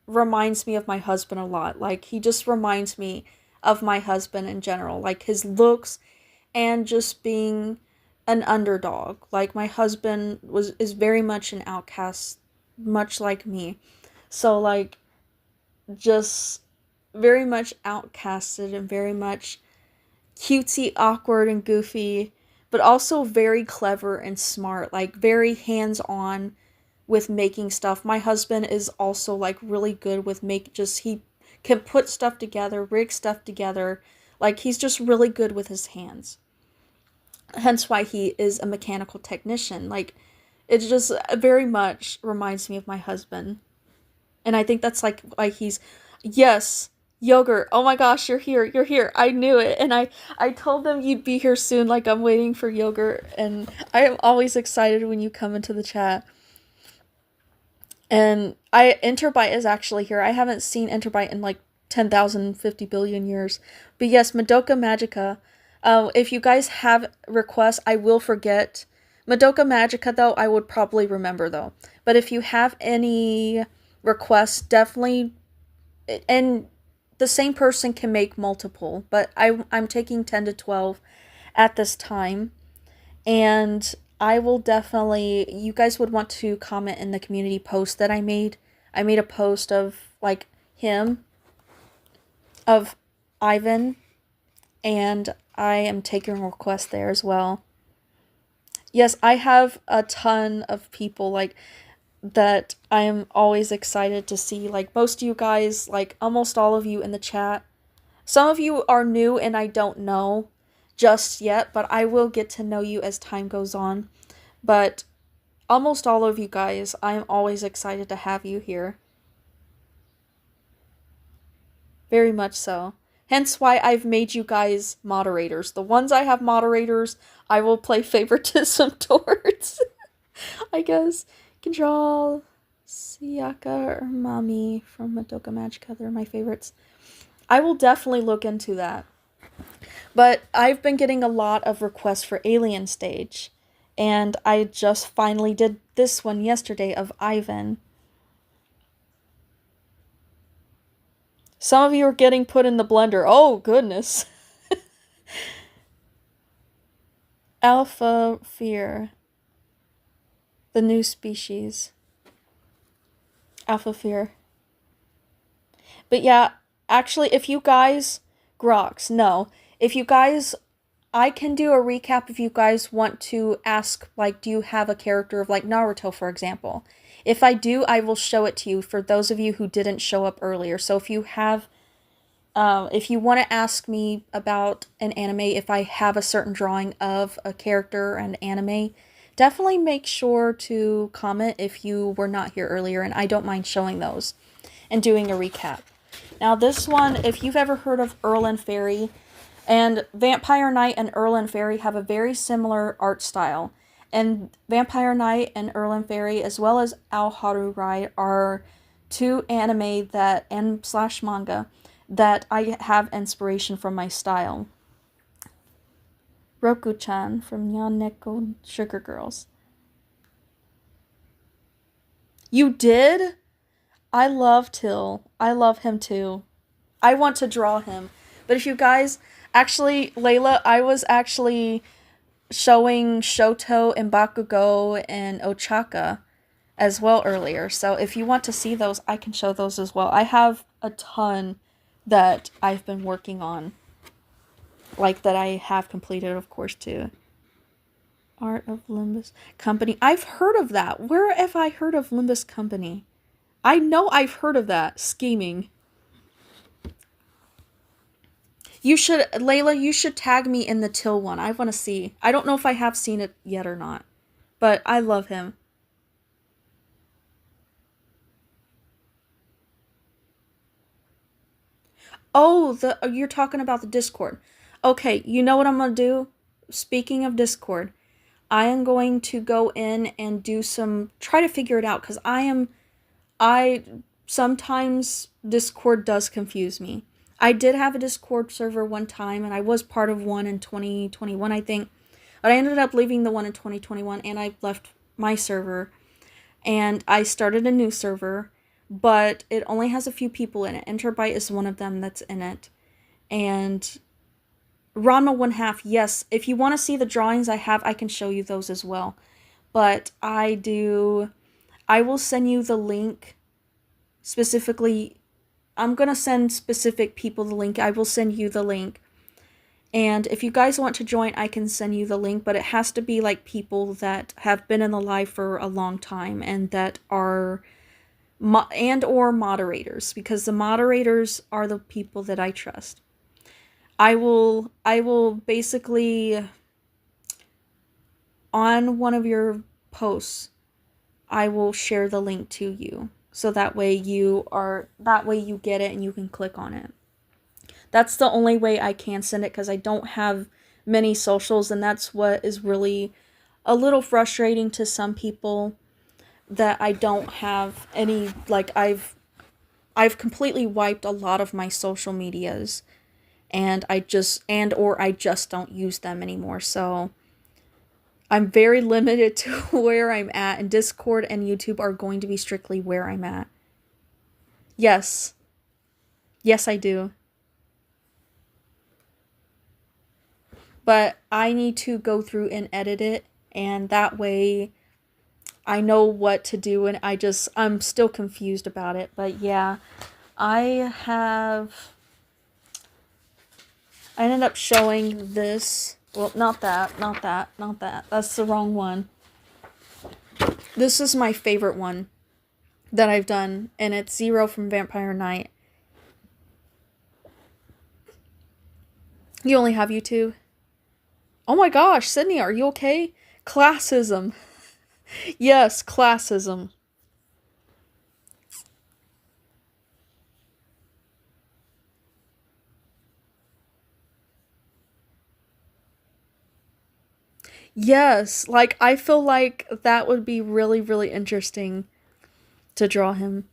reminds me of my husband a lot. Like, he just reminds me of my husband in general. Like, his looks and just being an underdog. Like, my husband is very much an outcast, much like me. So, like, just very much outcasted and very much cutesy, awkward, and goofy, but also very clever and smart, like very hands-on with making stuff. My husband is also like really good with he can put stuff together, rig stuff together. Like, he's just really good with his hands. Hence why he is a mechanical technician. Like, it just very much reminds me of my husband. And I think that's like why yes, Yogurt. Oh my gosh, you're here. You're here. I knew it. And I told them you'd be here soon. Like, I'm waiting for Yogurt. And I am always excited when you come into the chat. And Interbite is actually here. I haven't seen Interbite in like 10,000, 50 billion years. But yes, Madoka Magica. If you guys have requests, I will forget. Madoka Magica, though, I would probably remember, though. But if you have any requests, definitely, and the same person can make multiple, but I'm taking 10 to 12 at this time, and I will definitely, you guys would want to comment in the community post that I made. I made a post of like him, of Ivan, and I am taking requests there as well. Yes, I have a ton of people like that I am always excited to see. Like, most of you guys, like almost all of you in the chat. Some of you are new and I don't know just yet, but I will get to know you as time goes on. But almost all of you guys, I'm always excited to have you here. Very much so. Hence why I've made you guys moderators. The ones I have moderators, I will play favoritism towards. I guess. You can draw Sayaka or Mami from Madoka Magica. They're my favorites. I will definitely look into that. But I've been getting a lot of requests for Alien Stage. And I just finally did this one yesterday of Ivan. Some of you are getting put in the blender. Oh, goodness. Alpha Fear. The new species. Alpha Fear. But yeah, actually, if you guys... Grox, no. If you guys... I can do a recap if you guys want to ask, like, do you have a character of, like, Naruto, for example? If I do, I will show it to you for those of you who didn't show up earlier. So if you have... if you want to ask me about an anime, if I have a certain drawing of a character and anime, definitely make sure to comment if you were not here earlier, and I don't mind showing those and doing a recap. Now this one, if you've ever heard of Erlen Fairy, and Vampire Knight and Erlen Fairy have a very similar art style. And Vampire Knight and Erlen Fairy, as well as Ao Haru Rai, are two anime that, and slash manga, that I have inspiration from my style. Roku-chan from Nyan Neko Sugar Girls. You did? I love Till. I love him too. I want to draw him. But if you guys, Actually, Layla, I was actually showing Shoto and Bakugo and Ochaka as well earlier. So if you want to see those, I can show those as well. I have a ton that I've been working on. Like that I have completed, of course, too. Art of Limbus Company. I've heard of that. Where have I heard of Limbus Company? I know I've heard of that. Scheming. You should, Layla, you should tag me in the Till one. I want to see. I don't know if I have seen it yet or not. But I love him. Oh, you're talking about the Discord. Okay, you know what I'm going to do? Speaking of Discord, I am going to go in and do some, try to figure it out, because I sometimes Discord does confuse me. I did have a Discord server one time, and I was part of one in 2021, I think. But I ended up leaving the one in 2021, and I left my server. And I started a new server, but it only has a few people in it. Enterbyte is one of them that's in it. And Ranma 1/2, yes. If you want to see the drawings I have, I can show you those as well. But I will send you the link. Specifically, I'm going to send specific people the link. I will send you the link. And if you guys want to join, I can send you the link, but it has to be like people that have been in the live for a long time and that are or moderators, because the moderators are the people that I trust. I will basically, on one of your posts, I will share the link to you. So that way you get it and you can click on it. That's the only way I can send it, because I don't have many socials, and that's what is really a little frustrating to some people, that I don't have any, like, I've completely wiped a lot of my social medias, and I just don't use them anymore. So I'm very limited to where I'm at, and Discord and YouTube are going to be strictly where I'm at. Yes. Yes, I do. But I need to go through and edit it, and that way I know what to do, and I'm still confused about it. But yeah, I ended up showing this. Well, not that. That's the wrong one. This is my favorite one that I've done, and it's Zero from Vampire Knight. You only have YouTube? Oh my gosh, Sydney, are you okay? Classism. Yes, classism. Yes, like, I feel like that would be really, really interesting to draw him.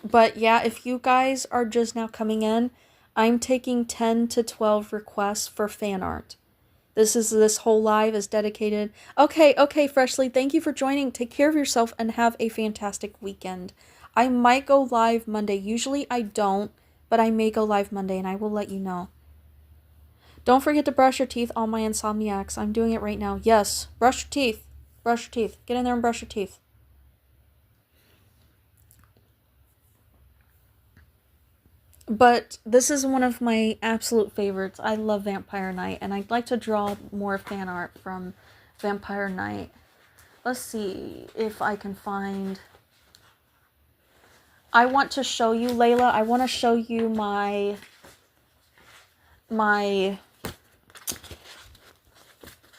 But yeah, if you guys are just now coming in, I'm taking 10 to 12 requests for fan art. This whole live is dedicated. Okay, Freshly, thank you for joining. Take care of yourself and have a fantastic weekend. I might go live Monday. Usually I don't, but I may go live Monday, and I will let you know. Don't forget to brush your teeth, all my insomniacs. I'm doing it right now. Yes, brush your teeth. Brush your teeth. Get in there and brush your teeth. But this is one of my absolute favorites. I love Vampire Knight, and I'd like to draw more fan art from Vampire Knight. Let's see if I can find... I want to show you, Layla, I want to show you my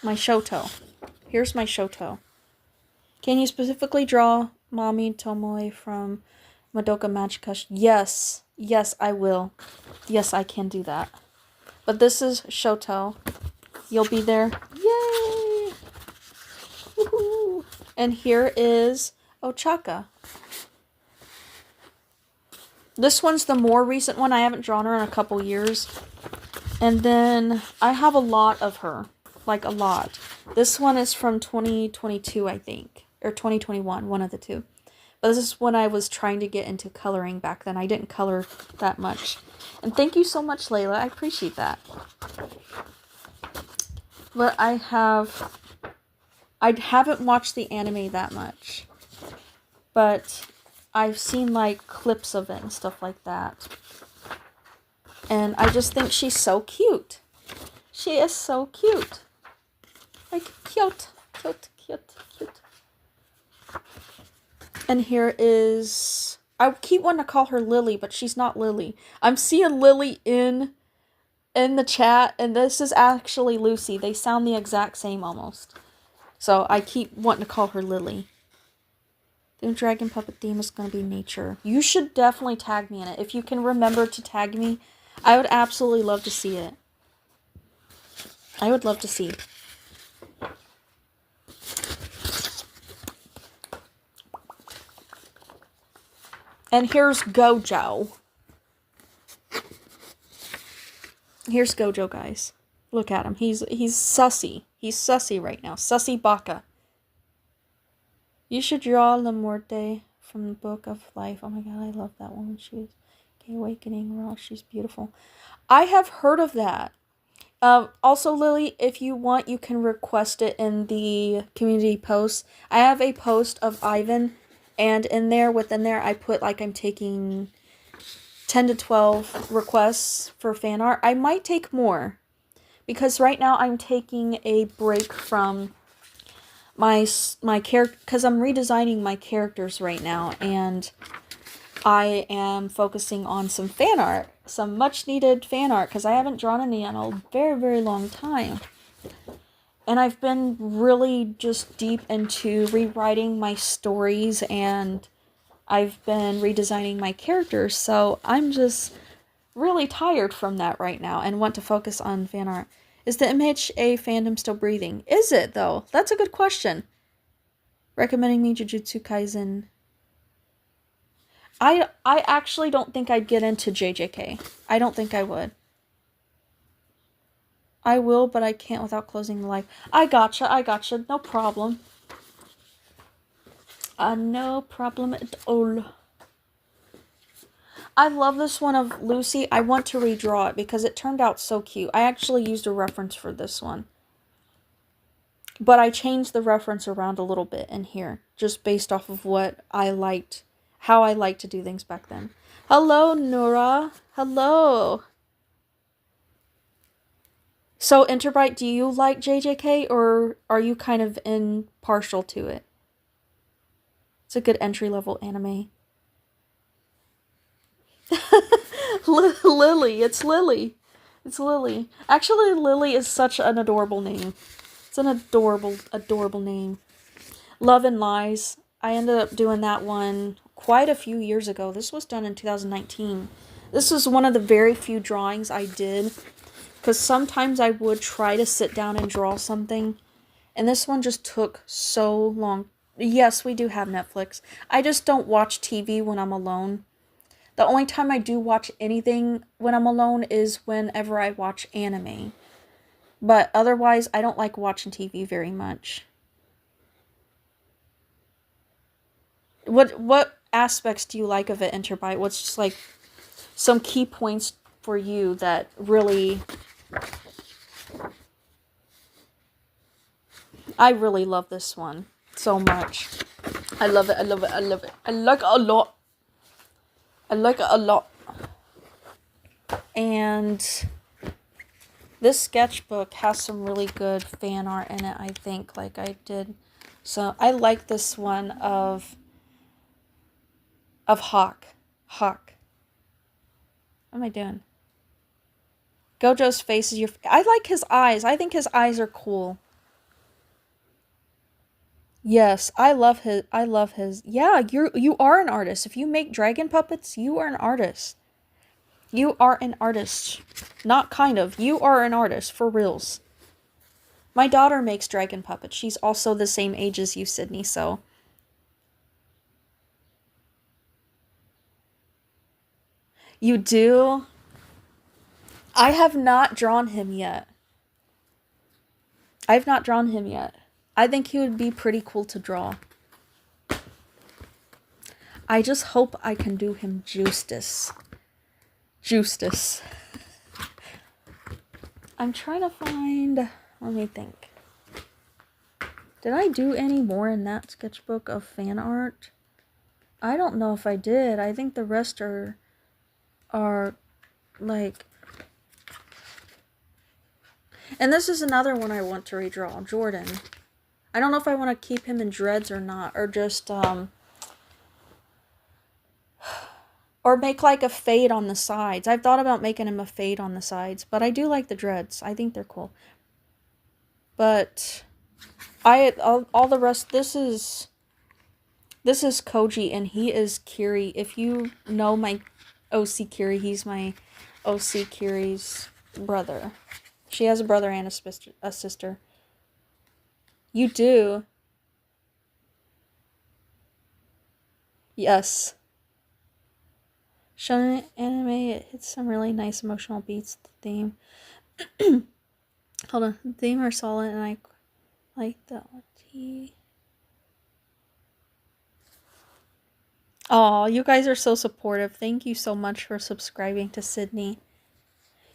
Shoto. Here's my Shoto. Can you specifically draw Mami Tomoe from Madoka Magica? Yes, I will. Yes, I can do that. But this is Shoto. You'll be there. Yay! Woohoo! And here is Ochaka. This one's the more recent one. I haven't drawn her in a couple years. And then I have a lot of her. Like, a lot. This one is from 2022, I think. Or 2021, one of the two. But this is when I was trying to get into coloring back then. I didn't color that much. And thank you so much, Layla. I appreciate that. But I haven't watched the anime that much. But I've seen like clips of it and stuff like that. And I just think she's so cute. She is so cute. Like, cute. And here is... I keep wanting to call her Lily, but she's not Lily. I'm seeing Lily in the chat, and this is actually Lucy. They sound the exact same almost. So I keep wanting to call her Lily. The dragon puppet theme is going to be nature. You should definitely tag me in it. If you can remember to tag me, I would absolutely love to see it. I would love to see. And here's Gojo. Here's Gojo, guys. Look at him. He's sussy. He's sussy right now. Sussy Baka. You should draw La Muerte from the Book of Life. Oh my god, I love that woman. She's awakening. Well, she's beautiful. I have heard of that. Also, Lily, if you want, you can request it in the community post. I have a post of Ivan, and within there, I put like I'm taking 10 to 12 requests for fan art. I might take more, because right now I'm taking a break from my character, because I'm redesigning my characters right now, and I am focusing on some fan art, some much needed fan art, because I haven't drawn any in a very, very long time. And I've been really just deep into rewriting my stories, and I've been redesigning my characters, so I'm just really tired from that right now and want to focus on fan art. Is the MHA fandom still breathing? Is it, though? That's a good question. Recommending me Jujutsu Kaisen. I actually don't think I'd get into JJK. I don't think I would. I will, but I can't without closing the live. I gotcha. No problem. No problem at all. I love this one of Lucy. I want to redraw it because it turned out so cute. I actually used a reference for this one. But I changed the reference around a little bit in here, just based off of what I liked, how I liked to do things back then. Hello, Nora. Hello. So, Interbright, do you like JJK, or are you kind of impartial to it? It's a good entry-level anime. Lily. It's Lily. It's Lily. Actually, Lily is such an adorable name. It's an adorable name. Love and Lies. I ended up doing that one quite a few years ago. This was done in 2019. This was one of the very few drawings I did, because sometimes I would try to sit down and draw something, and this one just took so long. Yes, we do have Netflix. I just don't watch TV when I'm alone. The only time I do watch anything when I'm alone is whenever I watch anime. But otherwise, I don't like watching TV very much. What aspects do you like of it, Interbyte? What's just like some key points for you that really... I really love this one so much. I love it. I like it a lot. I like it a lot. And this sketchbook has some really good fan art in it, I think, like I did. So I like this one of Hawk. What am I doing? Gojo's face is I like his eyes. I think his eyes are cool. Yes, I love his. Yeah, you are an artist. If you make dragon puppets, you are an artist. You are an artist. Not kind of. You are an artist, for reals. My daughter makes dragon puppets. She's also the same age as you, Sydney, so... You do? I have not drawn him yet. I think he would be pretty cool to draw. I just hope I can do him justice. Justice. I'm trying to find... Let me think. Did I do any more in that sketchbook of fan art? I don't know if I did. I think the rest are like... And this is another one I want to redraw. Jordan. I don't know if I want to keep him in dreads or not. Or just, or make like a fade on the sides. I've thought about making him a fade on the sides. But I do like the dreads. I think they're cool. But... all the rest... This is Koji, and he is Kiri. If you know my OC Kiri, he's my OC Kiri's brother. She has a brother and a sister. You do? Yes. Shonen anime, it hits some really nice emotional beats. The theme. Hold on. The theme are solid, and I like the OT. Aw, you guys are so supportive. Thank you so much for subscribing to Sydney.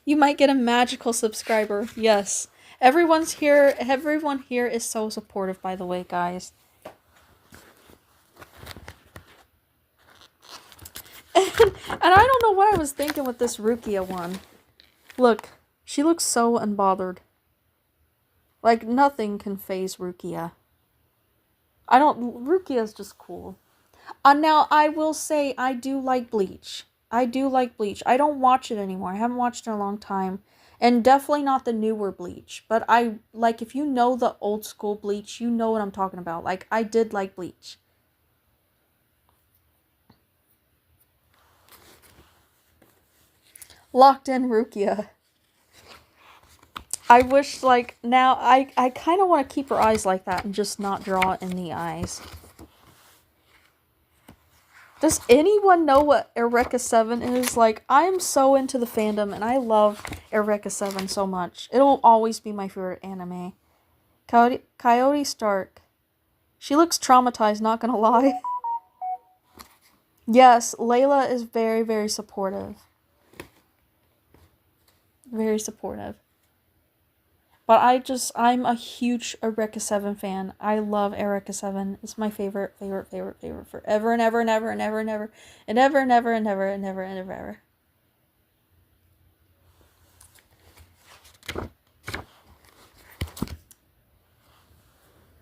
You might get a magical subscriber. Yes. Everyone here is so supportive, by the way, guys. And I don't know what I was thinking with this Rukia one. Look, she looks so unbothered. Like, nothing can faze Rukia. Rukia's just cool. Now, I will say, I do like Bleach. I don't watch it anymore. I haven't watched it in a long time. And definitely not the newer Bleach. But if you know the old school Bleach, you know what I'm talking about. Like, I did like Bleach. Locked in Rukia. I wish, now, I kind of want to keep her eyes like that and just not draw in the eyes. Does anyone know what Eureka 7 is? Like, I am so into the fandom, and I love Eureka 7 so much. It'll always be my favorite anime. Coyote Stark. She looks traumatized, not gonna lie. Yes, Layla is very, very supportive. Very supportive. But I'm a huge Eureka 7 fan. I love Eureka 7. It's my favorite forever and ever and ever and ever and ever and ever and ever and ever and ever and ever and ever.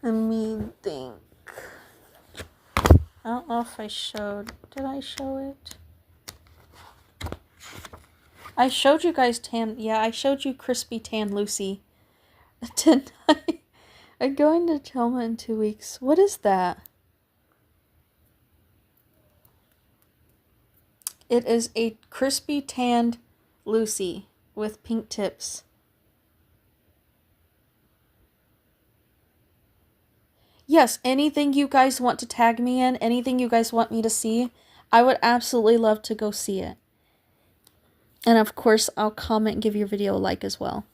Let me think. I don't know if I showed... Did I show it? I showed you guys tan... Yeah, I showed you crispy tan Lucy. Tonight. I'm going to Thelma in 2 weeks. What is that? It is a crispy tanned Lucy with pink tips. Yes, anything you guys want to tag me in, anything you guys want me to see, I would absolutely love to go see it. And of course, I'll comment and give your video a like as well.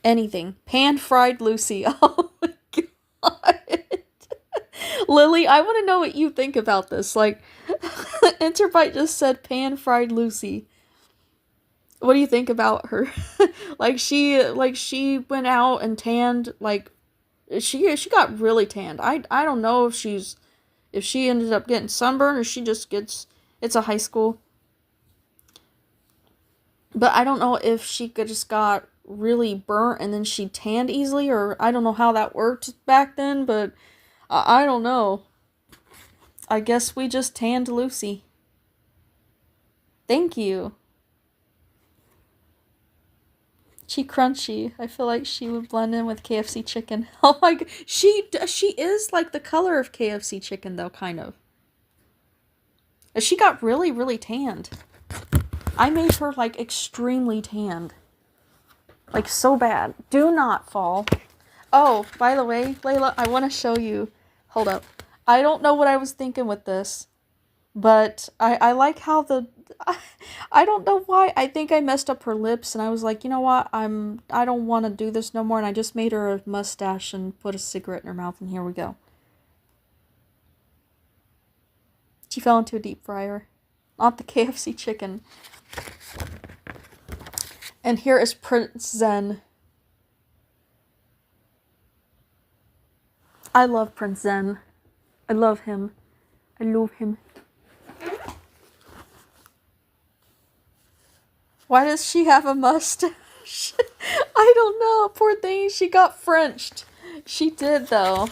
Anything. Pan-fried Lucy. Oh my god. Lily, I want to know what you think about this. Like, Interbite just said pan-fried Lucy. What do you think about her? she went out and tanned, she got really tanned. I don't know if she ended up getting sunburn or she just it's a high school. But I don't know if she just got really burnt and then she tanned easily, or I don't know how that worked back then, but I don't know. I guess we just tanned Lucy. Thank you. She crunchy. I feel like she would blend in with KFC chicken. Oh my god. She is like the color of KFC chicken though, kind of. She got really, really tanned. I made her like extremely tanned. Like so bad. Do not fall. Oh, by the way, Layla, I want to show you. Hold up. I don't know what I was thinking with this. But I like how I don't know why. I think I messed up her lips and I was like, you know what? I don't want to do this no more. And I just made her a mustache and put a cigarette in her mouth and here we go. She fell into a deep fryer. Not the KFC chicken. And here is Prince Zen. I love Prince Zen. I love him. I love him. Why does she have a mustache? I don't know. Poor thing. She got Frenched. She did, though.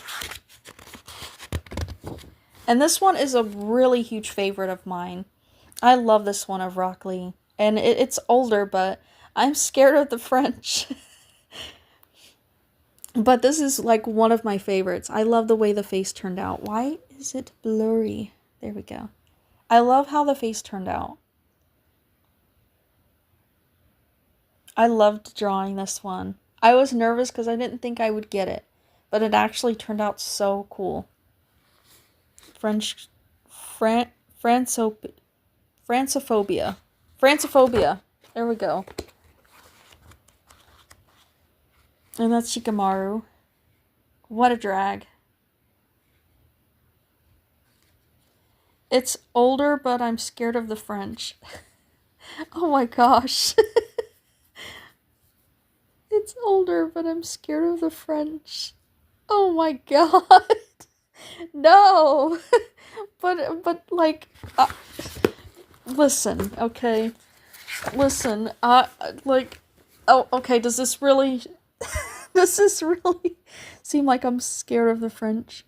And this one is a really huge favorite of mine. I love this one of Rock Lee. And it's older, but I'm scared of the French. But this is like one of my favorites. I love the way the face turned out. Why is it blurry? There we go. I love how the face turned out. I loved drawing this one. I was nervous because I didn't think I would get it. But it actually turned out so cool. Francophobia. There we go. And that's Shikamaru. What a drag. It's older, but I'm scared of the French. Oh my gosh. It's older, but I'm scared of the French. Oh my god. No. But like, listen, okay? Listen, like, oh, okay, does this really seem like I'm scared of the French?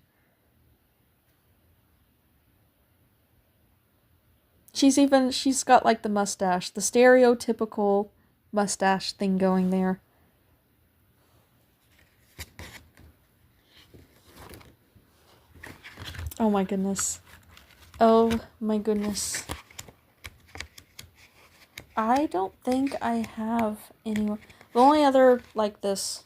She's got like the mustache, the stereotypical mustache thing going there. Oh my goodness. Oh my goodness. I don't think I have any. The only other like this.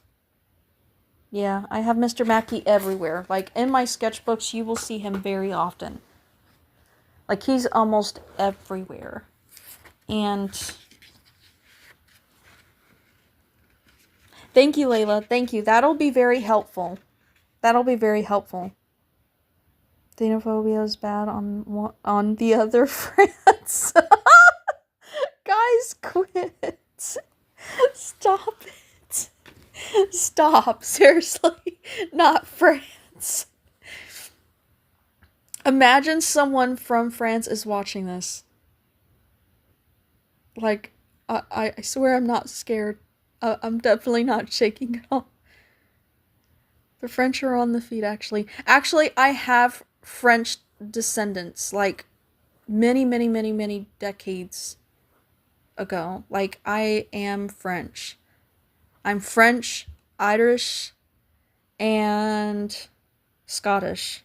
Yeah, I have Mr. Mackey everywhere. Like in my sketchbooks, you will see him very often. Like he's almost everywhere. And thank you, Layla. Thank you. That'll be very helpful. That'll be very helpful. Xenophobia is bad on the other friends. Guys, quit. Stop it. Stop. Seriously. Not France. Imagine someone from France is watching this. Like, I swear I'm not scared. I'm definitely not shaking at all. The French are on the feet, actually. Actually, I have French descendants, like, many decades ago. Like, I am French. I'm French, Irish, and Scottish.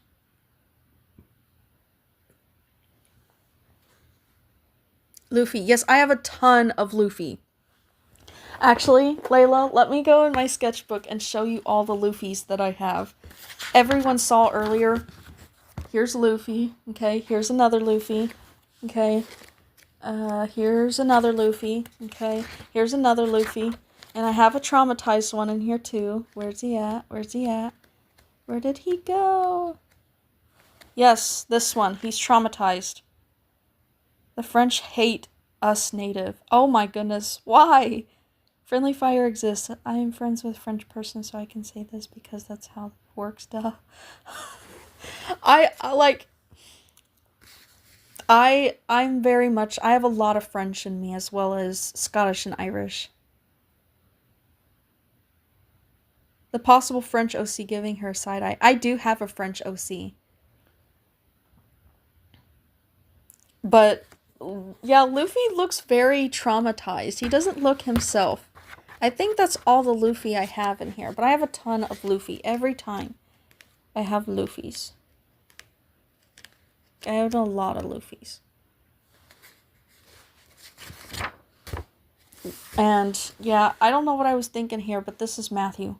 Luffy. Yes, I have a ton of Luffy. Actually, Layla, let me go in my sketchbook and show you all the Luffys that I have. Everyone saw earlier. Here's Luffy. Okay, here's another Luffy. Okay. Here's another Luffy. Okay. Here's another Luffy. And I have a traumatized one in here too. Where's he at? Where's he at? Where did he go? Yes, this one. He's traumatized. The French hate us native. Oh my goodness. Why? Friendly fire exists. I am friends with French person, so I can say this because that's how it works, duh. I'm very much, I have a lot of French in me as well as Scottish and Irish. The possible French OC giving her a side eye. I do have a French OC. But, yeah, Luffy looks very traumatized. He doesn't look himself. I think that's all the Luffy I have in here. But I have a ton of Luffy every time I have Luffys. I have a lot of Luffys. And, yeah, I don't know what I was thinking here, but this is Matthew.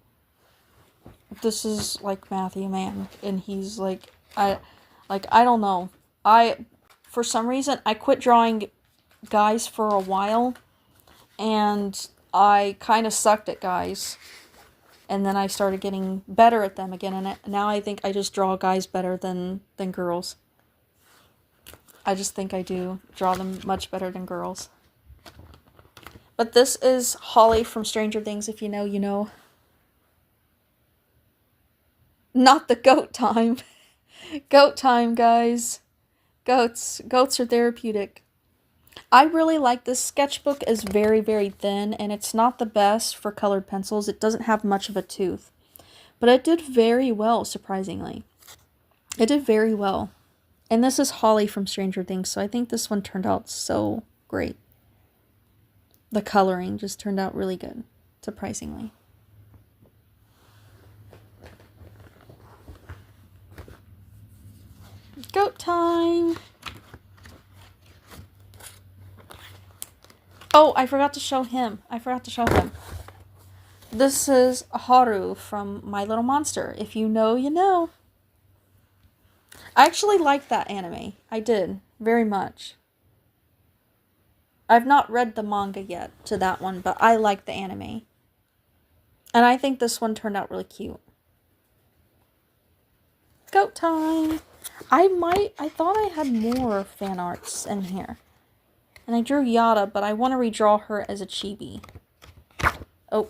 This is, like, Matthew, man. And he's, like, I don't know. For some reason, I quit drawing guys for a while. And I kind of sucked at guys. And then I started getting better at them again. And now I think I just draw guys better than girls. I just think I do draw them much better than girls. But this is Holly from Stranger Things. If you know, you know. Not the goat time. Goat time, guys. Goats. Goats are therapeutic. I really like this sketchbook. Is very, very thin, and it's not the best for colored pencils. It doesn't have much of a tooth. But it did very well, surprisingly. It did very well. And this is Holly from Stranger Things, so I think this one turned out so great. The coloring just turned out really good, surprisingly. Goat time! Oh, I forgot to show him. This is Haru from My Little Monster. If you know, you know. I actually liked that anime. I did. Very much. I've not read the manga yet to that one, but I like the anime. And I think this one turned out really cute. Goat time! I thought I had more fan arts in here. And I drew Yada, but I want to redraw her as a chibi. Oh.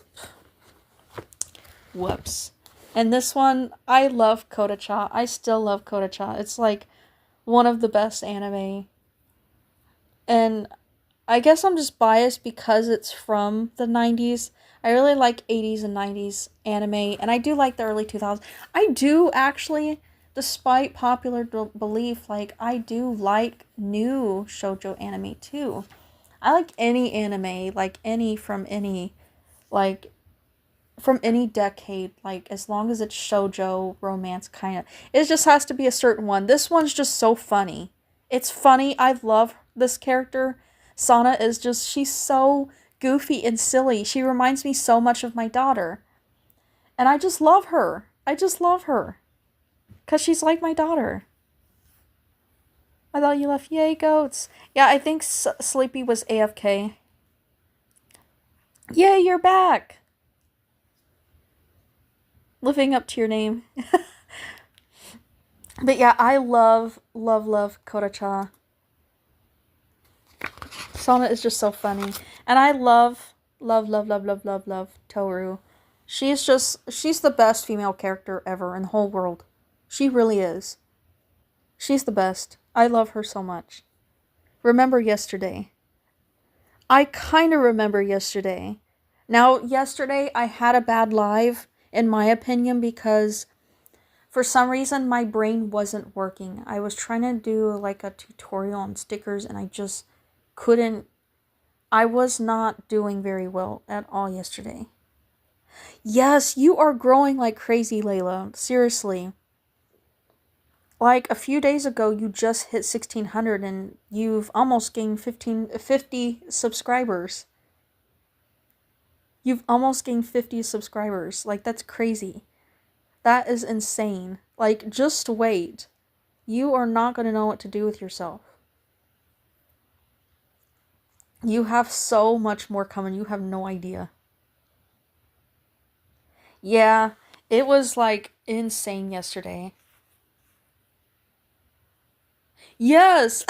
Whoops. And this one, I love Kodacha. I still love Kodacha. It's like one of the best anime. And I guess I'm just biased because it's from the 90s. I really like 80s and 90s anime. And I do like the early 2000s. I do actually, despite popular belief, like, I do like new shoujo anime too. I like any anime, like from any decade, like, as long as it's shoujo, romance, kind of. It just has to be a certain one. This one's just so funny. It's funny. I love this character. Sana is just, she's so goofy and silly. She reminds me so much of my daughter. And I just love her. I just love her. Because she's like my daughter. I thought you left. Yay, goats. Yeah, I think Sleepy was AFK. Yay, you're back. Living up to your name. But yeah, I love Kodacha. Sana is just so funny. And I love Toru. She's the best female character ever in the whole world. She really is. She's the best. I love her so much. Remember yesterday. I kind of remember yesterday. Now, yesterday I had a bad live, in my opinion, because for some reason my brain wasn't working. I was trying to do like a tutorial on stickers and I just couldn't. I was not doing very well at all yesterday. Yes, you are growing like crazy, Layla. Seriously. Like, a few days ago, you just hit 1,600 and you've almost gained 50 subscribers. You've almost gained 50 subscribers. Like, that's crazy. That is insane. Like, just wait. You are not going to know what to do with yourself. You have so much more coming. You have no idea. Yeah, it was, like, insane yesterday. Yes!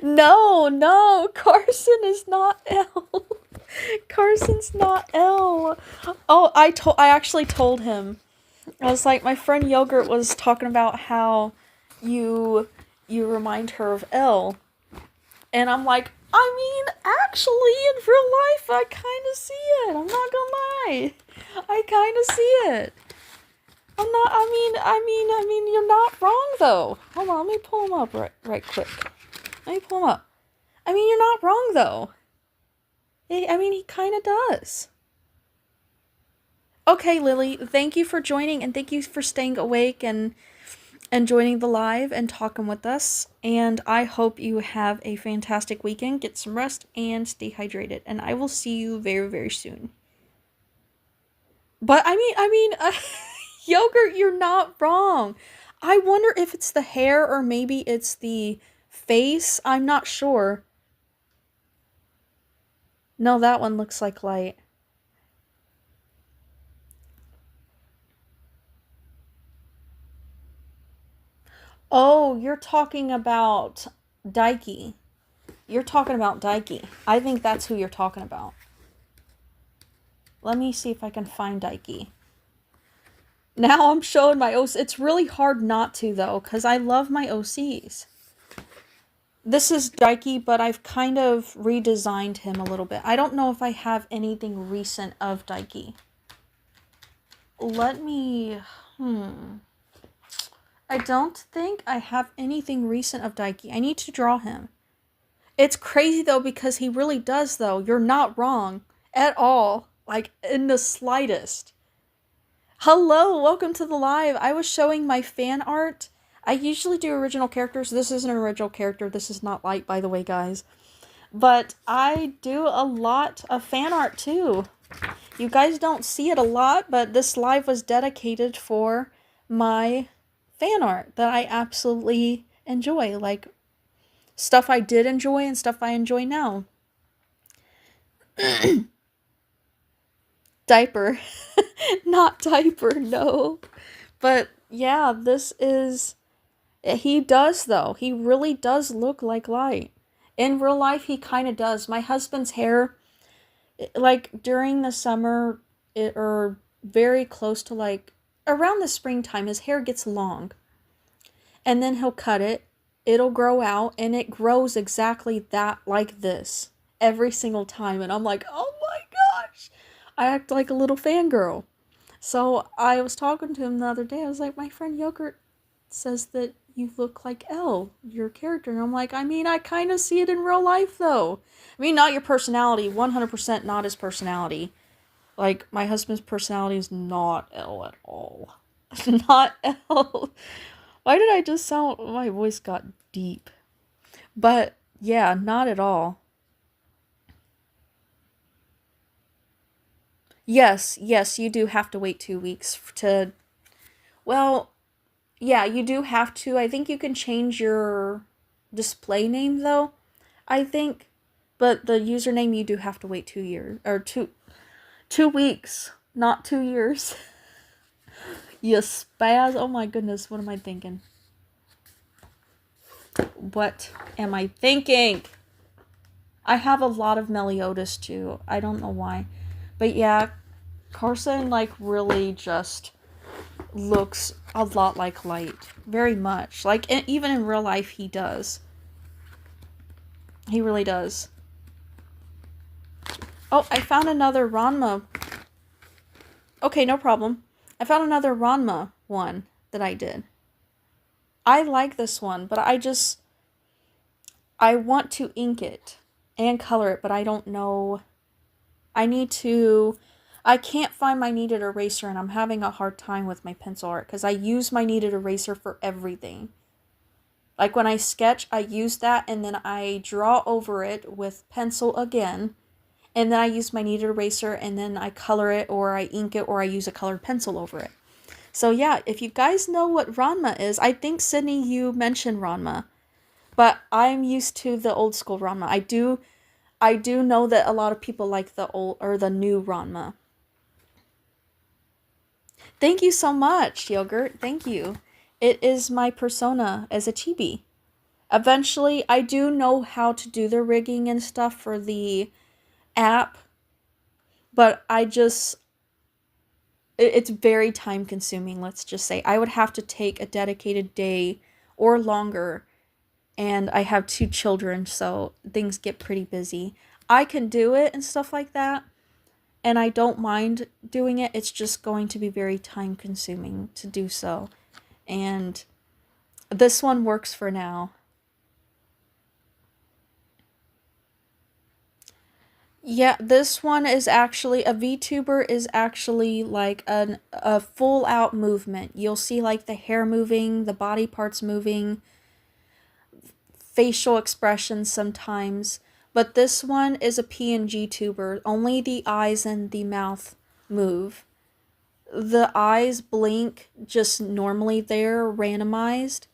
No, Carson is not L. Carson's not L. Oh, I actually told him. I was like, my friend Yogurt was talking about how you remind her of L. And I'm like, I mean, actually, in real life, I kind of see it. I'm not gonna lie. I kind of see it. I mean, you're not wrong, though. Hold on, let me pull him up right quick. Let me pull him up. I mean, you're not wrong, though. I mean, he kind of does. Okay, Lily, thank you for joining, and thank you for staying awake and joining the live and talking with us. And I hope you have a fantastic weekend. Get some rest and stay hydrated. And I will see you very, very soon. But, I mean, Yogurt, you're not wrong. I wonder if it's the hair or maybe it's the face. I'm not sure. No, that one looks like light. Oh, you're talking about Daiki. You're talking about Daiki. I think that's who you're talking about. Let me see if I can find Daiki. Now I'm showing my OC. It's really hard not to, though, because I love my OCs. This is Daiki, but I've kind of redesigned him a little bit. I don't know if I have anything recent of Daiki. Let me... I don't think I have anything recent of Daiki. I need to draw him. It's crazy, though, because he really does, though. You're not wrong at all. Like, in the slightest. Hello, welcome to the live. I was showing my fan art. I usually do original characters. This is an original character. This is not light, by the way, guys. But I do a lot of fan art, too. You guys don't see it a lot, but this live was dedicated for my fan art that I absolutely enjoy. Like, stuff I did enjoy and stuff I enjoy now. Diaper. Not diaper, no. But yeah, this is... He does, though. He really does look like light. In real life, he kind of does. My husband's hair, like, during the summer, or very close to, like, around the springtime, his hair gets long. And then he'll cut it. It'll grow out, and it grows exactly that, like this. Every single time. And I'm like, oh my gosh! I act like a little fangirl. So I was talking to him the other day. I was like, my friend Yogurt says that you look like Elle, your character. And I'm like, I mean, I kind of see it in real life, though. I mean, not your personality. 100% not his personality. Like, my husband's personality is not Elle at all. Not Elle. Why did I just sound... My voice got deep. But, yeah, not at all. Yes, you do have to wait 2 weeks to... Well, yeah, you do have to. I think you can change your display name, though. I think. But the username, you do have to wait 2 years. Or 2 weeks. Not 2 years. You spaz. Oh my goodness, what am I thinking? What am I thinking? I have a lot of Meliodas, too. I don't know why. But yeah, Carson, like, really just looks a lot like light. Very much. Like, even in real life, he does. He really does. Oh, I found another Ranma. Okay, no problem. I found another Ranma one that I did. I like this one, but I want to ink it and color it, but I don't know. I can't find my kneaded eraser, and I'm having a hard time with my pencil art because I use my kneaded eraser for everything. Like, when I sketch, I use that, and then I draw over it with pencil again, and then I use my kneaded eraser, and then I color it, or I ink it, or I use a colored pencil over it. So yeah, if you guys know what Ranma is, I think, Sydney, you mentioned Ranma, but I'm used to the old school Ranma. I do know that a lot of people like the old, or the new Ranma. Thank you so much, Yogurt. Thank you. It is my persona as a chibi. Eventually, I do know how to do the rigging and stuff for the app, but it's very time consuming, let's just say. I would have to take a dedicated day or longer, and I have 2 children, so things get pretty busy. I can do it and stuff like that, and I don't mind doing it. It's just going to be very time consuming to do so. And this one works for now. Yeah, this one is actually, a VTuber is actually like a full out movement. You'll see like the hair moving, the body parts moving, facial expressions sometimes. But this one is a PNG tuber. Only the eyes and the mouth move. The eyes blink just normally, they're randomized,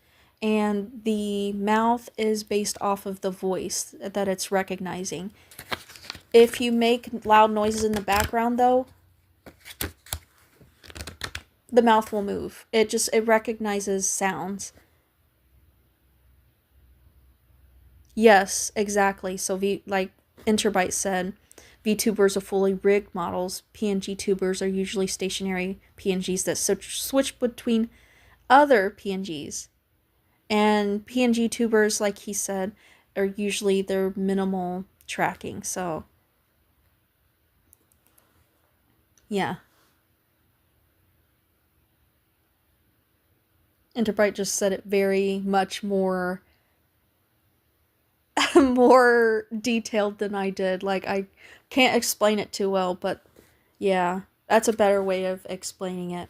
and the mouth is based off of the voice that it's recognizing. If you make loud noises in the background, though, the mouth will move. It recognizes sounds. Yes, exactly. So like Interbyte said, VTubers are fully rigged models. PNG tubers are usually stationary PNGs that switch between other PNGs. And PNG tubers, like he said, are usually their minimal tracking. So, yeah. Interbyte just said it very much more more detailed than I did. Like, I can't explain it too well, but yeah, that's a better way of explaining it.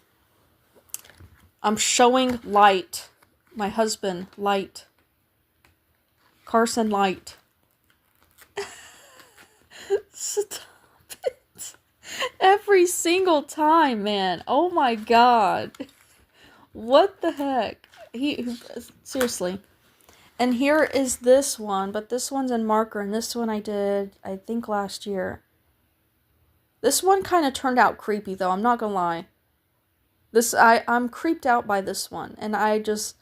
I'm showing Light. My husband, Light. Carson Light. Stop it. Every single time, man. Oh my god. What the heck? Seriously. And here is this one, but this one's in marker, and this one I did, I think, last year. This one kind of turned out creepy, though, I'm not gonna lie. I'm creeped out by this one, and I just...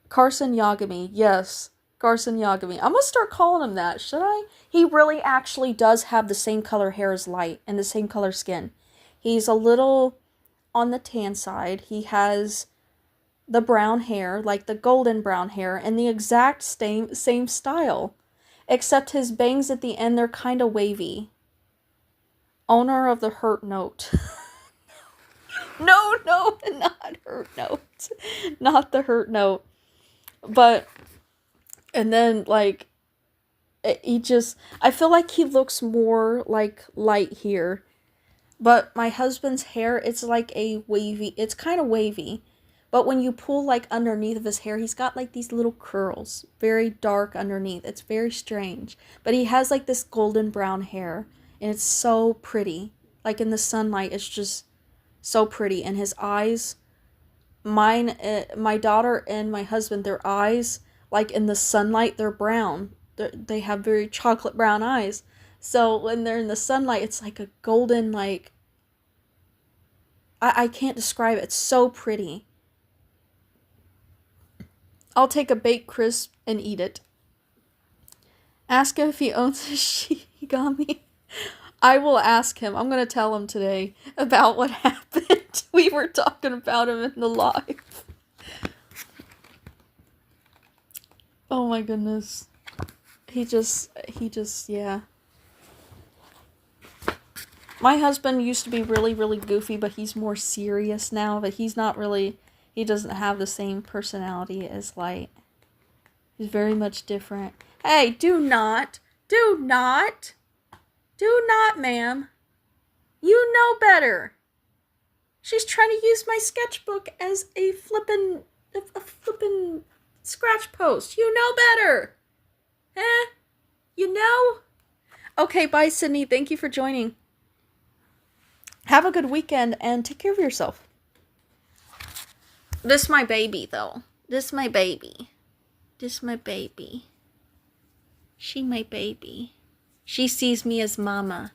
Carson Yagami, yes. Carson Yagami. I'm gonna start calling him that, should I? He really actually does have the same color hair as Light, and the same color skin. He's a little on the tan side. He has the brown hair, like the golden brown hair, and the exact same style. Except his bangs at the end, they're kind of wavy. Owner of the Hurt Note. No, not Hurt Note. Not the Hurt Note. But, and then, like, I feel like he looks more like Light here. But my husband's hair, it's like it's kind of wavy. But when you pull, like, underneath of his hair, he's got, like, these little curls. Very dark underneath. It's very strange. But he has, like, this golden brown hair. And it's so pretty. Like, in the sunlight, it's just so pretty. And his eyes, my daughter and my husband, their eyes, like, in the sunlight, they're brown. They have very chocolate brown eyes. So when they're in the sunlight, it's like a golden, like... I can't describe it. It's so pretty. I'll take a baked crisp and eat it. Ask him if he owns a Shigami. I will ask him. I'm going to tell him today about what happened. We were talking about him in the live. Oh my goodness. He just, yeah. My husband used to be really, really goofy, but he's more serious now. But he's not really... He doesn't have the same personality as Light. He's very much different. Hey, do not, ma'am. You know better. She's trying to use my sketchbook as a flippin' scratch post. You know better. Eh? You know? Okay, bye, Sydney. Thank you for joining. Have a good weekend and take care of yourself. This my baby, though. This my baby. She my baby. She sees me as mama.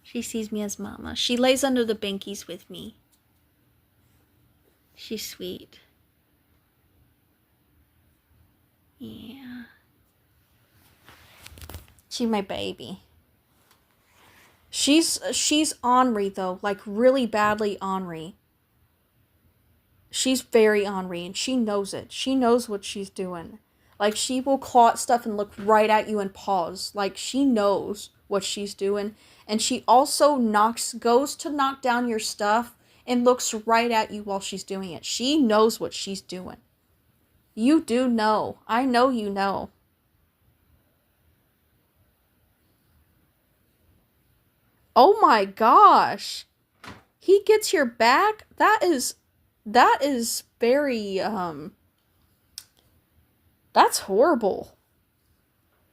She lays under the binkies with me. She's sweet. Yeah. She my baby. She's ornery, though. Like, really badly ornery. She's very ornery, and she knows it. She knows what she's doing. Like, she will claw at stuff and look right at you and pause. Like, she knows what she's doing. And she also goes to knock down your stuff and looks right at you while she's doing it. She knows what she's doing. You do know. I know you know. Oh my gosh. He gets your back? That is very, that's horrible.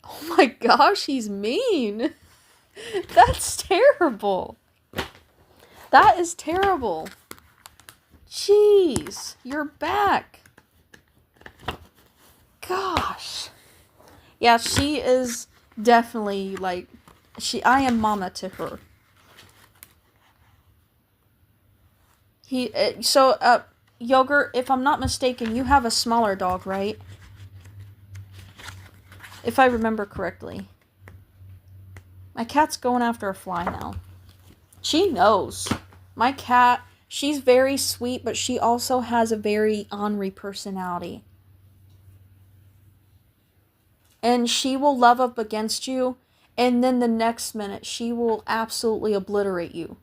Oh my gosh, he's mean. That's terrible. That is terrible. Jeez, your back. Gosh. Yeah, she is definitely, like, I am mama to her. Yogurt, if I'm not mistaken, you have a smaller dog, right? if I remember correctly. My cat's going after a fly now. She knows. My cat, she's very sweet, but she also has a very ornery personality. And she will love up against you, and then the next minute, she will absolutely obliterate you.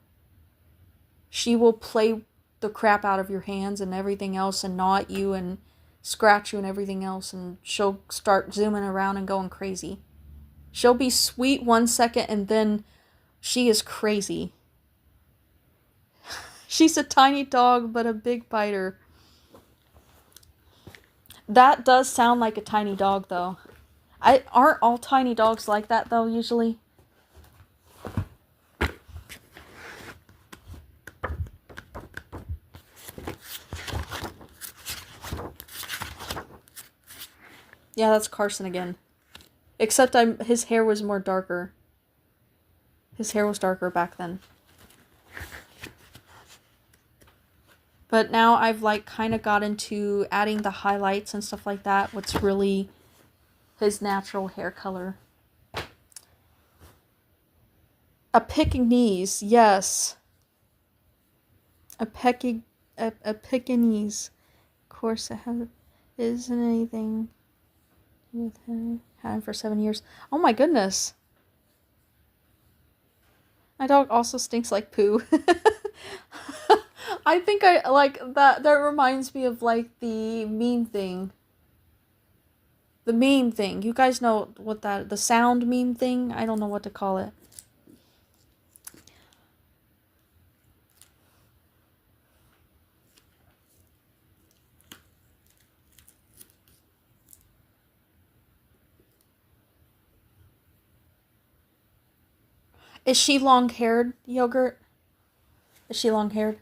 She will play the crap out of your hands and everything else and gnaw at you and scratch you and everything else, and she'll start zooming around and going crazy. She'll be sweet 1 second and then she is crazy. She's a tiny dog but a big biter. That does sound like a tiny dog though. Aren't all tiny dogs like that though usually? Yeah, that's Carson again. Except his hair was more darker. His hair was darker back then. But now I've like kind of got into adding the highlights and stuff like that. What's really his natural hair color. A Pekingese, yes. A Pekingese. Of course it isn't anything with him. Had him for 7 years. Oh my goodness. My dog also stinks like poo. I think I like that. That reminds me of like the meme thing. The meme thing. You guys know what the sound meme thing? I don't know what to call it. Is she long-haired, Yogurt? Is she long-haired?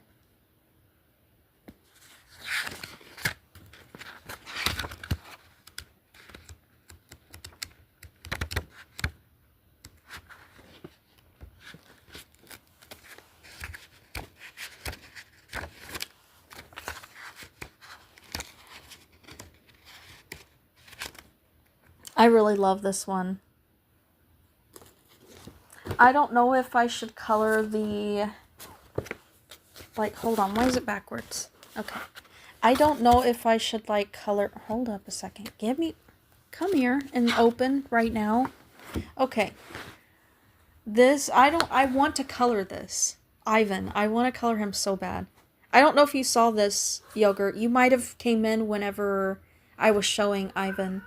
I really love this one. I don't know if I should color the... Like, hold on. Why is it backwards? Okay. I don't know if I should, like, color... Hold up a second. Come here and open right now. Okay. This, I want to color this. Ivan. I want to color him so bad. I don't know if you saw this, Yogurt. You might have came in whenever I was showing Ivan.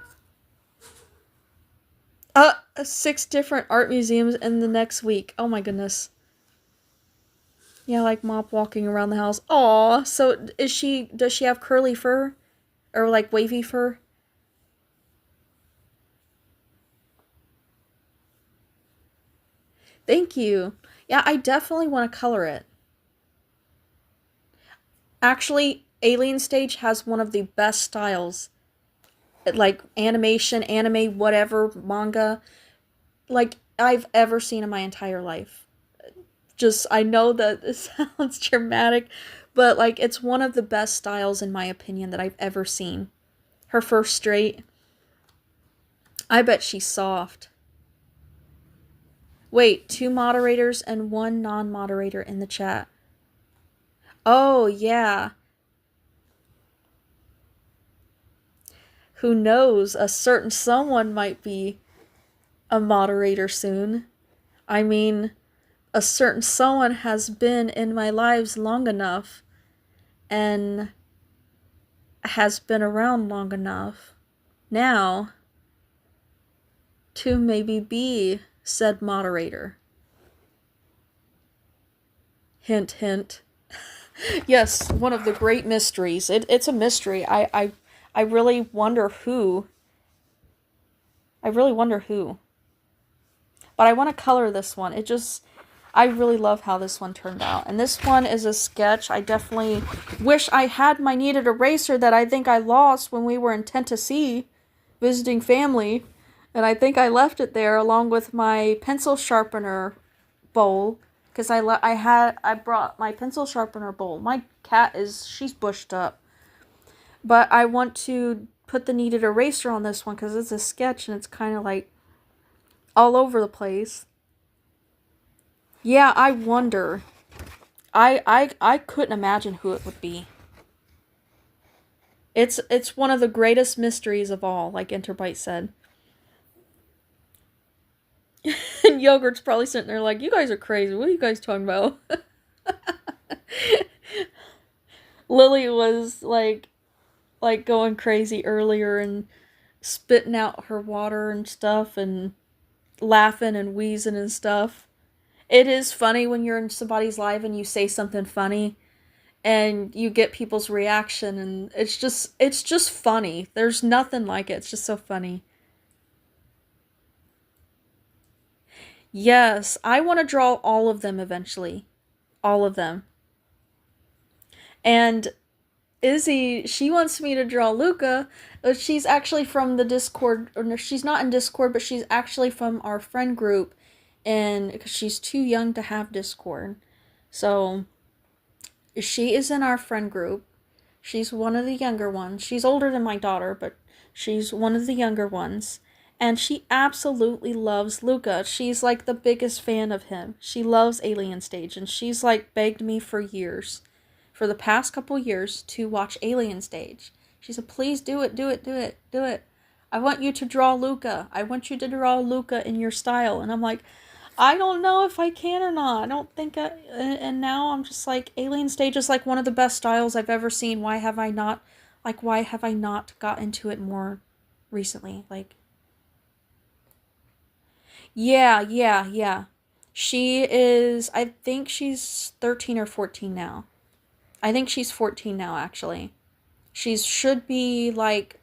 6 different art museums in the next week. Oh my goodness. Yeah, like Mop walking around the house. Aw, so does she have curly fur? Or like wavy fur? Thank you. Yeah, I definitely want to color it. Actually, Alien Stage has one of the best styles. Like animation, anime, whatever, manga, like I've ever seen in my entire life. Just, I know that this sounds dramatic, but like it's one of the best styles in my opinion that I've ever seen. Her first straight. I bet she's soft. Wait, 2 moderators and 1 non-moderator in the chat. Oh, yeah. Who knows? A certain someone might be a moderator soon. I mean, a certain someone has been in my lives long enough and has been around long enough now to maybe be said moderator. Hint, hint. Yes, one of the great mysteries. It's a mystery. I really wonder who. I really wonder who. But I want to color this one. I really love how this one turned out. And this one is a sketch. I definitely wish I had my kneaded eraser that I think I lost when we were in Tennessee visiting family. And I think I left it there along with my pencil sharpener bowl. Because I brought my pencil sharpener bowl. My cat she's bushed up. But I want to put the kneaded eraser on this one because it's a sketch and it's kind of like all over the place. Yeah, I wonder. I couldn't imagine who it would be. It's one of the greatest mysteries of all, like Interbite said. And Yogurt's probably sitting there like, you guys are crazy. What are you guys talking about? Lily was like going crazy earlier and spitting out her water and stuff and laughing and wheezing and stuff. It is funny when you're in somebody's live and you say something funny and you get people's reaction, and it's just funny. There's nothing like it. It's just so funny. Yes, I want to draw all of them eventually. All of them. And Izzy, she wants me to draw Luca. She's actually from the Discord, or no, she's not in Discord, but she's actually from our friend group, and because she's too young to have Discord. So she is in our friend group. She's one of the younger ones. She's older than my daughter, but she's one of the younger ones. And she absolutely loves Luca. She's like the biggest fan of him. She loves Alien Stage, and she's like begged me for years, for the past couple years, to watch Alien Stage. She said, please do it, do it, do it, do it. I want you to draw Luca. I want you to draw Luca in your style. And I'm like, I don't know if I can or not. I don't think I. And now I'm just like, Alien Stage is like one of the best styles I've ever seen. Why have I not, why have I not got into it more recently? Like, yeah, yeah, yeah. She is, I think she's 13 or 14 now. I think she's 14 now, actually. She should be like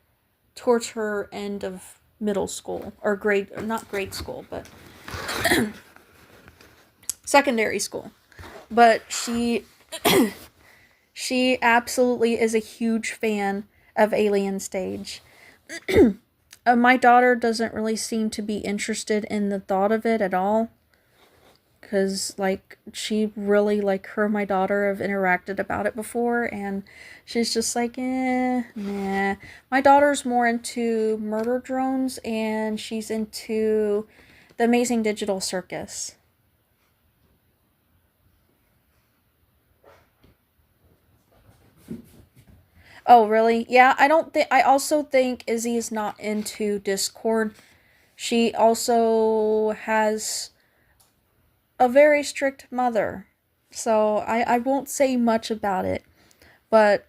towards her end of middle school or not grade school, but secondary school. But she absolutely is a huge fan of Alien Stage. My daughter doesn't really seem to be interested in the thought of it at all. Because, like, she really, like, her and my daughter have interacted about it before, and she's just like, nah. My daughter's more into murder drones, and she's into the Amazing Digital Circus. Oh, really? Yeah, I also think Izzy is not into Discord. She also has a very strict mother. So I won't say much about it, but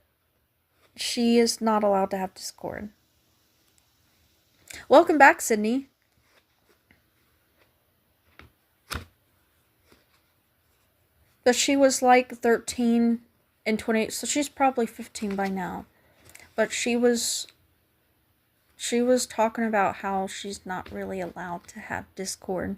she is not allowed to have Discord. Welcome back, Sydney. But she was like 13 and 28, so she's probably 15 by now. But she was talking about how she's not really allowed to have Discord.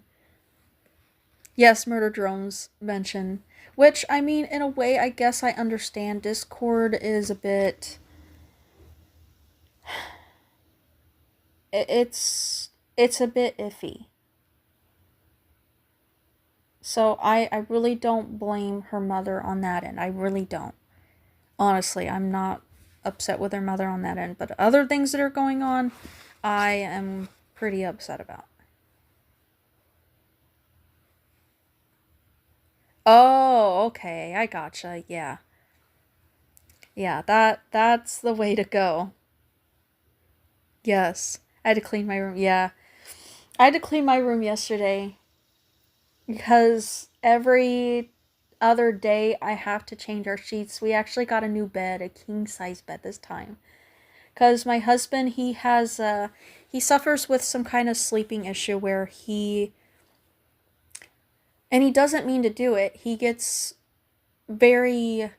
Yes, Murder Drones mentioned. Which, I mean, in a way, I guess I understand. Discord is a bit. It's a bit iffy. So I really don't blame her mother on that end. I really don't. Honestly, I'm not upset with her mother on that end. But other things that are going on, I am pretty upset about. Oh, okay. I gotcha. Yeah. Yeah, that's the way to go. Yes. I had to clean my room. Yeah. I had to clean my room yesterday because every other day I have to change our sheets. We actually got a new bed, a king size bed this time. Cuz my husband, he suffers with some kind of sleeping issue where he doesn't mean to do it. He gets very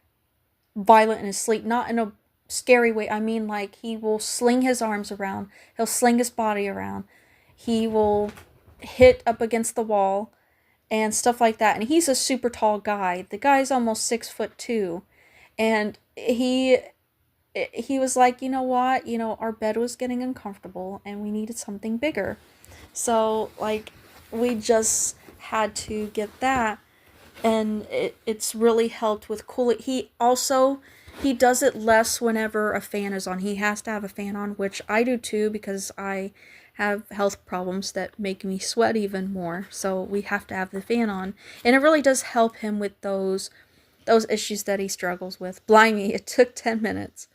violent in his sleep, not in a scary way. I mean, like, he will sling his arms around, he'll sling his body around, he will hit up against the wall and stuff like that. And he's a super tall guy. The guy's almost 6'2", and he was like, you know what, our bed was getting uncomfortable and we needed something bigger. So, like, we just had to get that, and it's really helped with cooling. He also He does it less whenever a fan is on. He has to have a fan on, which I do too because I have health problems that make me sweat even more. So we have to have the fan on. And it really does help him with those issues that he struggles with. Blimey, it took 10 minutes.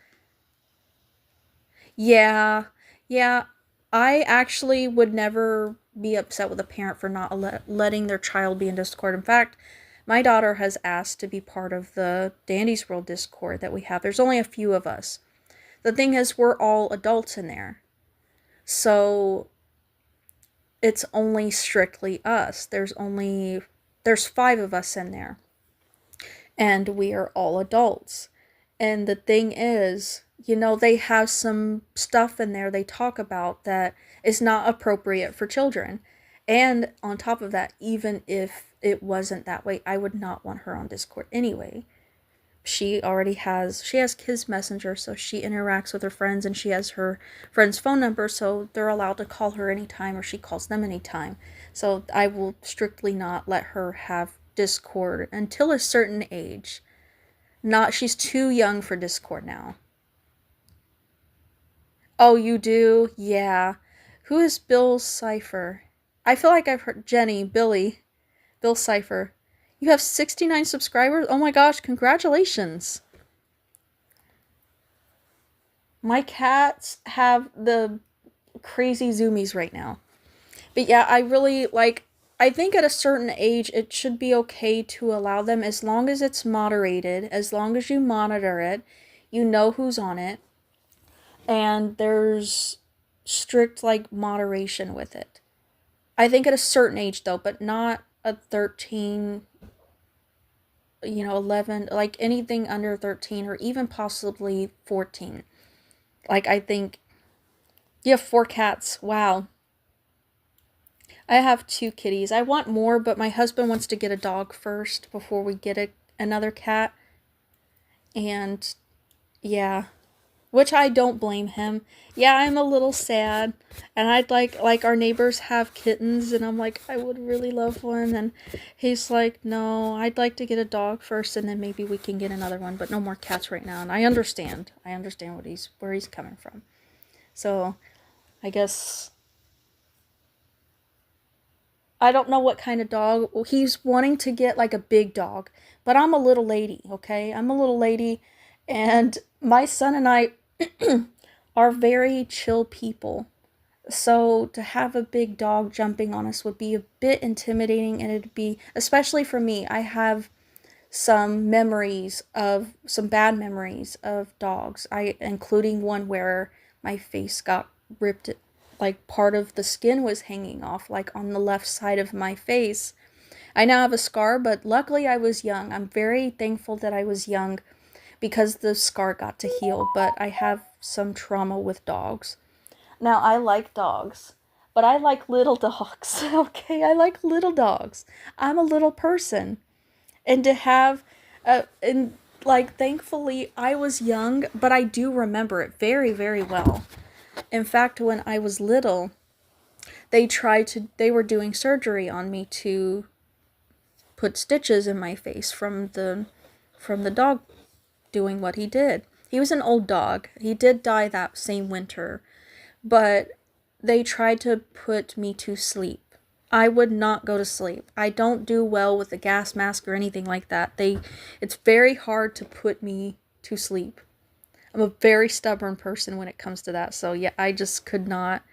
Yeah. Yeah. I actually would never be upset with a parent for not letting their child be in Discord. In fact, my daughter has asked to be part of the Dandy's World Discord that we have. There's only a few of us. The thing is, we're all adults in there. So it's only strictly us. There's 5 of us in there. And we are all adults. And the thing is, they have some stuff in there they talk about that is not appropriate for children. And on top of that, even if it wasn't that way, I would not want her on Discord anyway. She has Kids Messenger, so she interacts with her friends, and she has her friends' phone number, so they're allowed to call her anytime, or she calls them anytime. So I will strictly not let her have Discord until a certain age. Not She's too young for Discord now. Oh, you do? Yeah. Who is Bill Cipher? I feel like I've heard Bill Cipher. You have 69 subscribers? Oh my gosh, congratulations. My cats have the crazy zoomies right now. But yeah, I think at a certain age it should be okay to allow them as long as it's moderated, as long as you monitor it, you know who's on it, and there's strict moderation with it. I think at a certain age though, but not a 13, 11, like anything under 13 or even possibly 14. I think you have 4 cats. Wow. I have 2 kitties. I want more, but my husband wants to get a dog first before we get another cat. And yeah, which I don't blame him. Yeah, I'm a little sad, and I'd like our neighbors have kittens, and I'm like, I would really love one, and he's like, no, I'd like to get a dog first, and then maybe we can get another one, but no more cats right now. And I understand where he's coming from. So I guess I don't know what kind of dog. He's wanting to get a big dog, but I'm a little lady, okay? I'm a little lady, and my son and I are very chill people. So to have a big dog jumping on us would be a bit intimidating, and it'd be, especially for me, I have some bad memories of dogs. Including one where my face got ripped, part of the skin was hanging off, on the left side of my face. I now have a scar, but luckily I was young. I'm very thankful that I was young because the scar got to heal, but I have some trauma with dogs. Now, I like dogs, but I like little dogs, okay? I like little dogs. I'm a little person. And to have, and thankfully, I was young, but I do remember it very, very well. In fact, when I was little, they were doing surgery on me to put stitches in my face from the dog doing what he did. He was an old dog. He did die that same winter, but they tried to put me to sleep. I would not go to sleep. I don't do well with a gas mask or anything like that. It's very hard to put me to sleep. I'm a very stubborn person when it comes to that. So yeah, I just could not.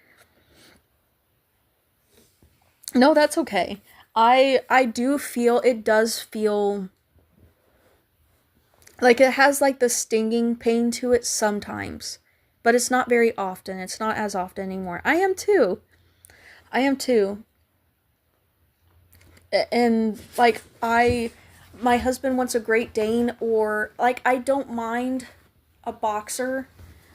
No, that's okay. I do feel it does feel like it has the stinging pain to it sometimes, but it's not very often. It's not as often anymore. I am too. I am too. And my husband wants a Great Dane, or I don't mind a boxer,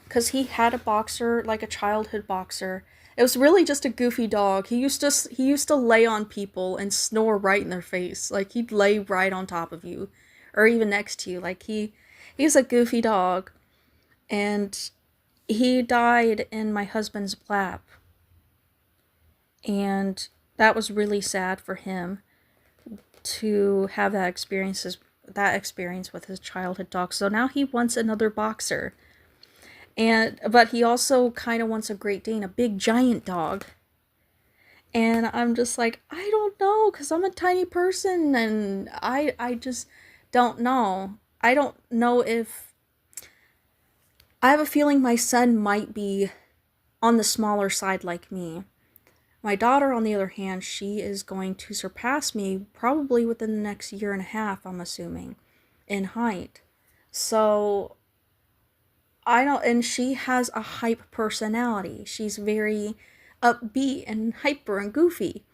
because he had a boxer, a childhood boxer. It was really just a goofy dog. He used to lay on people and snore right in their face. He'd lay right on top of you, or even next to you. He's a goofy dog, and he died in my husband's lap, and that was really sad for him to have that experience that experience with his childhood dog. So now he wants another boxer. But he also kind of wants a Great Dane, a big giant dog. And I'm just like, I don't know, cuz I'm a tiny person and I just don't know. I don't know if I have a feeling my son might be on the smaller side like me. My daughter, on the other hand, she is going to surpass me probably within the next year and a half, I'm assuming, in height. So, I don't, and she has a hype personality. She's very upbeat and hyper and goofy.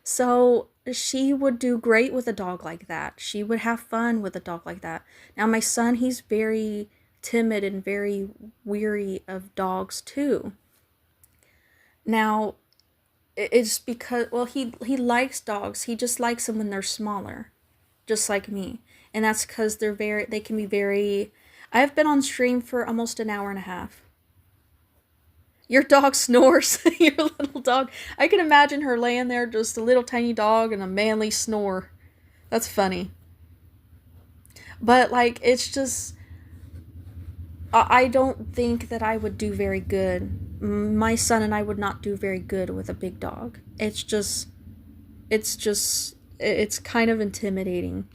So, she would do great with a dog like that. She would have fun with a dog like that. Now, my son, he's very timid and very weary of dogs too. Now, it's because, well, he likes dogs. He just likes them when they're smaller, just like me. And that's because they can be very. I've been on stream for almost an hour and a half. Your dog snores. Your little dog. I can imagine her laying there, just a little tiny dog and a manly snore. That's funny. But like, it's just I don't think that I would do very good. My son and I would not do very good with a big dog. It's kind of intimidating.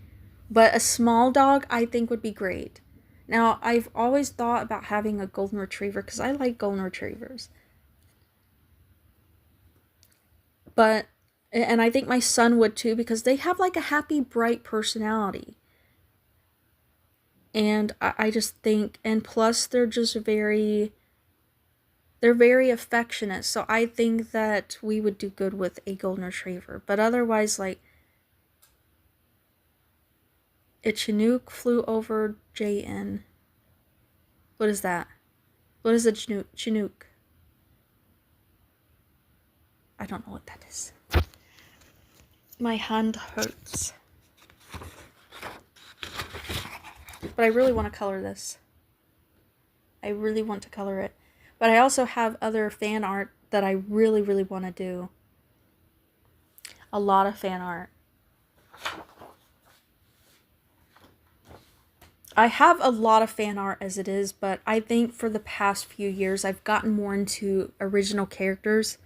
But a small dog, I think, would be great. Now, I've always thought about having a golden retriever because I like golden retrievers. But, and I think my son would too because they have like a happy, bright personality. And I just think, and plus they're very affectionate. So I think that we would do good with a golden retriever. But otherwise, like, a Chinook flew over JN. What is that? What is a Chinook? I don't know what that is. My hand hurts. But I really want to color this. I really want to color it. But I also have other fan art that I really, really want to do. A lot of fan art. I have a lot of fan art as it is, but I think for the past few years I've gotten more into original characters.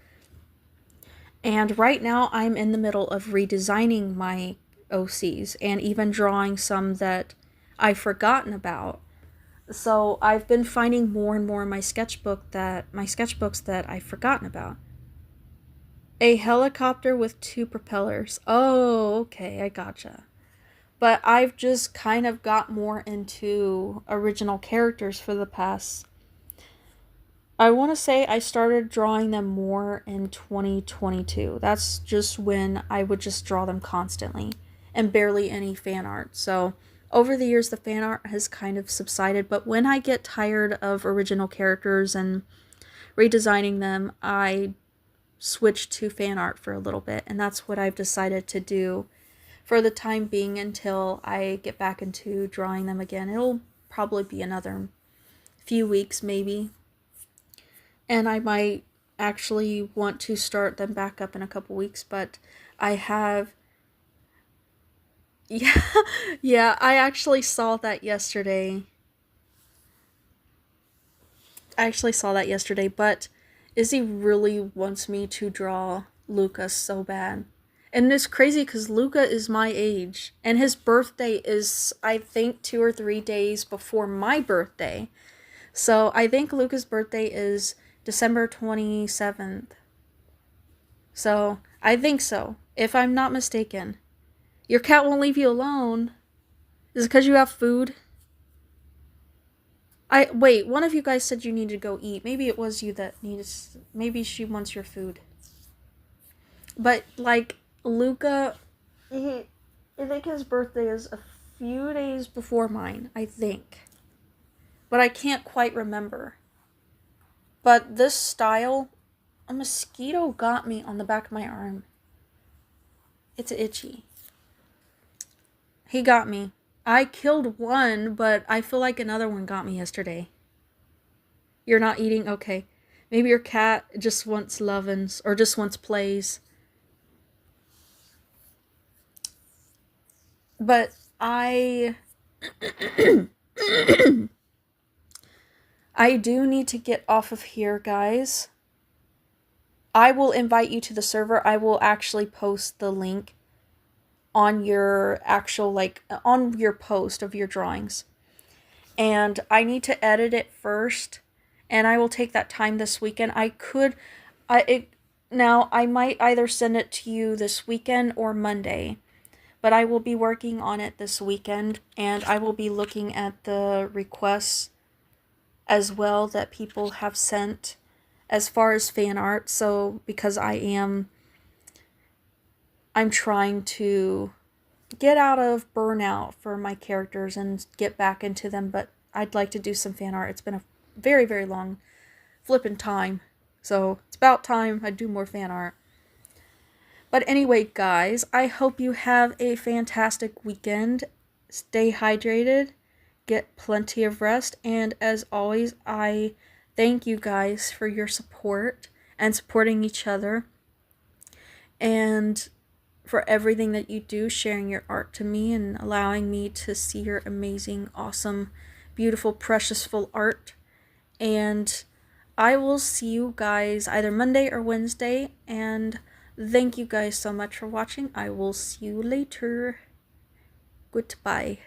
And right now I'm in the middle of redesigning my OCs and even drawing some that I've forgotten about. So I've been finding more and more in my sketchbooks that I've forgotten about. A helicopter with two propellers. Oh, okay, I gotcha. But I've just kind of got more into original characters for the past. I want to say I started drawing them more in 2022. That's just when I would just draw them constantly and barely any fan art. So over the years, the fan art has kind of subsided. But when I get tired of original characters and redesigning them, I switch to fan art for a little bit. And that's what I've decided to do for the time being until I get back into drawing them again. It'll probably be another few weeks maybe. And I might actually want to start them back up in a couple weeks, but I have yeah, yeah, I actually saw that yesterday. But Izzy really wants me to draw Luca so bad. And it's crazy because Luca is my age, and his birthday is, I think, 2 or 3 days before my birthday. So I think Luca's birthday is December 27th. So I think so, if I'm not mistaken. Your cat won't leave you alone. Is it because you have food? Wait, one of you guys said you needed to go eat. Maybe it was you that needed. Maybe she wants your food. But like Luca, I think his birthday is a few days before mine. I think, but I can't quite remember. But this style, a mosquito got me on the back of my arm. It's itchy. He got me. I killed one, but I feel like another one got me yesterday. You're not eating? Okay. Maybe your cat just wants lovin's or just wants plays. But I I do need to get off of here, guys. I will invite you to the server. I will actually post the link on your actual, like, on your post of your drawings. And I need to edit it first, and I will take that time this weekend. Now I might either send it to you this weekend or Monday, but I will be working on it this weekend, and I will be looking at the requests as well that people have sent as far as fan art. So because I'm trying to get out of burnout for my characters and get back into them, but I'd like to do some fan art. It's been a very, very long flippin' time, so it's about time I do more fan art. But anyway, guys, I hope you have a fantastic weekend. Stay hydrated, get plenty of rest, and as always, I thank you guys for your support and supporting each other, and for everything that you do, sharing your art to me and allowing me to see your amazing, awesome, beautiful, precious, full art. And I will see you guys either Monday or Wednesday, and thank you guys so much for watching. I will see you later. Goodbye.